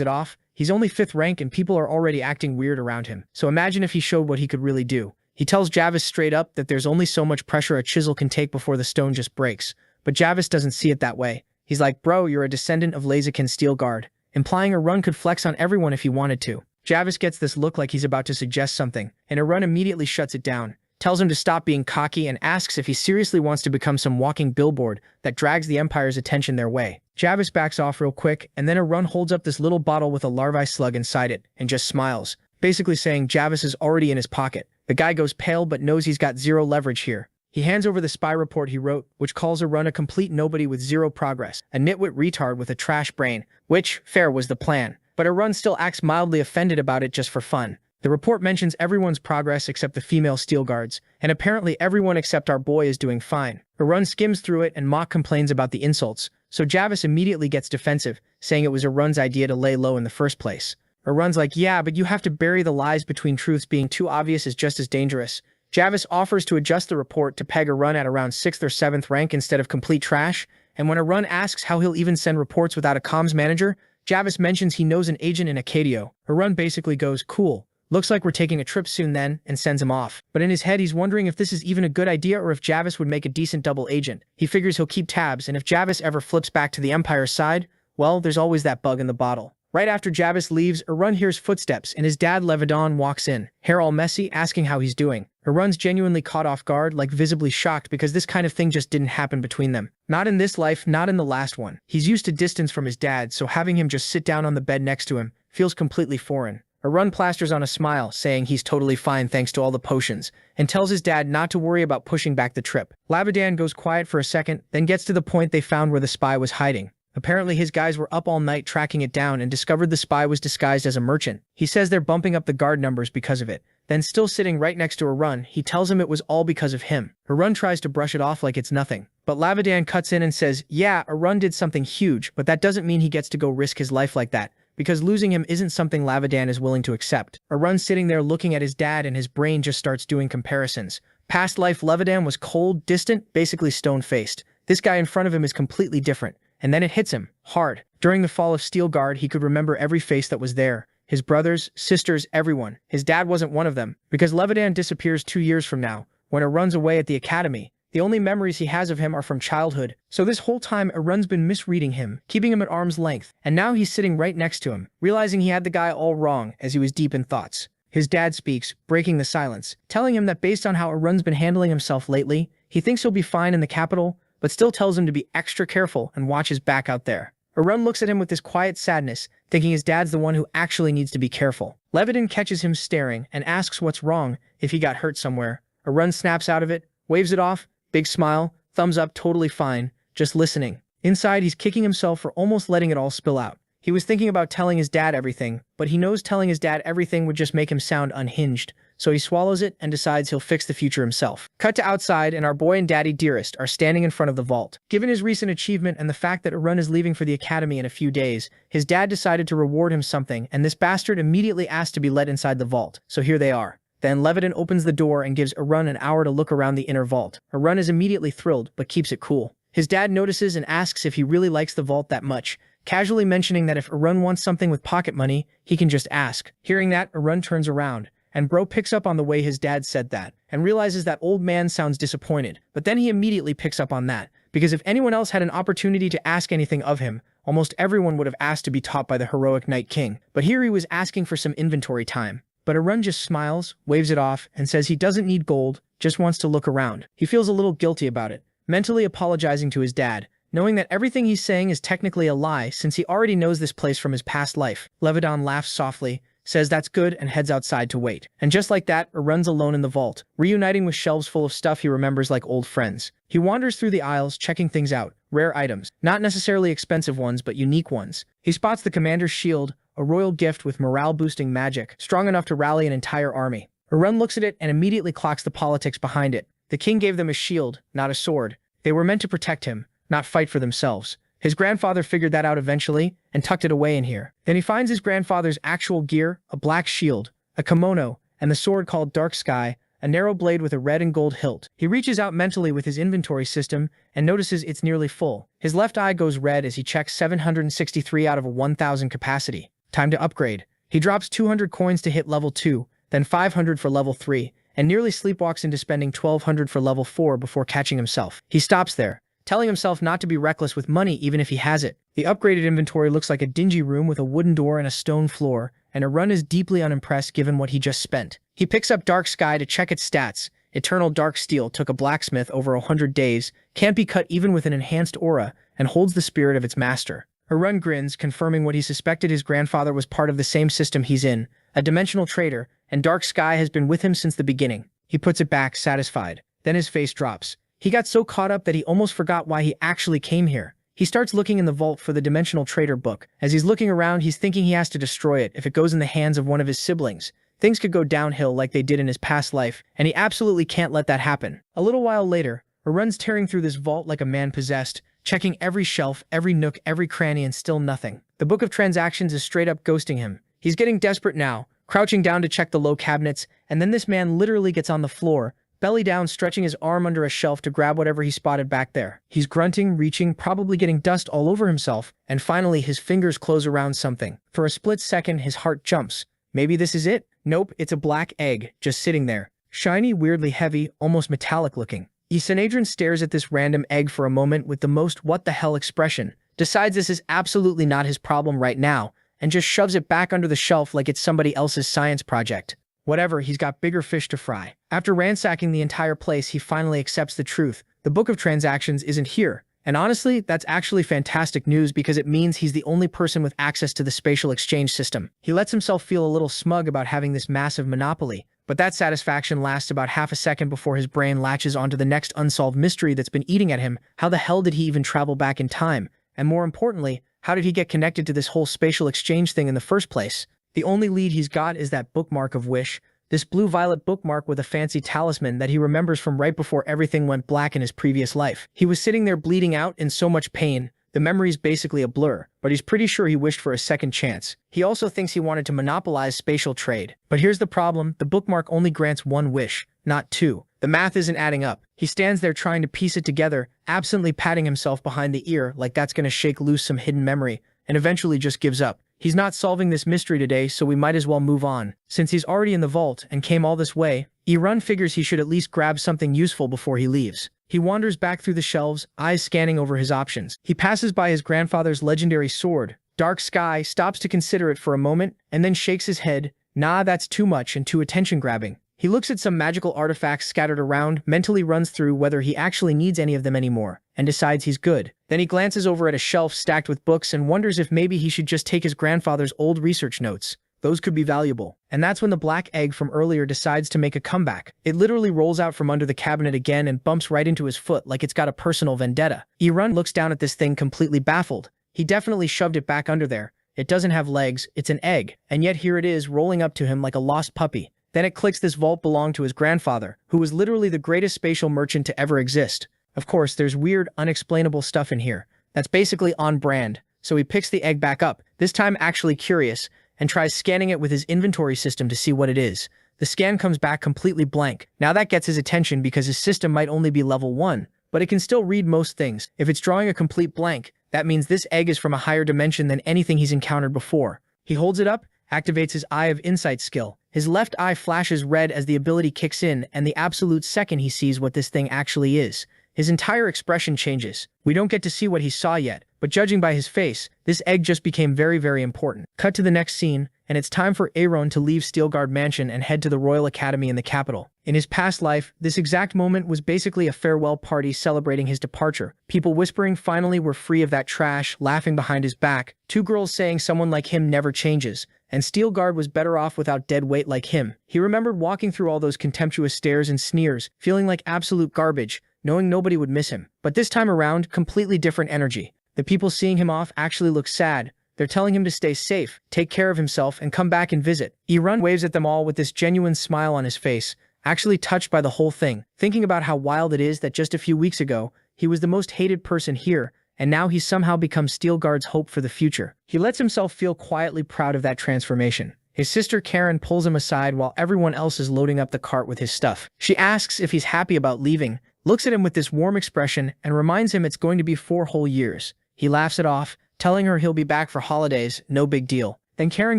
it off. He's only 5th rank and people are already acting weird around him. So imagine if he showed what he could really do. He tells Javis straight up that there's only so much pressure a chisel can take before the stone just breaks. But Javis doesn't see it that way. He's like, bro, you're a descendant of Lazakin's steel guard, implying Arun could flex on everyone if he wanted to. Javis gets this look like he's about to suggest something, and Arun immediately shuts it down, tells him to stop being cocky and asks if he seriously wants to become some walking billboard that drags the Empire's attention their way. Javis backs off real quick, and then Arun holds up this little bottle with a larvae slug inside it, and just smiles, basically saying Javis is already in his pocket. The guy goes pale but knows he's got zero leverage here. He hands over the spy report he wrote, which calls Arun a complete nobody with zero progress, a nitwit retard with a trash brain, which, fair, was the plan. But Arun still acts mildly offended about it just for fun. The report mentions everyone's progress except the female steel guards, and apparently everyone except our boy is doing fine. Arun skims through it and Mock complains about the insults, so Javis immediately gets defensive, saying it was Arun's idea to lay low in the first place. Arun's like, yeah, but you have to bury the lies between truths. Being too obvious is just as dangerous. Javis offers to adjust the report to peg Arun at around 6th or 7th rank instead of complete trash, and when Arun asks how he'll even send reports without a comms manager, Javis mentions he knows an agent in Acadio. Arun basically goes, cool, looks like we're taking a trip soon then, and sends him off. But in his head he's wondering if this is even a good idea or if Javis would make a decent double agent. He figures he'll keep tabs, and if Javis ever flips back to the Empire's side, well, there's always that bug in the bottle. Right after Javis leaves, Arun hears footsteps and his dad Levedon walks in, hair all messy, asking how he's doing. Arun's genuinely caught off guard, like visibly shocked because this kind of thing just didn't happen between them. Not in this life, not in the last one. He's used to distance from his dad, so having him just sit down on the bed next to him feels completely foreign. Arun plasters on a smile, saying he's totally fine thanks to all the potions, and tells his dad not to worry about pushing back the trip. Levedon goes quiet for a second, then gets to the point they found where the spy was hiding. Apparently his guys were up all night tracking it down and discovered the spy was disguised as a merchant. He says they're bumping up the guard numbers because of it. Then still sitting right next to Arun, he tells him it was all because of him. Arun tries to brush it off like it's nothing. But Levedon cuts in and says, yeah, Arun did something huge, but that doesn't mean he gets to go risk his life like that, because losing him isn't something Levedon is willing to accept. Arun's sitting there looking at his dad and his brain just starts doing comparisons. Past life Levedon was cold, distant, basically stone-faced. This guy in front of him is completely different. And then it hits him, hard. During the fall of Steel Guard, he could remember every face that was there. His brothers, sisters, everyone. His dad wasn't one of them, because Levedon disappears 2 years from now, when Arun's away at the academy. The only memories he has of him are from childhood, so this whole time Arun's been misreading him, keeping him at arm's length, and now he's sitting right next to him, realizing he had the guy all wrong as he was deep in thoughts. His dad speaks, breaking the silence, telling him that based on how Arun's been handling himself lately, he thinks he'll be fine in the capital, but still tells him to be extra careful and watch his back out there. Arun looks at him with this quiet sadness, thinking his dad's the one who actually needs to be careful. Levedon catches him staring and asks what's wrong, if he got hurt somewhere. Arun snaps out of it, waves it off, big smile, thumbs up, totally fine, just listening. Inside, he's kicking himself for almost letting it all spill out. He was thinking about telling his dad everything, but he knows telling his dad everything would just make him sound unhinged, so he swallows it and decides he'll fix the future himself. Cut to outside, and our boy and daddy Dearest are standing in front of the vault. Given his recent achievement and the fact that Arun is leaving for the academy in a few days, his dad decided to reward him something, and this bastard immediately asked to be let inside the vault, so here they are. Then Levedon opens the door and gives Arun an hour to look around the inner vault. Arun is immediately thrilled, but keeps it cool. His dad notices and asks if he really likes the vault that much, casually mentioning that if Arun wants something with pocket money, he can just ask. Hearing that, Arun turns around, and bro picks up on the way his dad said that, and realizes that old man sounds disappointed, but then he immediately picks up on that, because if anyone else had an opportunity to ask anything of him, almost everyone would have asked to be taught by the heroic Night King, but here he was asking for some inventory time. But Arun just smiles, waves it off, and says he doesn't need gold, just wants to look around. He feels a little guilty about it, mentally apologizing to his dad, knowing that everything he's saying is technically a lie since he already knows this place from his past life. Levedon laughs softly, says that's good, and heads outside to wait. And just like that, Arun's alone in the vault, reuniting with shelves full of stuff he remembers like old friends. He wanders through the aisles, checking things out, rare items. Not necessarily expensive ones, but unique ones. He spots the commander's shield, a royal gift with morale-boosting magic, strong enough to rally an entire army. Arun looks at it and immediately clocks the politics behind it. The king gave them a shield, not a sword. They were meant to protect him, not fight for themselves. His grandfather figured that out eventually and tucked it away in here. Then he finds his grandfather's actual gear, a black shield, a kimono, and the sword called Dark Sky, a narrow blade with a red and gold hilt. He reaches out mentally with his inventory system and notices it's nearly full. His left eye goes red as he checks 763 out of a 1,000 capacity. Time to upgrade. He drops 200 coins to hit level 2, then 500 for level 3, and nearly sleepwalks into spending 1,200 for level 4 before catching himself. He stops there, telling himself not to be reckless with money even if he has it. The upgraded inventory looks like a dingy room with a wooden door and a stone floor, and Arun is deeply unimpressed given what he just spent. He picks up Dark Sky to check its stats. Eternal Dark Steel took a blacksmith over 100 days, can't be cut even with an enhanced aura, and holds the spirit of its master. Arun grins, confirming what he suspected his grandfather was part of the same system he's in, a dimensional traitor, and Dark Sky has been with him since the beginning. He puts it back, satisfied. Then his face drops. He got so caught up that he almost forgot why he actually came here. He starts looking in the vault for the Dimensional Traitor book. As he's looking around, he's thinking he has to destroy it if it goes in the hands of one of his siblings. Things could go downhill like they did in his past life, and he absolutely can't let that happen. A little while later, Arun's tearing through this vault like a man possessed, checking every shelf, every nook, every cranny, and still nothing. The Book of Transactions is straight up ghosting him. He's getting desperate now, crouching down to check the low cabinets, and then this man literally gets on the floor, belly down, stretching his arm under a shelf to grab whatever he spotted back there. He's grunting, reaching, probably getting dust all over himself, and finally his fingers close around something. For a split second, his heart jumps. Maybe this is it? Nope, it's a black egg, just sitting there. Shiny, weirdly heavy, almost metallic looking. Isanadrin stares at this random egg for a moment with the most what-the-hell expression, decides this is absolutely not his problem right now, and just shoves it back under the shelf like it's somebody else's science project. Whatever, he's got bigger fish to fry. After ransacking the entire place, he finally accepts the truth. The Book of Transactions isn't here. And honestly, that's actually fantastic news because it means he's the only person with access to the spatial exchange system. He lets himself feel a little smug about having this massive monopoly, but that satisfaction lasts about half a second before his brain latches onto the next unsolved mystery that's been eating at him. How the hell did he even travel back in time? And more importantly, how did he get connected to this whole spatial exchange thing in the first place? The only lead he's got is that bookmark of Wish, this blue-violet bookmark with a fancy talisman that he remembers from right before everything went black in his previous life. He was sitting there bleeding out in so much pain, the memory's basically a blur, but he's pretty sure he wished for a second chance. He also thinks he wanted to monopolize spatial trade. But here's the problem, the bookmark only grants one wish, not two. The math isn't adding up. He stands there trying to piece it together, absently patting himself behind the ear like that's gonna shake loose some hidden memory, and eventually just gives up. He's not solving this mystery today, so we might as well move on. Since he's already in the vault and came all this way, Irun figures he should at least grab something useful before he leaves. He wanders back through the shelves, eyes scanning over his options. He passes by his grandfather's legendary sword, Dark Sky, stops to consider it for a moment, and then shakes his head. Nah, that's too much and too attention-grabbing. He looks at some magical artifacts scattered around, mentally runs through whether he actually needs any of them anymore, and decides he's good. Then he glances over at a shelf stacked with books and wonders if maybe he should just take his grandfather's old research notes. Those could be valuable. And that's when the black egg from earlier decides to make a comeback. It literally rolls out from under the cabinet again and bumps right into his foot like it's got a personal vendetta. Irun looks down at this thing completely baffled. He definitely shoved it back under there. It doesn't have legs, it's an egg, and yet here it is rolling up to him like a lost puppy. Then it clicks this vault belonged to his grandfather, who was literally the greatest spatial merchant to ever exist. Of course, there's weird, unexplainable stuff in here. That's basically on brand. So he picks the egg back up, this time actually curious, and tries scanning it with his inventory system to see what it is. The scan comes back completely blank. Now that gets his attention because his system might only be level 1, but it can still read most things. If it's drawing a complete blank, that means this egg is from a higher dimension than anything he's encountered before. He holds it up, activates his Eye of Insight skill. His left eye flashes red as the ability kicks in, and the absolute second he sees what this thing actually is, his entire expression changes. We don't get to see what he saw yet, but judging by his face, this egg just became very, very important. Cut to the next scene, and it's time for Aaron to leave Steelguard Mansion and head to the Royal Academy in the capital. In his past life, this exact moment was basically a farewell party celebrating his departure. People whispering finally we're free of that trash, laughing behind his back, two girls saying someone like him never changes, and Steelguard was better off without dead weight like him. He remembered walking through all those contemptuous stares and sneers, feeling like absolute garbage, knowing nobody would miss him. But this time around, completely different energy. The people seeing him off actually look sad. They're telling him to stay safe, take care of himself, and come back and visit. Irun waves at them all with this genuine smile on his face, actually touched by the whole thing, thinking about how wild it is that just a few weeks ago, he was the most hated person here, and now he's somehow become Steelguard's hope for the future. He lets himself feel quietly proud of that transformation. His sister Karen pulls him aside while everyone else is loading up the cart with his stuff. She asks if he's happy about leaving, looks at him with this warm expression, and reminds him it's going to be 4 whole years. He laughs it off, telling her he'll be back for holidays, no big deal. Then Karen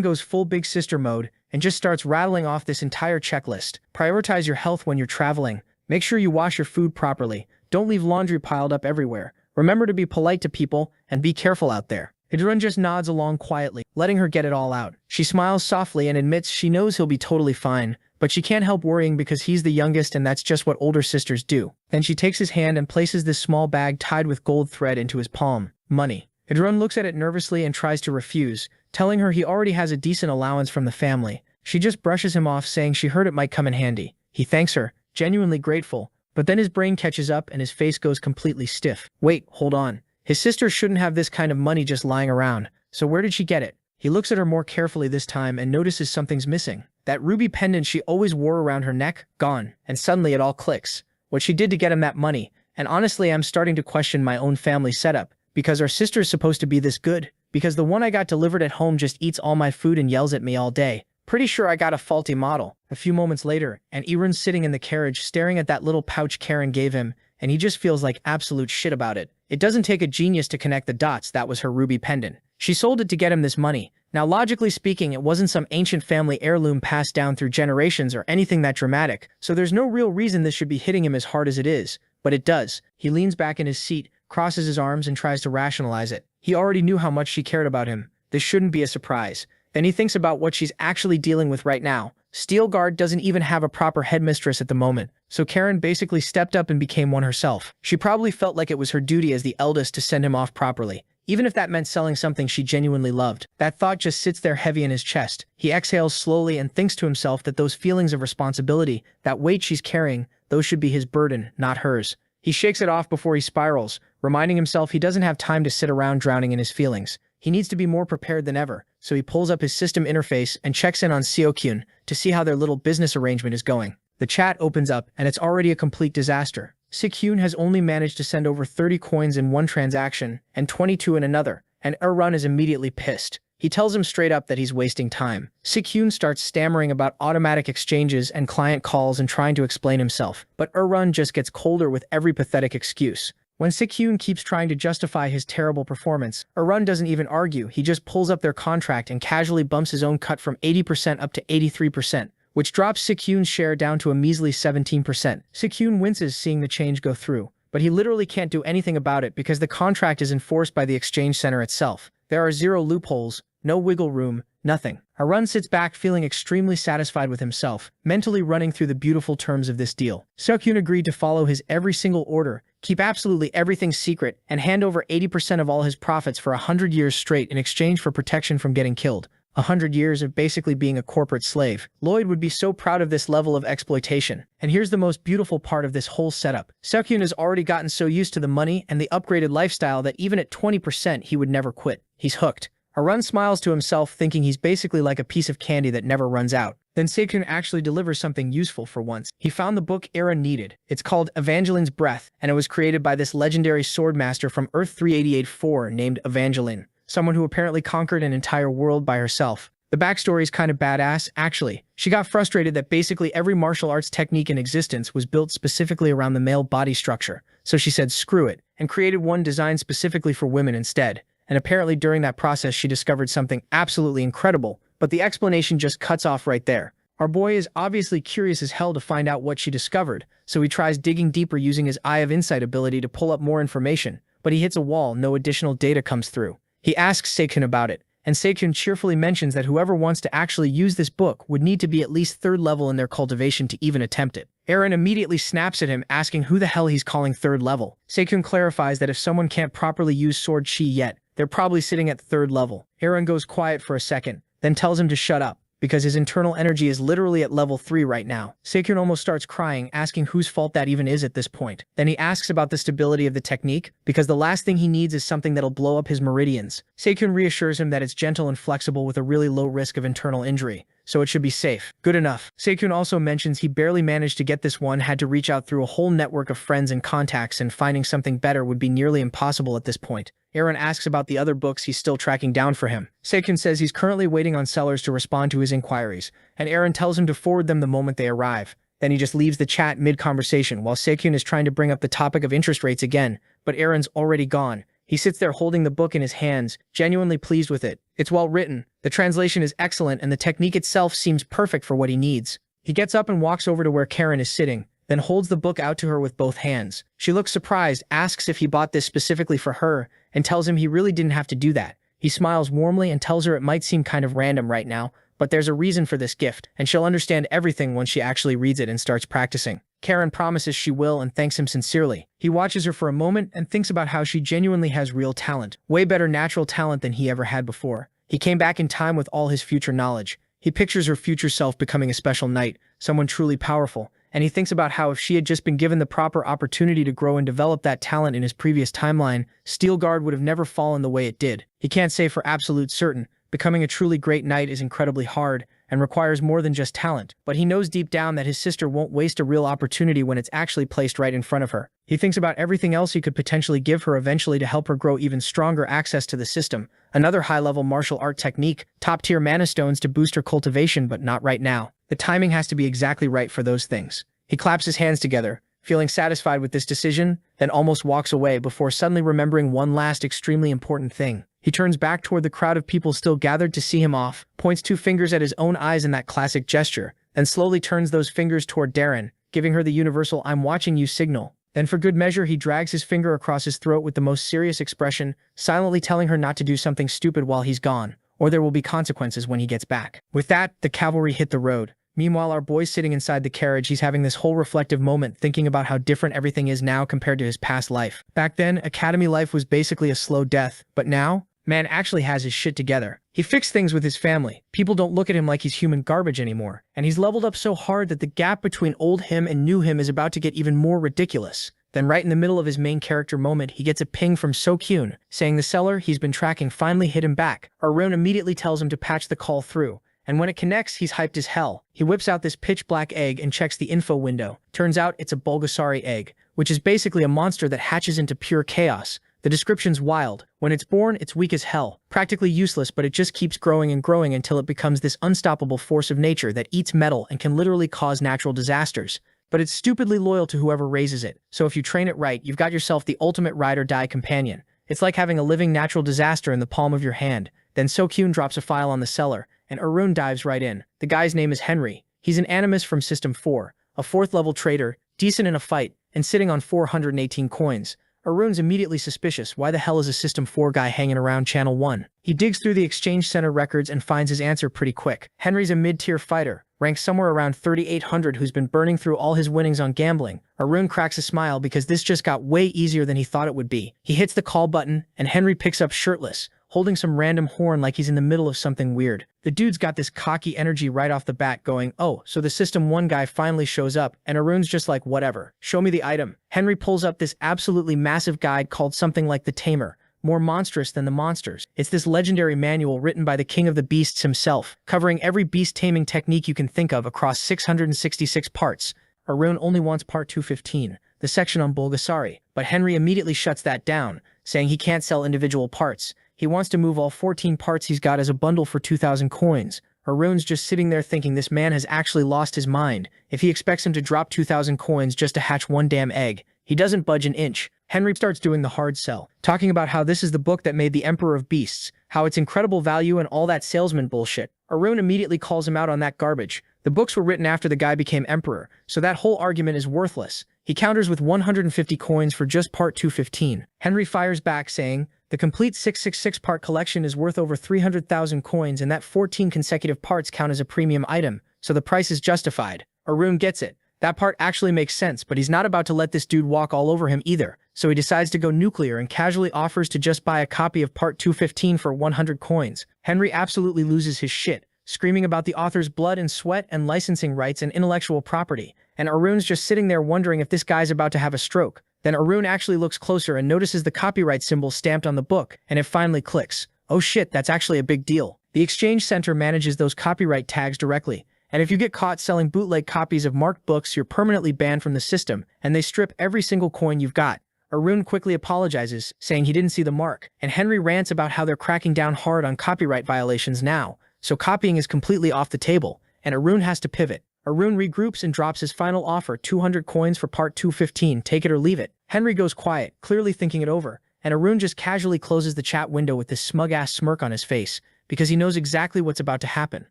goes full big sister mode and just starts rattling off this entire checklist. Prioritize your health when you're traveling. Make sure you wash your food properly. Don't leave laundry piled up everywhere. Remember to be polite to people and be careful out there. Idrun just nods along quietly, letting her get it all out. She smiles softly and admits she knows he'll be totally fine, but she can't help worrying because he's the youngest and that's just what older sisters do. Then she takes his hand and places this small bag tied with gold thread into his palm. Money. Idrun looks at it nervously and tries to refuse, telling her he already has a decent allowance from the family. She just brushes him off, saying she heard it might come in handy. He thanks her, genuinely grateful, but then his brain catches up and his face goes completely stiff. Wait, hold on. His sister shouldn't have this kind of money just lying around, so where did she get it? He looks at her more carefully this time and notices something's missing. That ruby pendant she always wore around her neck, gone, and suddenly it all clicks. What she did to get him that money, and honestly I'm starting to question my own family setup, because our sister's supposed to be this good, because the one I got delivered at home just eats all my food and yells at me all day. Pretty sure I got a faulty model. A few moments later, and Irun's sitting in the carriage staring at that little pouch Karen gave him, and he just feels like absolute shit about it. It doesn't take a genius to connect the dots. That was her ruby pendant. She sold it to get him this money. Now logically speaking, it wasn't some ancient family heirloom passed down through generations or anything that dramatic, so there's no real reason this should be hitting him as hard as it is. But it does. He leans back in his seat, crosses his arms and tries to rationalize it. He already knew how much she cared about him. This shouldn't be a surprise. Then he thinks about what she's actually dealing with right now. Steelguard doesn't even have a proper headmistress at the moment, so Karen basically stepped up and became one herself. She probably felt like it was her duty as the eldest to send him off properly, even if that meant selling something she genuinely loved. That thought just sits there heavy in his chest. He exhales slowly and thinks to himself that those feelings of responsibility, that weight she's carrying, those should be his burden, not hers. He shakes it off before he spirals, reminding himself he doesn't have time to sit around drowning in his feelings. He needs to be more prepared than ever, so he pulls up his system interface and checks in on Seokyun to see how their little business arrangement is going. The chat opens up, and it's already a complete disaster. Seokyun has only managed to send over 30 coins in one transaction and 22 in another, and Irun is immediately pissed. He tells him straight up that he's wasting time. Seokyun starts stammering about automatic exchanges and client calls and trying to explain himself, but Irun just gets colder with every pathetic excuse. When Seokyun keeps trying to justify his terrible performance, Irun doesn't even argue. He just pulls up their contract and casually bumps his own cut from 80% up to 83%, which drops Seokyun's share down to a measly 17%. Seokyun winces seeing the change go through, but he literally can't do anything about it because the contract is enforced by the exchange center itself. There are 0 loopholes, no wiggle room, nothing. Irun sits back feeling extremely satisfied with himself, mentally running through the beautiful terms of this deal. Seokyun agreed to follow his every single order, keep absolutely everything secret, and hand over 80% of all his profits for 100 years straight in exchange for protection from getting killed. 100 years of basically being a corporate slave. Lloyd would be so proud of this level of exploitation. And here's the most beautiful part of this whole setup. Seokyun has already gotten so used to the money and the upgraded lifestyle that even at 20% he would never quit. He's hooked. Irun smiles to himself, thinking he's basically like a piece of candy that never runs out. Then Seokyun actually delivers something useful for once. He found the book Heir needed. It's called Evangeline's Breath, and it was created by this legendary swordmaster from Earth 388-4 named Evangeline, someone who apparently conquered an entire world by herself. The backstory is kind of badass, actually. She got frustrated that basically every martial arts technique in existence was built specifically around the male body structure, so she said screw it, and created one designed specifically for women instead. And apparently during that process she discovered something absolutely incredible, but the explanation just cuts off right there. Our boy is obviously curious as hell to find out what she discovered, so he tries digging deeper using his Eye of Insight ability to pull up more information, but he hits a wall, no additional data comes through. He asks Seokyun about it, and Seokyun cheerfully mentions that whoever wants to actually use this book would need to be at least 3rd level in their cultivation to even attempt it. Eren immediately snaps at him, asking who the hell he's calling 3rd level. Seokyun clarifies that if someone can't properly use sword chi yet, they're probably sitting at 3rd level. Eren goes quiet for a second, then tells him to shut up. because his internal energy is literally at level 3 right now. Sekyun almost starts crying, asking whose fault that even is at this point. Then he asks about the stability of the technique, because the last thing he needs is something that'll blow up his meridians. Sekyun reassures him that it's gentle and flexible with a really low risk of internal injury, so it should be safe. Good enough. Sekyun also mentions he barely managed to get this one, had to reach out through a whole network of friends and contacts, and finding something better would be nearly impossible at this point. Aaron asks about the other books he's still tracking down for him. Sekyun says he's currently waiting on sellers to respond to his inquiries, and Aaron tells him to forward them the moment they arrive. Then he just leaves the chat mid-conversation while Sekyun is trying to bring up the topic of interest rates again, but Aaron's already gone. He sits there holding the book in his hands, genuinely pleased with it. It's well written, the translation is excellent, and the technique itself seems perfect for what he needs. He gets up and walks over to where Karen is sitting, then holds the book out to her with both hands. She looks surprised, asks if he bought this specifically for her, and tells him he really didn't have to do that. He smiles warmly and tells her it might seem kind of random right now, but there's a reason for this gift, and she'll understand everything once she actually reads it and starts practicing. Karen promises she will and thanks him sincerely. He watches her for a moment and thinks about how she genuinely has real talent, way better natural talent than he ever had before. He came back in time with all his future knowledge. He pictures her future self becoming a special knight, someone truly powerful, and he thinks about how if she had just been given the proper opportunity to grow and develop that talent in his previous timeline, Steelguard would have never fallen the way it did. He can't say for absolute certain. Becoming a truly great knight is incredibly hard and requires more than just talent, but he knows deep down that his sister won't waste a real opportunity when it's actually placed right in front of her. He thinks about everything else he could potentially give her eventually to help her grow even stronger access to the system, another high-level martial art technique, top-tier mana stones to boost her cultivation, but not right now. The timing has to be exactly right for those things. He claps his hands together, feeling satisfied with this decision, then almost walks away before suddenly remembering one last extremely important thing. He turns back toward the crowd of people still gathered to see him off, points 2 fingers at his own eyes in that classic gesture, then slowly turns those fingers toward Darren, giving her the universal "I'm watching you" signal. Then for good measure he drags his finger across his throat with the most serious expression, silently telling her not to do something stupid while he's gone, or there will be consequences when he gets back. With that, the cavalry hit the road. Meanwhile, our boy's sitting inside the carriage. He's having this whole reflective moment, thinking about how different everything is now compared to his past life. Back then, academy life was basically a slow death, but now, man actually has his shit together. He fixed things with his family. People don't look at him like he's human garbage anymore, and he's leveled up so hard that the gap between old him and new him is about to get even more ridiculous. Then right in the middle of his main character moment, he gets a ping from Sekyun, saying the seller he's been tracking finally hit him back. Arun immediately tells him to patch the call through, and when it connects, he's hyped as hell. He whips out this pitch-black egg and checks the info window. Turns out it's a Bulgasari egg, which is basically a monster that hatches into pure chaos. The description's wild. When it's born, it's weak as hell, practically useless, but it just keeps growing and growing until it becomes this unstoppable force of nature that eats metal and can literally cause natural disasters. But it's stupidly loyal to whoever raises it, so if you train it right, you've got yourself the ultimate ride-or-die companion. It's like having a living natural disaster in the palm of your hand. Then Sekyun drops a file on the seller, and Arun dives right in. The guy's name is Henry. He's an animus from System 4, a 4th-level traitor, decent in a fight, and sitting on 418 coins. Arun's immediately suspicious. Why the hell is a System 4 guy hanging around Channel 1? He digs through the Exchange Center records and finds his answer pretty quick. Henry's a mid-tier fighter, ranked somewhere around 3,800, who's been burning through all his winnings on gambling. Arun cracks a smile because this just got way easier than he thought it would be. He hits the call button, and Henry picks up shirtless, holding some random horn like he's in the middle of something weird. The dude's got this cocky energy right off the bat going, oh, so the System 1 guy finally shows up, and Arun's just like, whatever. Show me the item. Henry pulls up this absolutely massive guide called something like the Tamer, more monstrous than the monsters. It's this legendary manual written by the King of the Beasts himself, covering every beast taming technique you can think of across 666 parts. Arun only wants part 215, the section on Bulgasari, but Henry immediately shuts that down, saying he can't sell individual parts. He wants to move all 14 parts he's got as a bundle for 2,000 coins. Arun's just sitting there thinking this man has actually lost his mind. If he expects him to drop 2,000 coins just to hatch one damn egg, he doesn't budge an inch. Henry starts doing the hard sell, talking about how this is the book that made the Emperor of Beasts, how it's incredible value and all that salesman bullshit. Arun immediately calls him out on that garbage. The books were written after the guy became emperor, so that whole argument is worthless. He counters with 150 coins for just part 215. Henry fires back saying, the complete 666-part collection is worth over 300,000 coins, and that 14 consecutive parts count as a premium item, so the price is justified. Arun gets it. That part actually makes sense, but he's not about to let this dude walk all over him either, so he decides to go nuclear and casually offers to just buy a copy of part 215 for 100 coins. Henry absolutely loses his shit, screaming about the author's blood and sweat and licensing rights and intellectual property, and Arun's just sitting there wondering if this guy's about to have a stroke. Then Arun actually looks closer and notices the copyright symbol stamped on the book, and it finally clicks. Oh shit, that's actually a big deal. The Exchange Center manages those copyright tags directly, and if you get caught selling bootleg copies of marked books, you're permanently banned from the system, and they strip every single coin you've got. Arun quickly apologizes, saying he didn't see the mark, and Henry rants about how they're cracking down hard on copyright violations now, so copying is completely off the table, and Arun has to pivot. Arun regroups and drops his final offer, 200 coins for part 215, take it or leave it. Henry goes quiet, clearly thinking it over, and Arun just casually closes the chat window with this smug-ass smirk on his face, because he knows exactly what's about to happen.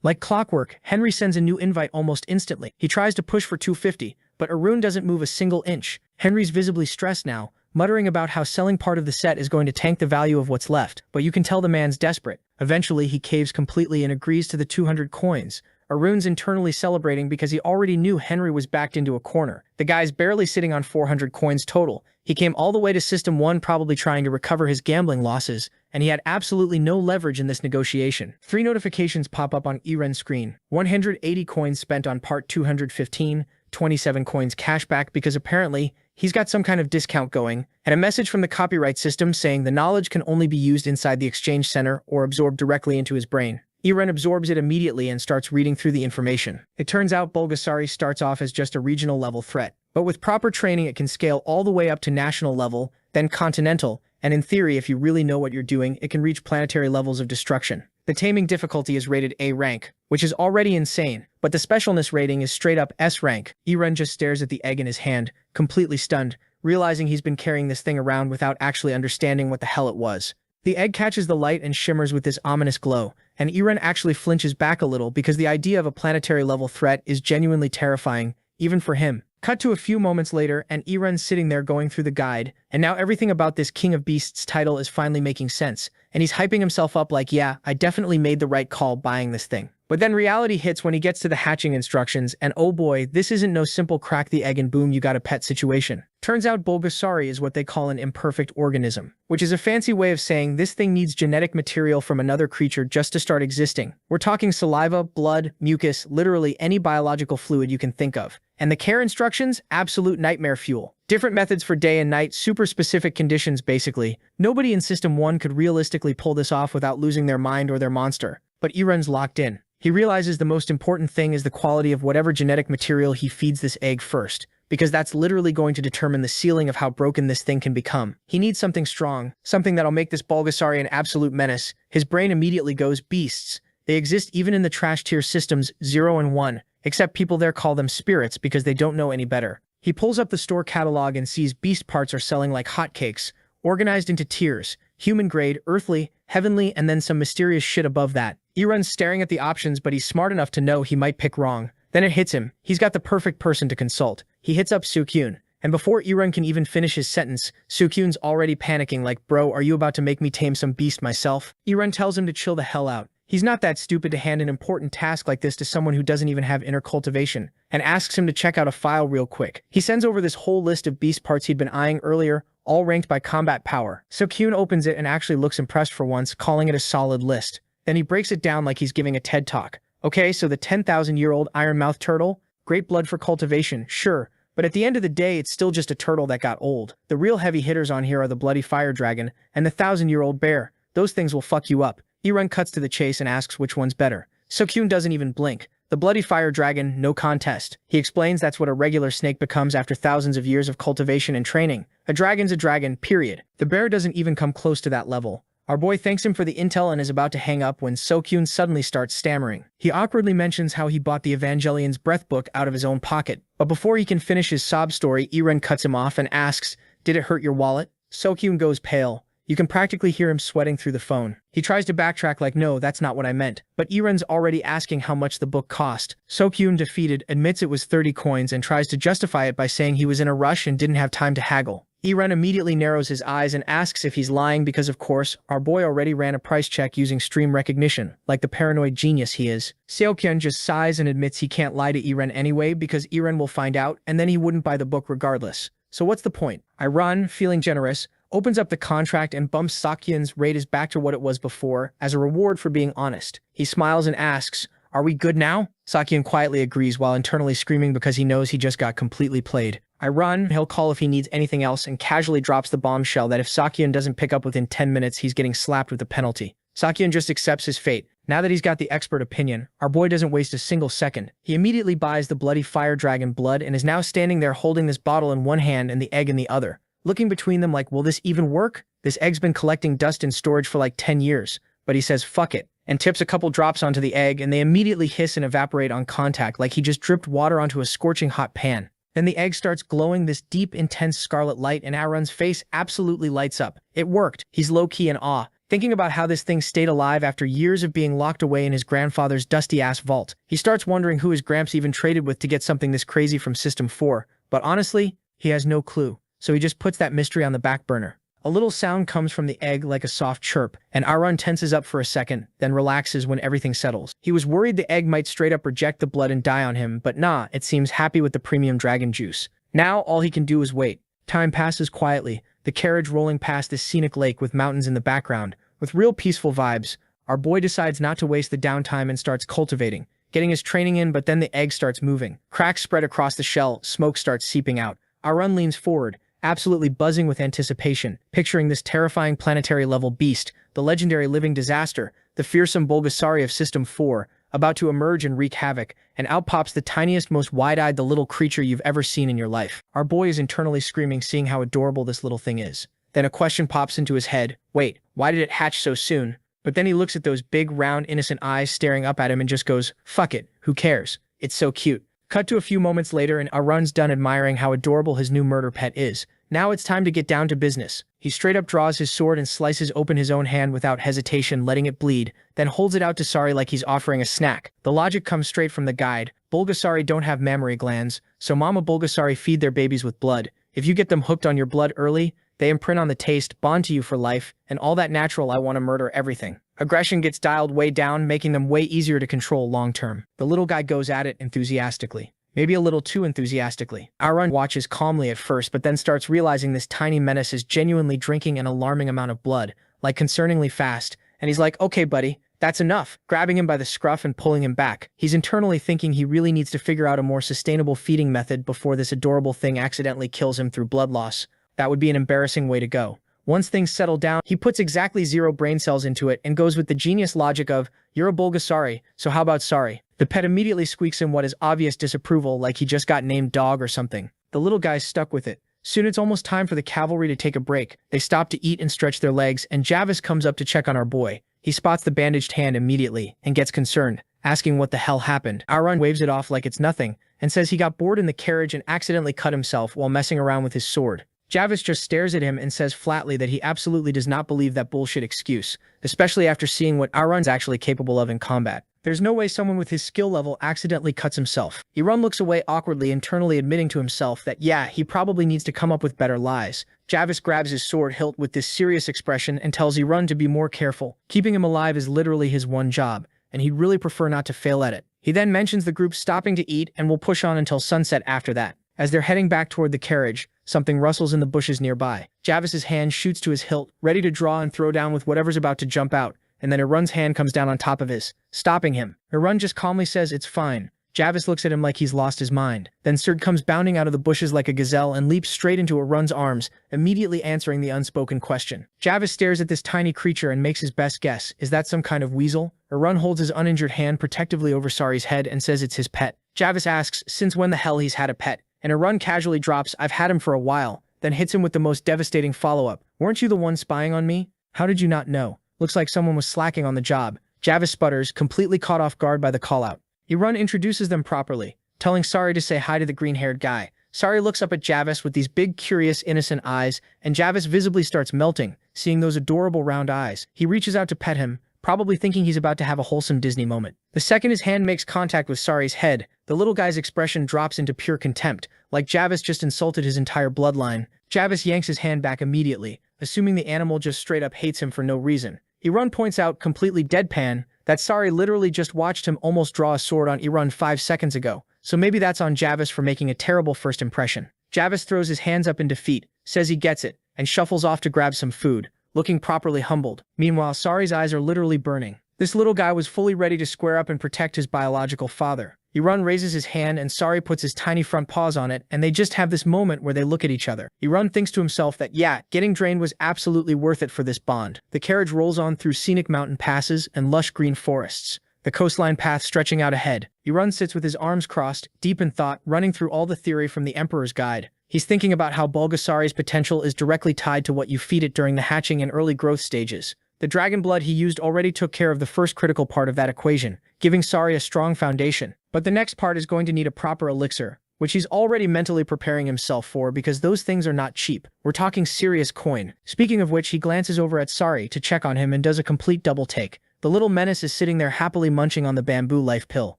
Like clockwork, Henry sends a new invite almost instantly. He tries to push for 250, but Arun doesn't move a single inch. Henry's visibly stressed now, muttering about how selling part of the set is going to tank the value of what's left, but you can tell the man's desperate. Eventually, he caves completely and agrees to the 200 coins. Arun's internally celebrating because he already knew Henry was backed into a corner. The guy's barely sitting on 400 coins total. He came all the way to System 1 probably trying to recover his gambling losses, and he had absolutely no leverage in this negotiation. 3 notifications pop up on Eren's screen. 180 coins spent on part 215, 27 coins cashback because apparently he's got some kind of discount going, and a message from the copyright system saying the knowledge can only be used inside the Exchange Center or absorbed directly into his brain. Eren absorbs it immediately and starts reading through the information. It turns out Bulgasari starts off as just a regional level threat, but with proper training it can scale all the way up to national level, then continental, and in theory if you really know what you're doing, it can reach planetary levels of destruction. The taming difficulty is rated A rank, which is already insane, but the specialness rating is straight up S rank. Eren just stares at the egg in his hand, completely stunned, realizing he's been carrying this thing around without actually understanding what the hell it was. The egg catches the light and shimmers with this ominous glow, and Eren actually flinches back a little because the idea of a planetary level threat is genuinely terrifying, even for him. Cut to a few moments later, and Eren's sitting there going through the guide, and now everything about this King of Beasts title is finally making sense, and he's hyping himself up like, yeah, I definitely made the right call buying this thing. But then reality hits when he gets to the hatching instructions, and oh boy, this isn't no simple crack the egg and boom you got a pet situation. Turns out Bulgasari is what they call an imperfect organism, which is a fancy way of saying this thing needs genetic material from another creature just to start existing. We're talking saliva, blood, mucus, literally any biological fluid you can think of. And the care instructions? Absolute nightmare fuel. Different methods for day and night, super specific conditions basically. Nobody in System 1 could realistically pull this off without losing their mind or their monster. But Eren's locked in. He realizes the most important thing is the quality of whatever genetic material he feeds this egg first, because that's literally going to determine the ceiling of how broken this thing can become. He needs something strong, something that'll make this Bulgasari an absolute menace. His brain immediately goes, beasts. They exist even in the trash tier systems 0 and 1, except people there call them spirits because they don't know any better. He pulls up the store catalog and sees beast parts are selling like hotcakes, organized into tiers, human grade, earthly, heavenly, and then some mysterious shit above that. Eren's staring at the options, but he's smart enough to know he might pick wrong. Then it hits him. He's got the perfect person to consult. He hits up Sukyun, and before Eren can even finish his sentence, Sukyun's already panicking like, bro, are you about to make me tame some beast myself? Eren tells him to chill the hell out. He's not that stupid to hand an important task like this to someone who doesn't even have inner cultivation, and asks him to check out a file real quick. He sends over this whole list of beast parts he'd been eyeing earlier, all ranked by combat power. Sukyun opens it and actually looks impressed for once, calling it a solid list. Then he breaks it down like he's giving a TED Talk. Okay, so the 10,000-year-old iron-mouthed turtle? Great blood for cultivation, sure, but at the end of the day it's still just a turtle that got old. The real heavy hitters on here are the bloody fire dragon and the 1,000-year-old bear. Those things will fuck you up. Eren cuts to the chase and asks which one's better. Sukyun doesn't even blink. The bloody fire dragon, no contest. He explains that's what a regular snake becomes after thousands of years of cultivation and training. A dragon's a dragon, period. The bear doesn't even come close to that level. Our boy thanks him for the intel and is about to hang up when Sukyun suddenly starts stammering. He awkwardly mentions how he bought the Evangelion's breath book out of his own pocket. But before he can finish his sob story, Eren cuts him off and asks, did it hurt your wallet? Sukyun goes pale. You can practically hear him sweating through the phone. He tries to backtrack like, no, that's not what I meant. But Eren's already asking how much the book cost. Sukyun, defeated, admits it was 30 coins and tries to justify it by saying he was in a rush and didn't have time to haggle. Eren immediately narrows his eyes and asks if he's lying because, of course, our boy already ran a price check using stream recognition, like the paranoid genius he is. Seokyeon just sighs and admits he can't lie to Eren anyway because Eren will find out and then he wouldn't buy the book regardless. So what's the point? I run, feeling generous, opens up the contract and bumps Sakyun's rate back to what it was before as a reward for being honest. He smiles and asks, "Are we good now?" Sakyun quietly agrees while internally screaming because he knows he just got completely played. I run, he'll call if he needs anything else, and casually drops the bombshell that if Sakyun doesn't pick up within 10 minutes, he's getting slapped with the penalty. Sakyun just accepts his fate. Now that he's got the expert opinion, our boy doesn't waste a single second. He immediately buys the bloody fire dragon blood and is now standing there holding this bottle in one hand and the egg in the other, looking between them like, will this even work? This egg's been collecting dust in storage for like 10 years. But he says, fuck it, and tips a couple drops onto the egg, and they immediately hiss and evaporate on contact like he just dripped water onto a scorching hot pan. Then the egg starts glowing this deep, intense scarlet light, and Arun's face absolutely lights up. It worked. He's low-key in awe, thinking about how this thing stayed alive after years of being locked away in his grandfather's dusty-ass vault. He starts wondering who his gramps even traded with to get something this crazy from System 4, but honestly, he has no clue. So he just puts that mystery on the back burner. A little sound comes from the egg like a soft chirp, and Arun tenses up for a second, then relaxes when everything settles. He was worried the egg might straight up reject the blood and die on him, but nah, it seems happy with the premium dragon juice. Now, all he can do is wait. Time passes quietly, the carriage rolling past this scenic lake with mountains in the background. With real peaceful vibes, our boy decides not to waste the downtime and starts cultivating, getting his training in, but then the egg starts moving. Cracks spread across the shell, smoke starts seeping out. Arun leans forward, absolutely buzzing with anticipation, picturing this terrifying planetary-level beast, the legendary living disaster, the fearsome Bulgasari of System 4, about to emerge and wreak havoc, and out pops the tiniest, most wide-eyed the little creature you've ever seen in your life. Our boy is internally screaming, seeing how adorable this little thing is. Then a question pops into his head. Wait, why did it hatch so soon? But then he looks at those big, round, innocent eyes staring up at him and just goes, fuck it, who cares? It's so cute. Cut to a few moments later and Arun's done admiring how adorable his new murder pet is. Now it's time to get down to business. He straight up draws his sword and slices open his own hand without hesitation, letting it bleed, then holds it out to Sari like he's offering a snack. The logic comes straight from the guide. Bulgasari don't have mammary glands, so Mama Bulgasari feed their babies with blood. If you get them hooked on your blood early, they imprint on the taste, bond to you for life, and all that natural I want to murder everything. Aggression gets dialed way down, making them way easier to control long-term. The little guy goes at it enthusiastically. Maybe a little too enthusiastically. Arun watches calmly at first, but then starts realizing this tiny menace is genuinely drinking an alarming amount of blood, like concerningly fast, and he's like, okay buddy, that's enough, grabbing him by the scruff and pulling him back. He's internally thinking he really needs to figure out a more sustainable feeding method before this adorable thing accidentally kills him through blood loss. That would be an embarrassing way to go. Once things settle down, he puts exactly 0 brain cells into it and goes with the genius logic of, you're a Bulgasari, so how about sorry? The pet immediately squeaks in what is obvious disapproval, like he just got named dog or something. The little guy's stuck with it. Soon it's almost time for the cavalry to take a break. They stop to eat and stretch their legs, and Javis comes up to check on our boy. He spots the bandaged hand immediately and gets concerned, asking what the hell happened. Arun waves it off like it's nothing and says he got bored in the carriage and accidentally cut himself while messing around with his sword. Javis just stares at him and says flatly that he absolutely does not believe that bullshit excuse, especially after seeing what Arun's actually capable of in combat. There's no way someone with his skill level accidentally cuts himself. Arun looks away awkwardly, internally admitting to himself that yeah, he probably needs to come up with better lies. Javis grabs his sword hilt with this serious expression and tells Arun to be more careful. Keeping him alive is literally his one job, and he'd really prefer not to fail at it. He then mentions the group stopping to eat and will push on until sunset after that. As they're heading back toward the carriage, something rustles in the bushes nearby. Javis's hand shoots to his hilt, ready to draw and throw down with whatever's about to jump out, and then Arun's hand comes down on top of his, stopping him. Arun just calmly says it's fine. Javis looks at him like he's lost his mind. Then Serd comes bounding out of the bushes like a gazelle and leaps straight into Arun's arms, immediately answering the unspoken question. Javis stares at this tiny creature and makes his best guess. Is that some kind of weasel? Arun holds his uninjured hand protectively over Sari's head and says it's his pet. Javis asks since when the hell he's had a pet, and Arun casually drops, I've had him for a while, then hits him with the most devastating follow-up. Weren't you the one spying on me? How did you not know? Looks like someone was slacking on the job. Javis sputters, completely caught off guard by the call-out. Arun introduces them properly, telling Sari to say hi to the green-haired guy. Sari looks up at Javis with these big, curious, innocent eyes, and Javis visibly starts melting, seeing those adorable round eyes. He reaches out to pet him, probably thinking he's about to have a wholesome Disney moment. The second his hand makes contact with Sari's head, the little guy's expression drops into pure contempt, like Javis just insulted his entire bloodline. Javis yanks his hand back immediately, assuming the animal just straight up hates him for no reason. Arun points out, completely deadpan, that Sari literally just watched him almost draw a sword on Arun 5 seconds ago, so maybe that's on Javis for making a terrible first impression. Javis throws his hands up in defeat, says he gets it, and shuffles off to grab some food, looking properly humbled. Meanwhile, Sari's eyes are literally burning. This little guy was fully ready to square up and protect his biological father. Irun raises his hand and Sari puts his tiny front paws on it, and they just have this moment where they look at each other. Irun thinks to himself that yeah, getting drained was absolutely worth it for this bond. The carriage rolls on through scenic mountain passes and lush green forests, the coastline path stretching out ahead. Irun sits with his arms crossed, deep in thought, running through all the theory from the Emperor's Guide. He's thinking about how Bulgasari's potential is directly tied to what you feed it during the hatching and early growth stages. The dragon blood he used already took care of the first critical part of that equation, giving Sari a strong foundation. But the next part is going to need a proper elixir, which he's already mentally preparing himself for because those things are not cheap. We're talking serious coin. Speaking of which, he glances over at Sari to check on him and does a complete double take. The little menace is sitting there happily munching on the bamboo life pill.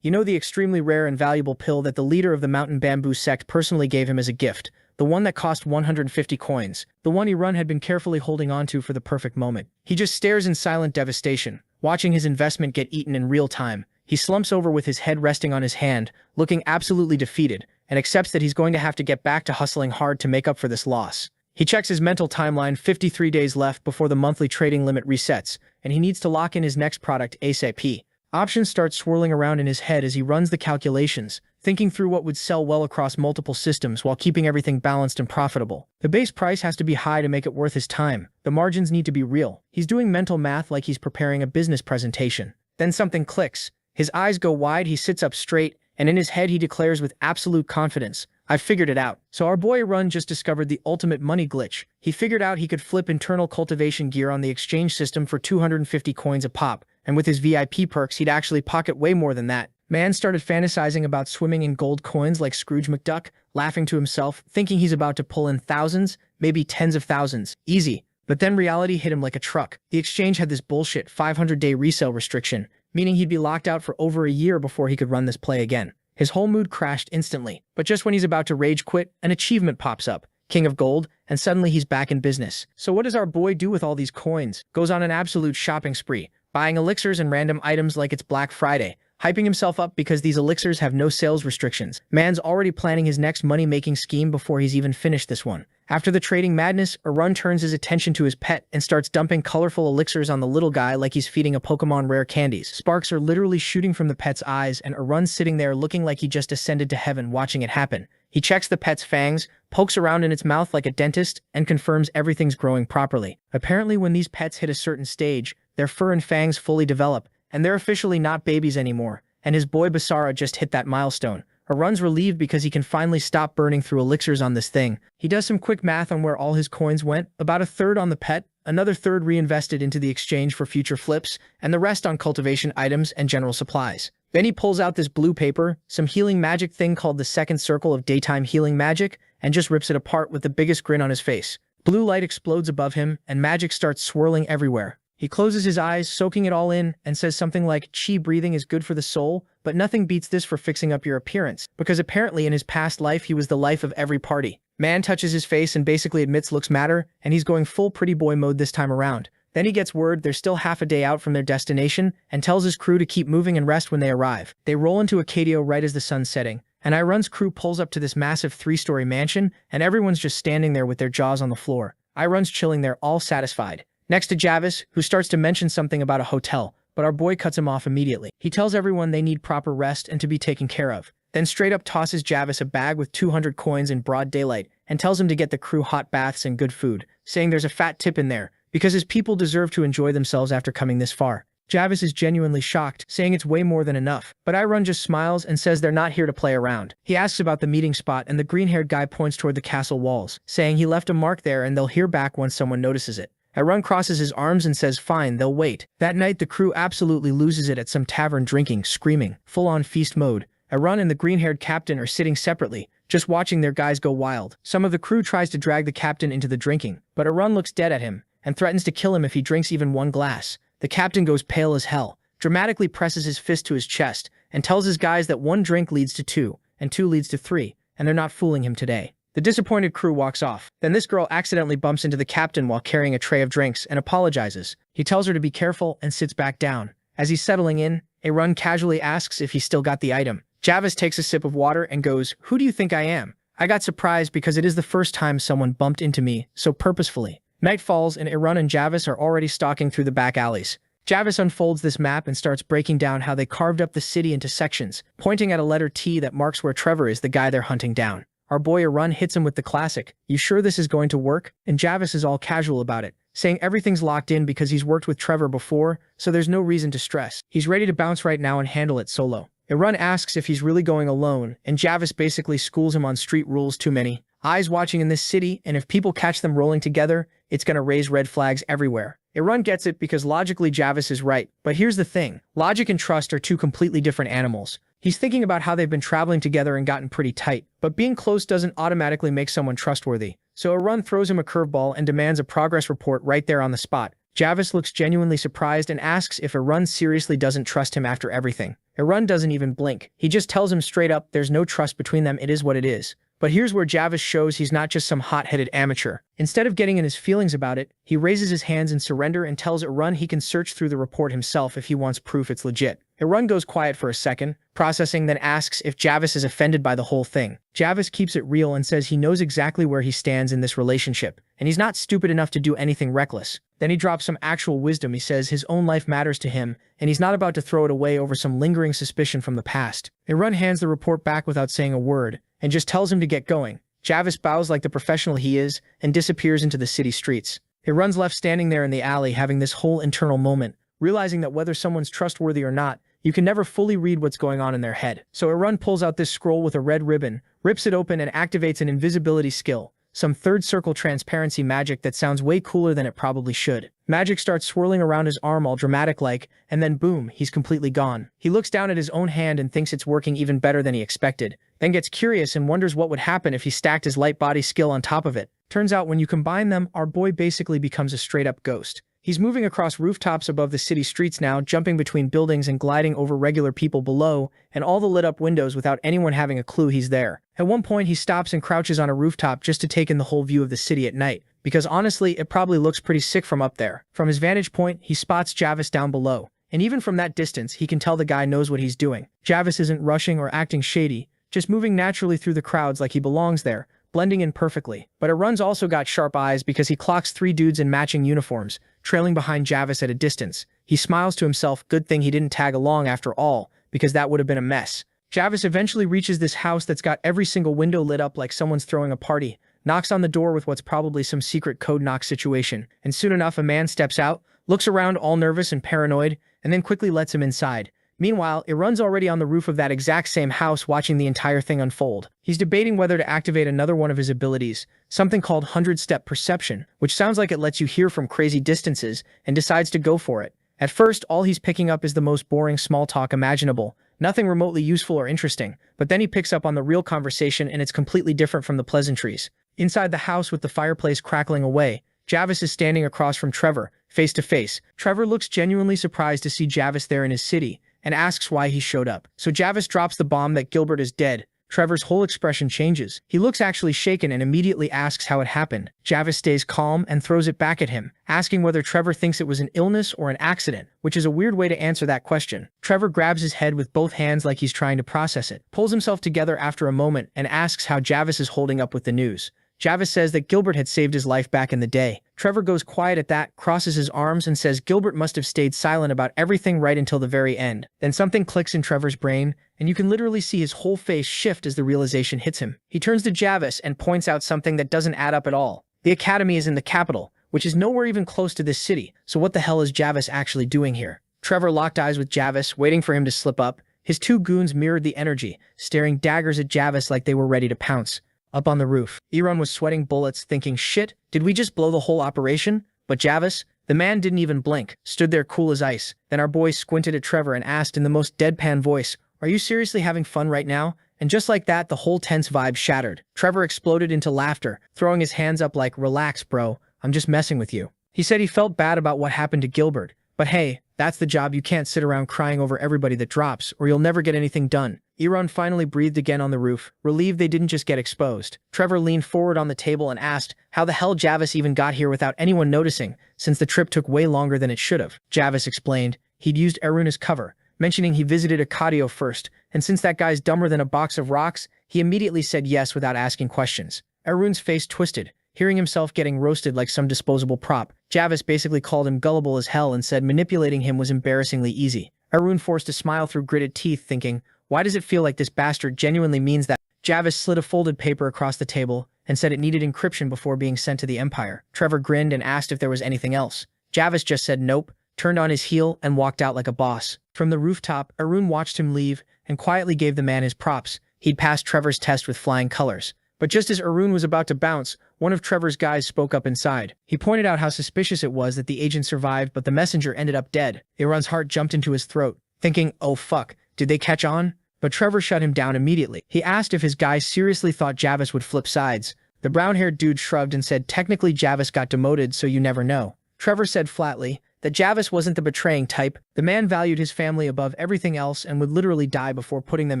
You know, the extremely rare and valuable pill that the leader of the mountain bamboo sect personally gave him as a gift. The one that cost 150 coins. The one Irun had been carefully holding onto for the perfect moment. He just stares in silent devastation, watching his investment get eaten in real time. He slumps over with his head resting on his hand, looking absolutely defeated, and accepts that he's going to have to get back to hustling hard to make up for this loss. He checks his mental timeline, 53 days left before the monthly trading limit resets, and he needs to lock in his next product ASAP. Options start swirling around in his head as he runs the calculations, thinking through what would sell well across multiple systems while keeping everything balanced and profitable. The base price has to be high to make it worth his time. The margins need to be real. He's doing mental math like he's preparing a business presentation. Then something clicks. His eyes go wide, he sits up straight, and in his head he declares with absolute confidence, "I've figured it out." So our boy Irun just discovered the ultimate money glitch. He figured out he could flip internal cultivation gear on the exchange system for 250 coins a pop, and with his VIP perks he'd actually pocket way more than that. Man started fantasizing about swimming in gold coins like Scrooge McDuck, laughing to himself, thinking he's about to pull in thousands, maybe tens of thousands. Easy. But then reality hit him like a truck. The exchange had this bullshit 500-day resale restriction, meaning he'd be locked out for over a year before he could run this play again. His whole mood crashed instantly. But just when he's about to rage quit, an achievement pops up. King of Gold, and suddenly he's back in business. So what does our boy do with all these coins? Goes on an absolute shopping spree, buying elixirs and random items like it's Black Friday, hyping himself up because these elixirs have no sales restrictions. Man's already planning his next money-making scheme before he's even finished this one. After the trading madness, Irun turns his attention to his pet and starts dumping colorful elixirs on the little guy like he's feeding a Pokemon rare candies. Sparks are literally shooting from the pet's eyes, and Irun's sitting there looking like he just ascended to heaven watching it happen. He checks the pet's fangs, pokes around in its mouth like a dentist, and confirms everything's growing properly. Apparently when these pets hit a certain stage, their fur and fangs fully develop, and they're officially not babies anymore, and his boy Basara just hit that milestone. Irun's relieved because he can finally stop burning through elixirs on this thing. He does some quick math on where all his coins went, about a third on the pet, another third reinvested into the exchange for future flips, and the rest on cultivation items and general supplies. Then he pulls out this blue paper, some healing magic thing called the second circle of daytime healing magic, and just rips it apart with the biggest grin on his face. Blue light explodes above him, and magic starts swirling everywhere. He closes his eyes, soaking it all in, and says something like, "Chi breathing is good for the soul, but nothing beats this for fixing up your appearance," because apparently in his past life he was the life of every party. Man touches his face and basically admits looks matter, and he's going full pretty boy mode this time around. Then he gets word they're still half a day out from their destination, and tells his crew to keep moving and rest when they arrive. They roll into Acadio right as the sun's setting, and Irun's crew pulls up to this massive 3-story mansion, and everyone's just standing there with their jaws on the floor. Irun's chilling there, all satisfied. Next to Javis, who starts to mention something about a hotel, but our boy cuts him off immediately. He tells everyone they need proper rest and to be taken care of, then straight up tosses Javis a bag with 200 coins in broad daylight, and tells him to get the crew hot baths and good food, saying there's a fat tip in there, because his people deserve to enjoy themselves after coming this far. Javis is genuinely shocked, saying it's way more than enough, but Irun just smiles and says they're not here to play around. He asks about the meeting spot, and the green-haired guy points toward the castle walls, saying he left a mark there and they'll hear back once someone notices it. Irun crosses his arms and says fine, they'll wait. That night the crew absolutely loses it at some tavern, drinking, screaming, full-on feast mode. Irun and the green-haired captain are sitting separately, just watching their guys go wild. Some of the crew tries to drag the captain into the drinking, but Irun looks dead at him, and threatens to kill him if he drinks even one glass. The captain goes pale as hell, dramatically presses his fist to his chest, and tells his guys that 1 drink leads to 2, and 2 leads to 3, and they're not fooling him today. The disappointed crew walks off. Then this girl accidentally bumps into the captain while carrying a tray of drinks and apologizes. He tells her to be careful and sits back down. As he's settling in, Irun casually asks if he's still got the item. Javis takes a sip of water and goes, "Who do you think I am? I got surprised because it is the first time someone bumped into me so purposefully. Night falls and Irun and Javis are already stalking through the back alleys. Javis unfolds this map and starts breaking down how they carved up the city into sections, pointing at a letter T that marks where Trevor is the guy they're hunting down. Our boy Irun hits him with the classic, "You sure this is going to work?" And Javis is all casual about it, saying everything's locked in because he's worked with Trevor before, so there's no reason to stress. He's ready to bounce right now and handle it solo. Irun asks if he's really going alone, and Javis basically schools him on street rules too many. Eyes watching in this city, and if people catch them rolling together, it's gonna raise red flags everywhere. Irun gets it because logically Javis is right, but here's the thing. Logic and trust are two completely different animals. He's thinking about how they've been traveling together and gotten pretty tight, but being close doesn't automatically make someone trustworthy. So Irun throws him a curveball and demands a progress report right there on the spot. Javis looks genuinely surprised and asks if Irun seriously doesn't trust him after everything. Irun doesn't even blink. He just tells him straight up there's no trust between them, it is what it is. But here's where Javis shows he's not just some hot-headed amateur. Instead of getting in his feelings about it, he raises his hands in surrender and tells Irun he can search through the report himself if he wants proof it's legit. Irun goes quiet for a second, processing, then asks if Javis is offended by the whole thing. Javis keeps it real and says he knows exactly where he stands in this relationship, and he's not stupid enough to do anything reckless. Then he drops some actual wisdom. He says his own life matters to him, and he's not about to throw it away over some lingering suspicion from the past. Irun hands the report back without saying a word, and just tells him to get going. Javis bows like the professional he is, and disappears into the city streets. Irun's left standing there in the alley having this whole internal moment, realizing that whether someone's trustworthy or not, you can never fully read what's going on in their head. So Irun pulls out this scroll with a red ribbon, rips it open and activates an invisibility skill. Some third circle transparency magic that sounds way cooler than it probably should. Magic starts swirling around his arm all dramatic-like, and then boom, he's completely gone. He looks down at his own hand and thinks it's working even better than he expected, then gets curious and wonders what would happen if he stacked his light body skill on top of it. Turns out when you combine them, our boy basically becomes a straight-up ghost. He's moving across rooftops above the city streets now, jumping between buildings and gliding over regular people below, and all the lit-up windows without anyone having a clue he's there. At one point, he stops and crouches on a rooftop just to take in the whole view of the city at night, because honestly, it probably looks pretty sick from up there. From his vantage point, he spots Javis down below, and even from that distance, he can tell the guy knows what he's doing. Javis isn't rushing or acting shady, just moving naturally through the crowds like he belongs there, blending in perfectly. But Irun's also got sharp eyes because he clocks three dudes in matching uniforms, trailing behind Javis at a distance. He smiles to himself, good thing he didn't tag along after all, because that would have been a mess. Javis eventually reaches this house that's got every single window lit up like someone's throwing a party, knocks on the door with what's probably some secret code knock situation, and soon enough a man steps out, looks around all nervous and paranoid, and then quickly lets him inside. Meanwhile, Irun's already on the roof of that exact same house watching the entire thing unfold. He's debating whether to activate another one of his abilities, something called 100-step perception, which sounds like it lets you hear from crazy distances, and decides to go for it. At first, all he's picking up is the most boring small talk imaginable, nothing remotely useful or interesting, but then he picks up on the real conversation and it's completely different from the pleasantries. Inside the house with the fireplace crackling away, Javis is standing across from Trevor, face to face. Trevor looks genuinely surprised to see Javis there in his city, and asks why he showed up. So Javis drops the bomb that Gilbert is dead. Trevor's whole expression changes. He looks actually shaken and immediately asks how it happened. Javis stays calm and throws it back at him, asking whether Trevor thinks it was an illness or an accident, which is a weird way to answer that question. Trevor grabs his head with both hands like he's trying to process it, pulls himself together after a moment, and asks how Javis is holding up with the news. Javis says that Gilbert had saved his life back in the day. Trevor goes quiet at that, crosses his arms, and says Gilbert must have stayed silent about everything right until the very end. Then something clicks in Trevor's brain, and you can literally see his whole face shift as the realization hits him. He turns to Javis and points out something that doesn't add up at all. The academy is in the capital, which is nowhere even close to this city, so what the hell is Javis actually doing here? Trevor locked eyes with Javis, waiting for him to slip up. His two goons mirrored the energy, staring daggers at Javis like they were ready to pounce. Up on the roof, Irun was sweating bullets, thinking, shit, did we just blow the whole operation? But Javis, the man didn't even blink, stood there cool as ice. Then our boy squinted at Trevor and asked in the most deadpan voice, are you seriously having fun right now? And just like that, the whole tense vibe shattered. Trevor exploded into laughter, throwing his hands up like, relax, bro, I'm just messing with you. He said he felt bad about what happened to Gilbert, but hey, that's the job. You can't sit around crying over everybody that drops, or you'll never get anything done. Irun finally breathed again on the roof, relieved they didn't just get exposed. Trevor leaned forward on the table and asked how the hell Javis even got here without anyone noticing, since the trip took way longer than it should have. Javis explained he'd used Arun as cover, mentioning he visited Akadio first, and since that guy's dumber than a box of rocks, he immediately said yes without asking questions. Arun's face twisted, hearing himself getting roasted like some disposable prop. Javis basically called him gullible as hell and said manipulating him was embarrassingly easy. Arun forced a smile through gritted teeth, thinking, why does it feel like this bastard genuinely means that? Javis slid a folded paper across the table and said it needed encryption before being sent to the Empire. Trevor grinned and asked if there was anything else. Javis just said nope, turned on his heel, and walked out like a boss. From the rooftop, Arun watched him leave and quietly gave the man his props. He'd passed Trevor's test with flying colors. But just as Arun was about to bounce, one of Trevor's guys spoke up inside. He pointed out how suspicious it was that the agent survived but the messenger ended up dead. Arun's heart jumped into his throat, thinking, oh fuck, did they catch on? But Trevor shut him down immediately. He asked if his guy seriously thought Javis would flip sides. The brown-haired dude shrugged and said technically Javis got demoted so you never know. Trevor said flatly that Javis wasn't the betraying type. The man valued his family above everything else and would literally die before putting them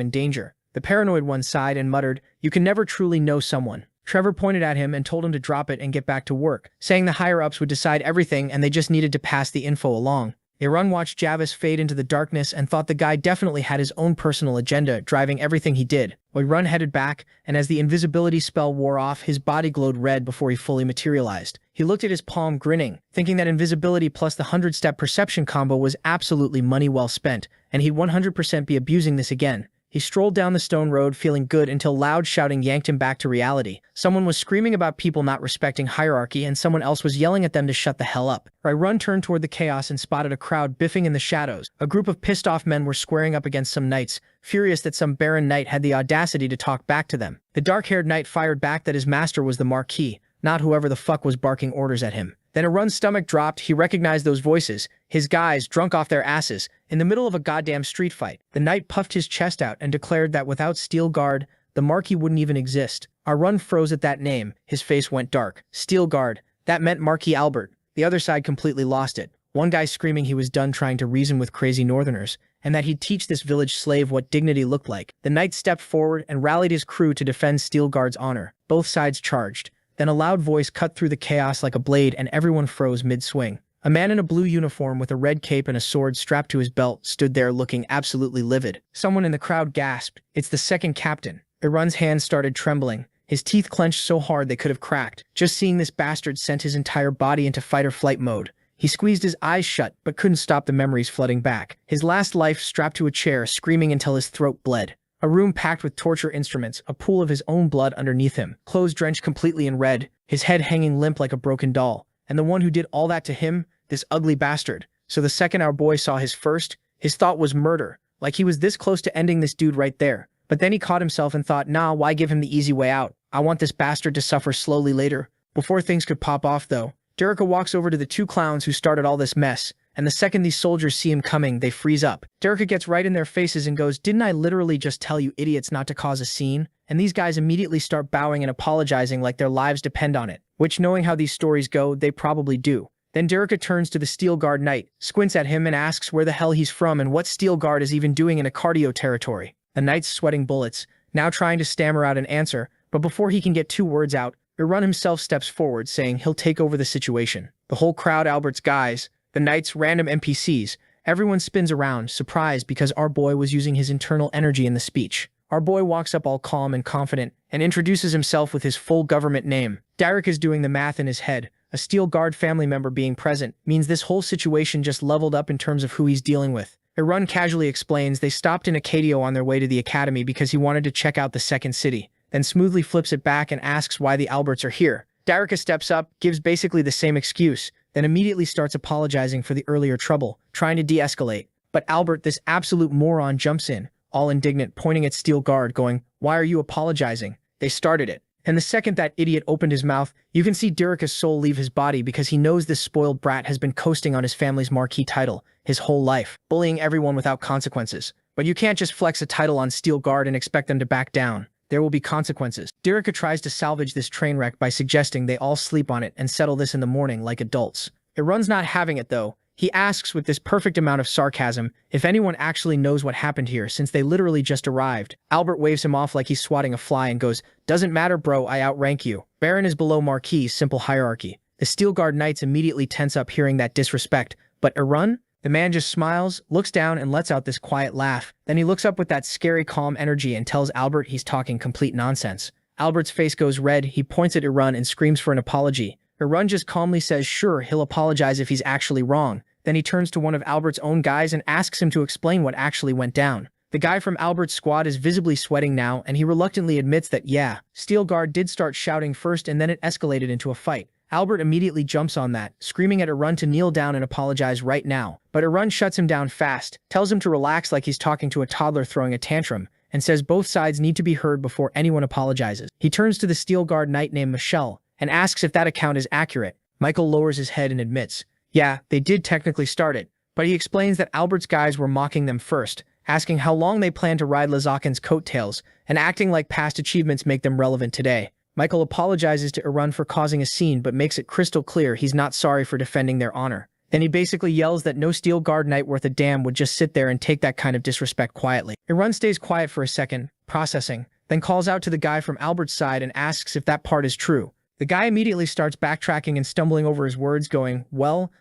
in danger. The paranoid one sighed and muttered, you can never truly know someone. Trevor pointed at him and told him to drop it and get back to work, saying the higher-ups would decide everything and they just needed to pass the info along. Arun watched Javis fade into the darkness and thought the guy definitely had his own personal agenda driving everything he did. Arun headed back, and as the invisibility spell wore off, his body glowed red before he fully materialized. He looked at his palm grinning, thinking that invisibility plus the 100-step perception combo was absolutely money well spent, and he'd 100% be abusing this again. He strolled down the stone road feeling good until loud shouting yanked him back to reality. Someone was screaming about people not respecting hierarchy and someone else was yelling at them to shut the hell up. Run turned toward the chaos and spotted a crowd biffing in the shadows. A group of pissed-off men were squaring up against some knights, furious that some barren knight had the audacity to talk back to them. The dark-haired knight fired back that his master was the Marquis, not whoever the fuck was barking orders at him. Then Arun's stomach dropped. He recognized those voices, his guys drunk off their asses, in the middle of a goddamn street fight. The knight puffed his chest out and declared that without Steel Guard, the Marquis wouldn't even exist. Arun froze at that name. His face went dark. Steel Guard. That meant Marquis Albert. The other side completely lost it. One guy screaming he was done trying to reason with crazy northerners, and that he'd teach this village slave what dignity looked like. The knight stepped forward and rallied his crew to defend Steel Guard's honor. Both sides charged. Then a loud voice cut through the chaos like a blade and everyone froze mid-swing. A man in a blue uniform with a red cape and a sword strapped to his belt stood there looking absolutely livid. Someone in the crowd gasped, "It's the second captain." Arun's hands started trembling. His teeth clenched so hard they could have cracked. Just seeing this bastard sent his entire body into fight-or-flight mode. He squeezed his eyes shut, but couldn't stop the memories flooding back. His last life strapped to a chair, screaming until his throat bled. A room packed with torture instruments, a pool of his own blood underneath him, clothes drenched completely in red, his head hanging limp like a broken doll. And the one who did all that to him, this ugly bastard. So the second our boy saw his thought was murder, like he was this close to ending this dude right there. But then he caught himself and thought, nah, why give him the easy way out? I want this bastard to suffer slowly later. Before things could pop off though, Derica walks over to the two clowns who started all this mess, and the second these soldiers see him coming, they freeze up. Derica gets right in their faces and goes, didn't I literally just tell you idiots not to cause a scene? And these guys immediately start bowing and apologizing like their lives depend on it, which knowing how these stories go, they probably do. Then Derica turns to the Steel Guard knight, squints at him and asks where the hell he's from and what Steel Guard is even doing in a cardio territory. The knight's sweating bullets, now trying to stammer out an answer, but before he can get 2 words out, Arun himself steps forward saying he'll take over the situation. The whole crowd, Albert's guys, the knights, random NPCs, everyone spins around, surprised because our boy was using his internal energy in the speech. Our boy walks up all calm and confident and introduces himself with his full government name. Derek is doing the math in his head. A Steel Guard family member being present means this whole situation just leveled up in terms of who he's dealing with. Arun casually explains they stopped in Acadio on their way to the academy because he wanted to check out the second city, then smoothly flips it back and asks why the Alberts are here. Derica steps up, gives basically the same excuse, then immediately starts apologizing for the earlier trouble, trying to de-escalate. But Albert, this absolute moron, jumps in, all indignant, pointing at Steel Guard, going, why are you apologizing? They started it. And the second that idiot opened his mouth, you can see Derica's soul leave his body because he knows this spoiled brat has been coasting on his family's marquee title his whole life, bullying everyone without consequences. But you can't just flex a title on Steel Guard and expect them to back down. There will be consequences. Derica tries to salvage this train wreck by suggesting they all sleep on it and settle this in the morning like adults. Arun's not having it though. He asks with this perfect amount of sarcasm if anyone actually knows what happened here since they literally just arrived. Albert waves him off like he's swatting a fly and goes, doesn't matter bro, I outrank you. Baron is below Marquis, simple hierarchy. The Steel Guard knights immediately tense up hearing that disrespect, but Arun? The man just smiles, looks down, and lets out this quiet laugh. Then he looks up with that scary calm energy and tells Albert he's talking complete nonsense. Albert's face goes red, he points at Erun and screams for an apology. Erun just calmly says sure, he'll apologize if he's actually wrong. Then he turns to one of Albert's own guys and asks him to explain what actually went down. The guy from Albert's squad is visibly sweating now, and he reluctantly admits that yeah, Steel Guard did start shouting first and then it escalated into a fight. Albert immediately jumps on that, screaming at Erun to kneel down and apologize right now. But Erun shuts him down fast, tells him to relax like he's talking to a toddler throwing a tantrum, and says both sides need to be heard before anyone apologizes. He turns to the Steel Guard knight named Michelle and asks if that account is accurate. Michael lowers his head and admits, yeah, they did technically start it, but he explains that Albert's guys were mocking them first, asking how long they plan to ride Lazakin's coattails, and acting like past achievements make them relevant today. Michael apologizes to Erun for causing a scene but makes it crystal clear he's not sorry for defending their honor. Then he basically yells that no Steel Guard knight worth a damn would just sit there and take that kind of disrespect quietly. Erun stays quiet for a second, processing, then calls out to the guy from Albert's side and asks if that part is true. The guy immediately starts backtracking and stumbling over his words going, well,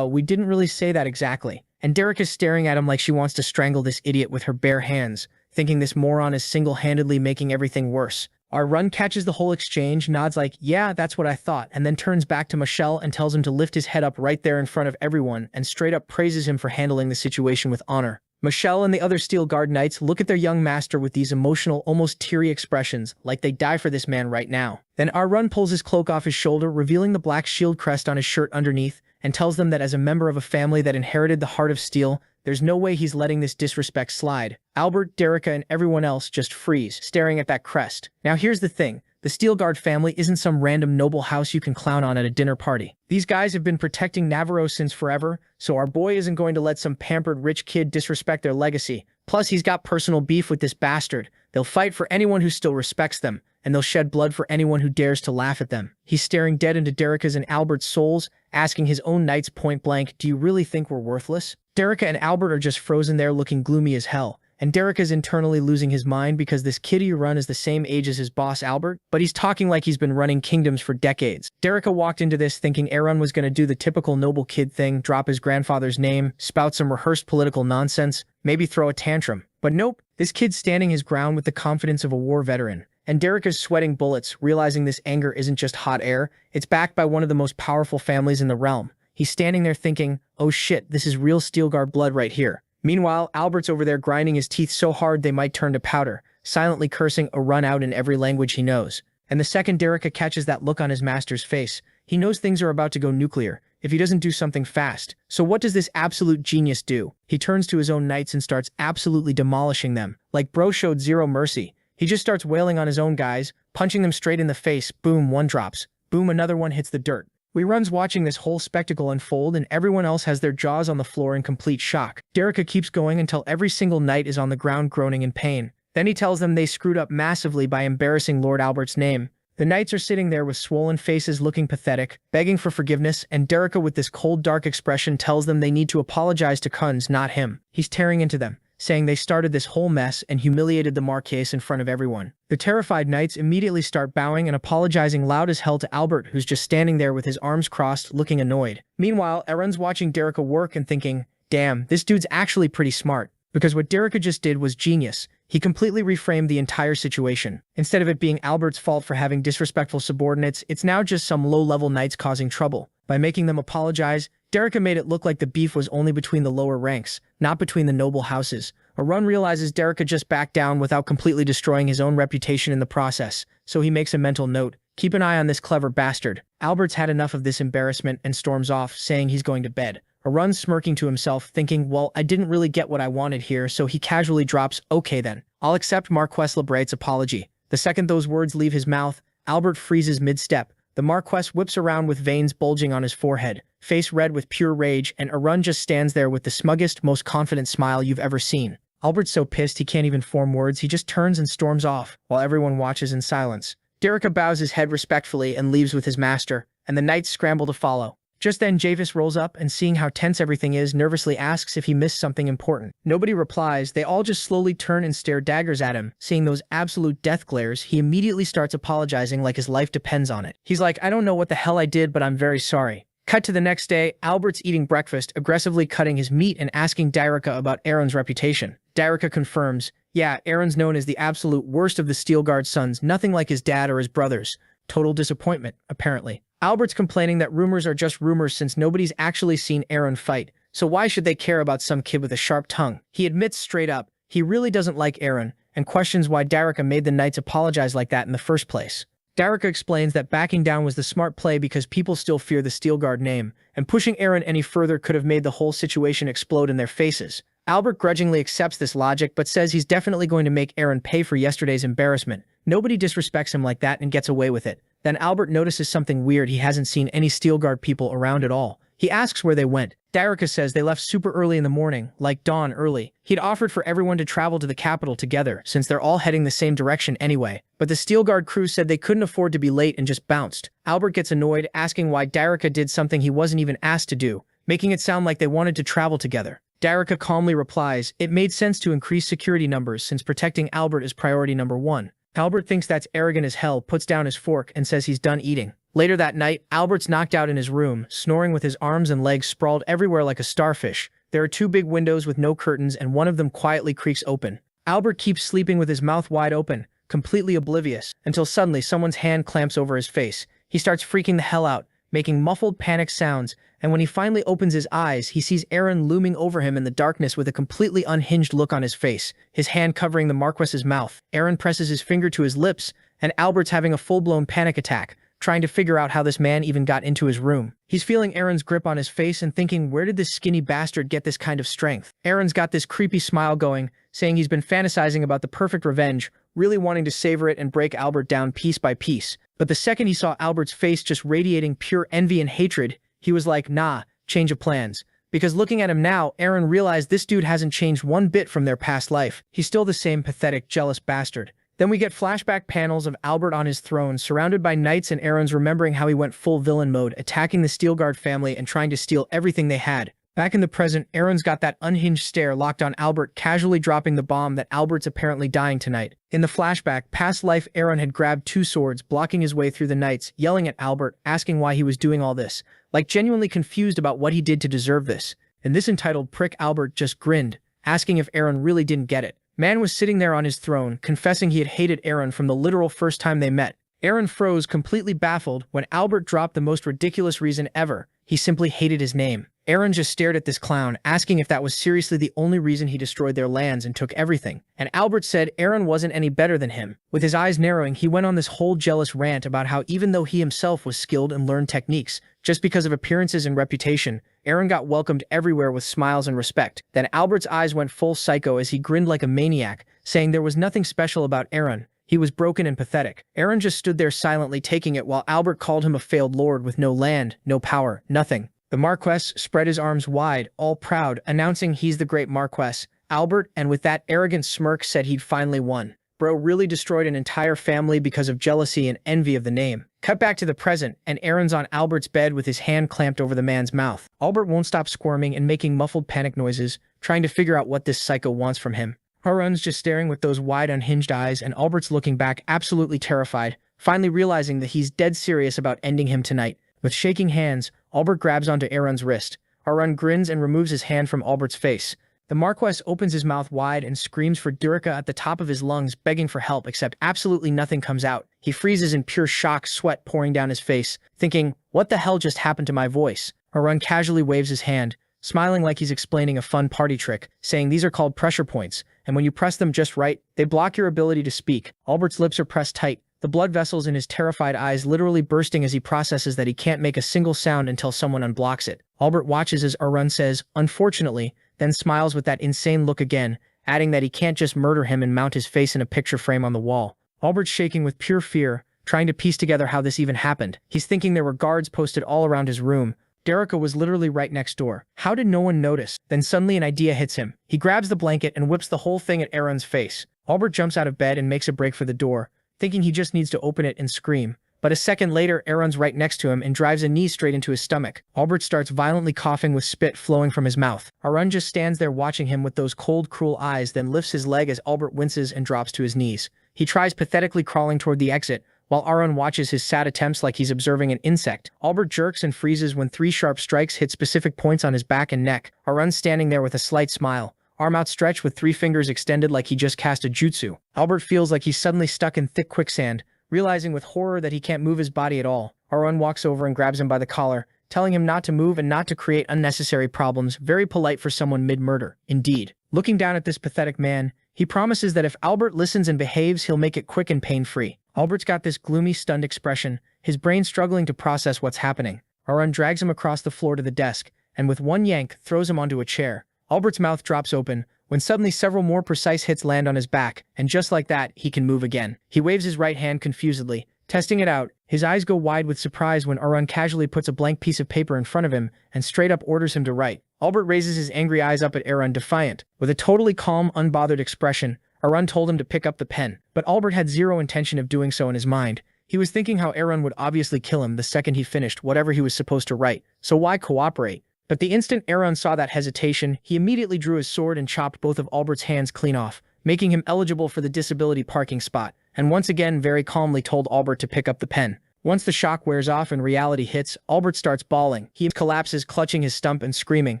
we didn't really say that exactly. And Derek is staring at him like she wants to strangle this idiot with her bare hands, thinking this moron is single-handedly making everything worse. Erun catches the whole exchange, nods like, yeah, that's what I thought, and then turns back to Michelle and tells him to lift his head up right there in front of everyone and straight up praises him for handling the situation with honor. Michelle and the other Steel Guard knights look at their young master with these emotional, almost teary expressions, like they die for this man right now. Then Erun pulls his cloak off his shoulder, revealing the black shield crest on his shirt underneath, and tells them that as a member of a family that inherited the Heart of Steel, there's no way he's letting this disrespect slide. Albert, Derica, and everyone else just freeze, staring at that crest. Now here's the thing. The Steel Guard family isn't some random noble house you can clown on at a dinner party. These guys have been protecting Navarro since forever, so our boy isn't going to let some pampered rich kid disrespect their legacy. Plus, he's got personal beef with this bastard. They'll fight for anyone who still respects them, and they'll shed blood for anyone who dares to laugh at them. He's staring dead into Derica's and Albert's souls, asking his own knights point blank, do you really think we're worthless? Derica and Albert are just frozen there looking gloomy as hell. And Derica's internally losing his mind because this kid Erun is the same age as his boss Albert, but he's talking like he's been running kingdoms for decades. Derica walked into this thinking Erun was going to do the typical noble kid thing, drop his grandfather's name, spout some rehearsed political nonsense, maybe throw a tantrum. But nope, this kid's standing his ground with the confidence of a war veteran. And Derica's sweating bullets, realizing this anger isn't just hot air, it's backed by one of the most powerful families in the realm. He's standing there thinking, oh shit, this is real Steel Guard blood right here. Meanwhile, Albert's over there grinding his teeth so hard they might turn to powder, silently cursing Erun out in every language he knows. And the second Derica catches that look on his master's face, he knows things are about to go nuclear, if he doesn't do something fast. So what does this absolute genius do? He turns to his own knights and starts absolutely demolishing them. Like bro showed zero mercy. He just starts wailing on his own guys, punching them straight in the face, boom, one drops. Boom, another one hits the dirt. Erun's watching this whole spectacle unfold and everyone else has their jaws on the floor in complete shock. Derica keeps going until every single knight is on the ground groaning in pain. Then he tells them they screwed up massively by embarrassing Lord Albert's name. The knights are sitting there with swollen faces looking pathetic, begging for forgiveness, and Derica with this cold dark expression tells them they need to apologize to Kunz, not him. He's tearing into them, saying they started this whole mess and humiliated the Marquess in front of everyone. The terrified knights immediately start bowing and apologizing loud as hell to Albert, who's just standing there with his arms crossed, looking annoyed. Meanwhile, Erun's watching Derica work and thinking, damn, this dude's actually pretty smart. Because what Derica just did was genius. He completely reframed the entire situation. Instead of it being Albert's fault for having disrespectful subordinates, it's now just some low-level knights causing trouble. By making them apologize, Derica made it look like the beef was only between the lower ranks, not between the noble houses. Erun realizes Derica just backed down without completely destroying his own reputation in the process, so he makes a mental note. Keep an eye on this clever bastard. Albert's had enough of this embarrassment and storms off, saying he's going to bed. Erun's smirking to himself, thinking, well, I didn't really get what I wanted here, so he casually drops, okay then. I'll accept Marquess Lebright's apology. The second those words leave his mouth, Albert freezes mid-step. The Marquess whips around with veins bulging on his forehead, face red with pure rage, and Erun just stands there with the smuggest, most confident smile you've ever seen. Albert's so pissed he can't even form words, he just turns and storms off, while everyone watches in silence. Derica bows his head respectfully and leaves with his master, and the knights scramble to follow. Just then Javis rolls up and seeing how tense everything is, nervously asks if he missed something important. Nobody replies, they all just slowly turn and stare daggers at him. Seeing those absolute death glares, he immediately starts apologizing like his life depends on it. He's like, I don't know what the hell I did, but I'm very sorry. Cut to the next day, Albert's eating breakfast, aggressively cutting his meat and asking Dyrika about Aaron's reputation. Dyrika confirms, yeah, Aaron's known as the absolute worst of the Steelguard sons, nothing like his dad or his brothers. Total disappointment, apparently. Albert's complaining that rumors are just rumors since nobody's actually seen Aaron fight, so why should they care about some kid with a sharp tongue? He admits straight up, he really doesn't like Aaron, and questions why Dyrika made the knights apologize like that in the first place. Dyrika explains that backing down was the smart play because people still fear the Steelguard name, and pushing Aaron any further could have made the whole situation explode in their faces. Albert grudgingly accepts this logic but says he's definitely going to make Aaron pay for yesterday's embarrassment. Nobody disrespects him like that and gets away with it. Then Albert notices something weird. He hasn't seen any Steelguard people around at all. He asks where they went. Dyrika says they left super early in the morning, like dawn early. He'd offered for everyone to travel to the capital together, since they're all heading the same direction anyway. But the Steelguard crew said they couldn't afford to be late and just bounced. Albert gets annoyed, asking why Dyrika did something he wasn't even asked to do, making it sound like they wanted to travel together. Dyrika calmly replies, it made sense to increase security numbers since protecting Albert is priority number one. Albert thinks that's arrogant as hell, puts down his fork, and says he's done eating. Later that night, Albert's knocked out in his room, snoring with his arms and legs sprawled everywhere like a starfish. There are two big windows with no curtains and one of them quietly creaks open. Albert keeps sleeping with his mouth wide open, completely oblivious, until suddenly someone's hand clamps over his face. He starts freaking the hell out, making muffled panic sounds, and when he finally opens his eyes, he sees Aaron looming over him in the darkness with a completely unhinged look on his face, his hand covering the Marquess's mouth. Aaron presses his finger to his lips, and Albert's having a full-blown panic attack, trying to figure out how this man even got into his room. He's feeling Aaron's grip on his face and thinking, where did this skinny bastard get this kind of strength? Aaron's got this creepy smile going, saying he's been fantasizing about the perfect revenge, really wanting to savor it and break Albert down piece by piece. But the second he saw Albert's face just radiating pure envy and hatred, he was like, nah, change of plans. Because looking at him now, Aaron realized this dude hasn't changed one bit from their past life. He's still the same pathetic, jealous bastard. Then we get flashback panels of Albert on his throne, surrounded by knights, and Aaron's remembering how he went full villain mode, attacking the Steelguard family and trying to steal everything they had. Back in the present, Aaron's got that unhinged stare locked on Albert, casually dropping the bomb that Albert's apparently dying tonight. In the flashback, past life, Aaron had grabbed two swords, blocking his way through the knights, yelling at Albert, asking why he was doing all this, like genuinely confused about what he did to deserve this. And this entitled prick Albert just grinned, asking if Aaron really didn't get it. Man was sitting there on his throne, confessing he had hated Aaron from the literal first time they met. Aaron froze, completely baffled, when Albert dropped the most ridiculous reason ever. He simply hated his name. Aaron just stared at this clown, asking if that was seriously the only reason he destroyed their lands and took everything. And Albert said Aaron wasn't any better than him. With his eyes narrowing, he went on this whole jealous rant about how even though he himself was skilled and learned techniques, just because of appearances and reputation, Aaron got welcomed everywhere with smiles and respect. Then Albert's eyes went full psycho as he grinned like a maniac, saying there was nothing special about Aaron. He was broken and pathetic. Aaron just stood there silently taking it while Albert called him a failed lord with no land, no power, nothing. The Marquess spread his arms wide, all proud, announcing he's the great Marquess. Albert, and with that arrogant smirk, said he'd finally won. Bro really destroyed an entire family because of jealousy and envy of the name. Cut back to the present, and Aaron's on Albert's bed with his hand clamped over the man's mouth. Albert won't stop squirming and making muffled panic noises, trying to figure out what this psycho wants from him. Harun's just staring with those wide, unhinged eyes, and Albert's looking back, absolutely terrified, finally realizing that he's dead serious about ending him tonight. With shaking hands, Albert grabs onto Aaron's wrist. Harun grins and removes his hand from Albert's face. The Marquess opens his mouth wide and screams for Dyrika at the top of his lungs, begging for help, except absolutely nothing comes out. He freezes in pure shock, sweat pouring down his face, thinking, what the hell just happened to my voice? Harun casually waves his hand, smiling like he's explaining a fun party trick, saying these are called pressure points, and when you press them just right, they block your ability to speak. Albert's lips are pressed tight, the blood vessels in his terrified eyes literally bursting as he processes that he can't make a single sound until someone unblocks it. Albert watches as Harun says, unfortunately, then smiles with that insane look again, adding that he can't just murder him and mount his face in a picture frame on the wall. Albert's shaking with pure fear, trying to piece together how this even happened. He's thinking there were guards posted all around his room. Dyrika was literally right next door. How did no one notice? Then suddenly an idea hits him. He grabs the blanket and whips the whole thing at Aaron's face. Albert jumps out of bed and makes a break for the door, thinking he just needs to open it and scream. But a second later, Aaron's right next to him and drives a knee straight into his stomach. Albert starts violently coughing with spit flowing from his mouth. Harun just stands there watching him with those cold, cruel eyes, then lifts his leg as Albert winces and drops to his knees. He tries pathetically crawling toward the exit, while Arun watches his sad attempts like he's observing an insect. Albert jerks and freezes when 3 sharp strikes hit specific points on his back and neck. Arun standing there with a slight smile, arm outstretched with 3 fingers extended like he just cast a jutsu. Albert feels like he's suddenly stuck in thick quicksand, realizing with horror that he can't move his body at all. Arun walks over and grabs him by the collar, telling him not to move and not to create unnecessary problems, very polite for someone mid-murder. Indeed. Looking down at this pathetic man, he promises that if Albert listens and behaves, he'll make it quick and pain-free. Albert's got this gloomy, stunned expression, his brain struggling to process what's happening. Arun drags him across the floor to the desk, and with one yank, throws him onto a chair. Albert's mouth drops open, when suddenly several more precise hits land on his back, and just like that, he can move again. He waves his right hand confusedly, testing it out. His eyes go wide with surprise when Arun casually puts a blank piece of paper in front of him and straight up orders him to write. Albert raises his angry eyes up at Arun, defiant. With a totally calm, unbothered expression, Arun told him to pick up the pen, but Albert had zero intention of doing so in his mind. He was thinking how Arun would obviously kill him the second he finished whatever he was supposed to write, so why cooperate? But the instant Arun saw that hesitation, he immediately drew his sword and chopped both of Albert's hands clean off, making him eligible for the disability parking spot, and once again very calmly told Albert to pick up the pen. Once the shock wears off and reality hits, Albert starts bawling. He collapses, clutching his stump and screaming.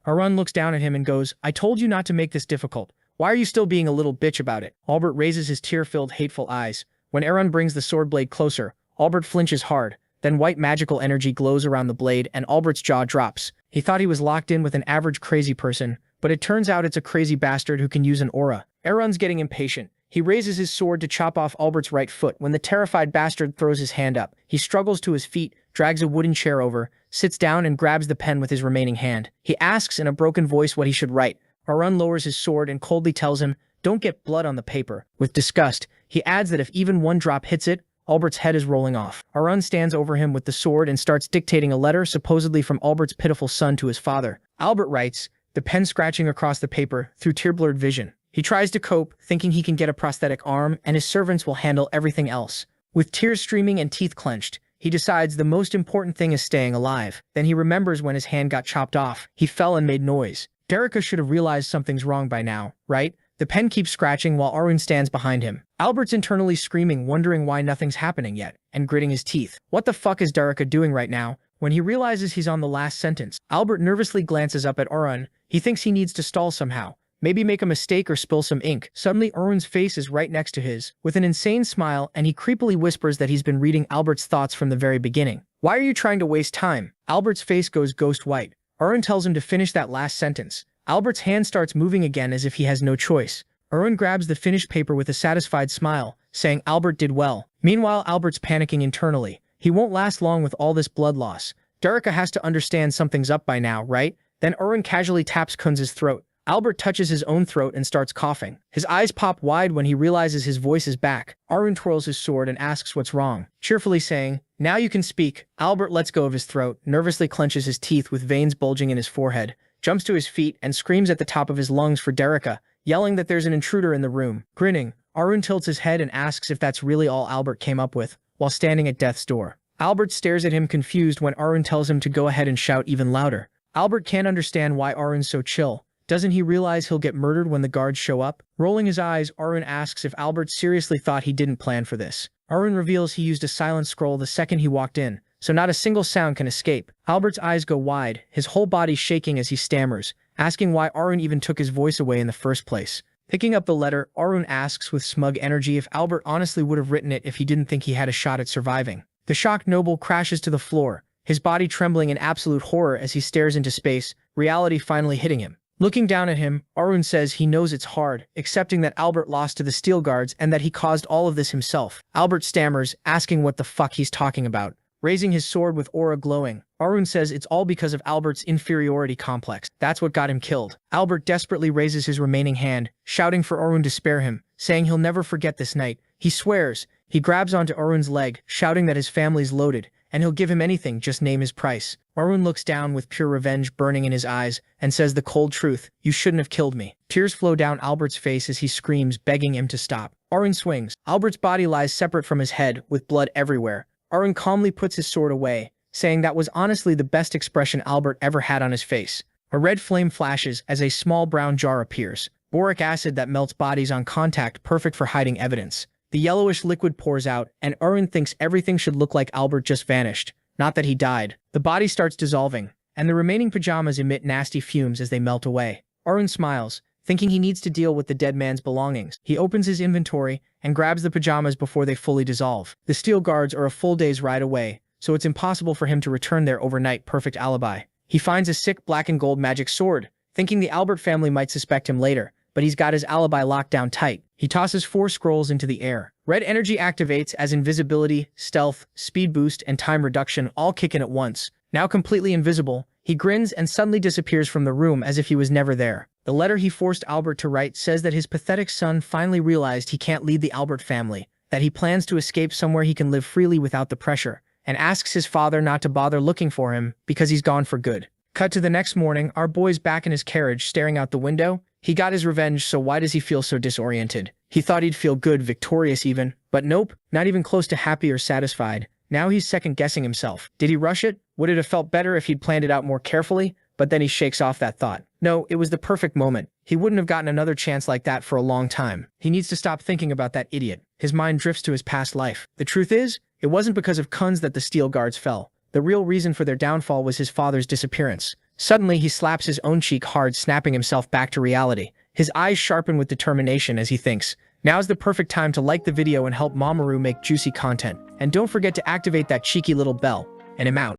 Arun looks down at him and goes, "I told you not to make this difficult. Why are you still being a little bitch about it?" Albert raises his tear-filled, hateful eyes. When Arun brings the sword blade closer, Albert flinches hard. Then white magical energy glows around the blade and Albert's jaw drops. He thought he was locked in with an average crazy person, but it turns out it's a crazy bastard who can use an aura. Arun's getting impatient. He raises his sword to chop off Albert's right foot when the terrified bastard throws his hand up. He struggles to his feet, drags a wooden chair over, sits down and grabs the pen with his remaining hand. He asks in a broken voice what he should write. Arun lowers his sword and coldly tells him, "Don't get blood on the paper." With disgust, he adds that if even one drop hits it, Albert's head is rolling off. Arun stands over him with the sword and starts dictating a letter supposedly from Albert's pitiful son to his father. Albert writes, the pen scratching across the paper through tear-blurred vision. He tries to cope, thinking he can get a prosthetic arm and his servants will handle everything else. With tears streaming and teeth clenched, he decides the most important thing is staying alive. Then he remembers when his hand got chopped off. He fell and made noise. Derica should have realized something's wrong by now, right? The pen keeps scratching while Arun stands behind him. Albert's internally screaming, wondering why nothing's happening yet, and gritting his teeth. What the fuck is Derica doing right now? When he realizes he's on the last sentence, Albert nervously glances up at Arun. He thinks he needs to stall somehow. Maybe make a mistake or spill some ink. Suddenly, Arun's face is right next to his, with an insane smile, and he creepily whispers that he's been reading Albert's thoughts from the very beginning. Why are you trying to waste time? Albert's face goes ghost white. Arun tells him to finish that last sentence. Albert's hand starts moving again as if he has no choice. Arun grabs the finished paper with a satisfied smile, saying Albert did well. Meanwhile, Albert's panicking internally. He won't last long with all this blood loss. Derica has to understand something's up by now, right? Then Arun casually taps Kunz's throat. Albert touches his own throat and starts coughing. His eyes pop wide when he realizes his voice is back. Arun twirls his sword and asks what's wrong, cheerfully saying, "Now you can speak." Albert lets go of his throat, nervously clenches his teeth with veins bulging in his forehead, jumps to his feet and screams at the top of his lungs for Derica, yelling that there's an intruder in the room. Grinning, Arun tilts his head and asks if that's really all Albert came up with, while standing at death's door. Albert stares at him confused when Arun tells him to go ahead and shout even louder. Albert can't understand why Arun's so chill. Doesn't he realize he'll get murdered when the guards show up? Rolling his eyes, Arun asks if Albert seriously thought he didn't plan for this. Arun reveals he used a silent scroll the second he walked in, so not a single sound can escape. Albert's eyes go wide, his whole body shaking as he stammers, asking why Arun even took his voice away in the first place. Picking up the letter, Arun asks with smug energy if Albert honestly would have written it if he didn't think he had a shot at surviving. The shocked noble crashes to the floor, his body trembling in absolute horror as he stares into space, reality finally hitting him. Looking down at him, Arun says he knows it's hard, accepting that Albert lost to the steel guards and that he caused all of this himself. Albert stammers, asking what the fuck he's talking about. Raising his sword with aura glowing, Arun says it's all because of Albert's inferiority complex. That's what got him killed. Albert desperately raises his remaining hand, shouting for Arun to spare him, saying he'll never forget this night. He swears. He grabs onto Arun's leg, shouting that his family's loaded, and he'll give him anything, just name his price. Arun looks down with pure revenge burning in his eyes and says the cold truth, "You shouldn't have killed me." Tears flow down Albert's face as he screams, begging him to stop. Arun swings. Albert's body lies separate from his head, with blood everywhere. Arun calmly puts his sword away, saying that was honestly the best expression Albert ever had on his face. A red flame flashes as a small brown jar appears. Boric acid that melts bodies on contact, perfect for hiding evidence. The yellowish liquid pours out, and Aaron thinks everything should look like Albert just vanished. Not that he died. The body starts dissolving, and the remaining pajamas emit nasty fumes as they melt away. Aaron smiles, thinking he needs to deal with the dead man's belongings. He opens his inventory and grabs the pajamas before they fully dissolve. The steel guards are a full day's ride away, so it's impossible for him to return their overnight perfect alibi. He finds a sick black and gold magic sword, thinking the Albert family might suspect him later, but he's got his alibi locked down tight. He tosses 4 scrolls into the air. Red energy activates as invisibility, stealth, speed boost, and time reduction all kick in at once. Now completely invisible, he grins and suddenly disappears from the room as if he was never there. The letter he forced Albert to write says that his pathetic son finally realized he can't lead the Albert family, that he plans to escape somewhere he can live freely without the pressure, and asks his father not to bother looking for him because he's gone for good. Cut to the next morning, our boy's back in his carriage staring out the window. He got his revenge, so why does he feel so disoriented? He thought he'd feel good, victorious even, but nope, not even close to happy or satisfied. Now he's second-guessing himself. Did he rush it? Would it have felt better if he'd planned it out more carefully? But then he shakes off that thought. No, it was the perfect moment. He wouldn't have gotten another chance like that for a long time. He needs to stop thinking about that idiot. His mind drifts to his past life. The truth is, it wasn't because of Kunz that the steel guards fell. The real reason for their downfall was his father's disappearance. Suddenly, he slaps his own cheek hard, snapping himself back to reality. His eyes sharpen with determination as he thinks, now's the perfect time to like the video and help Mamoru make juicy content. And don't forget to activate that cheeky little bell. And I'm out.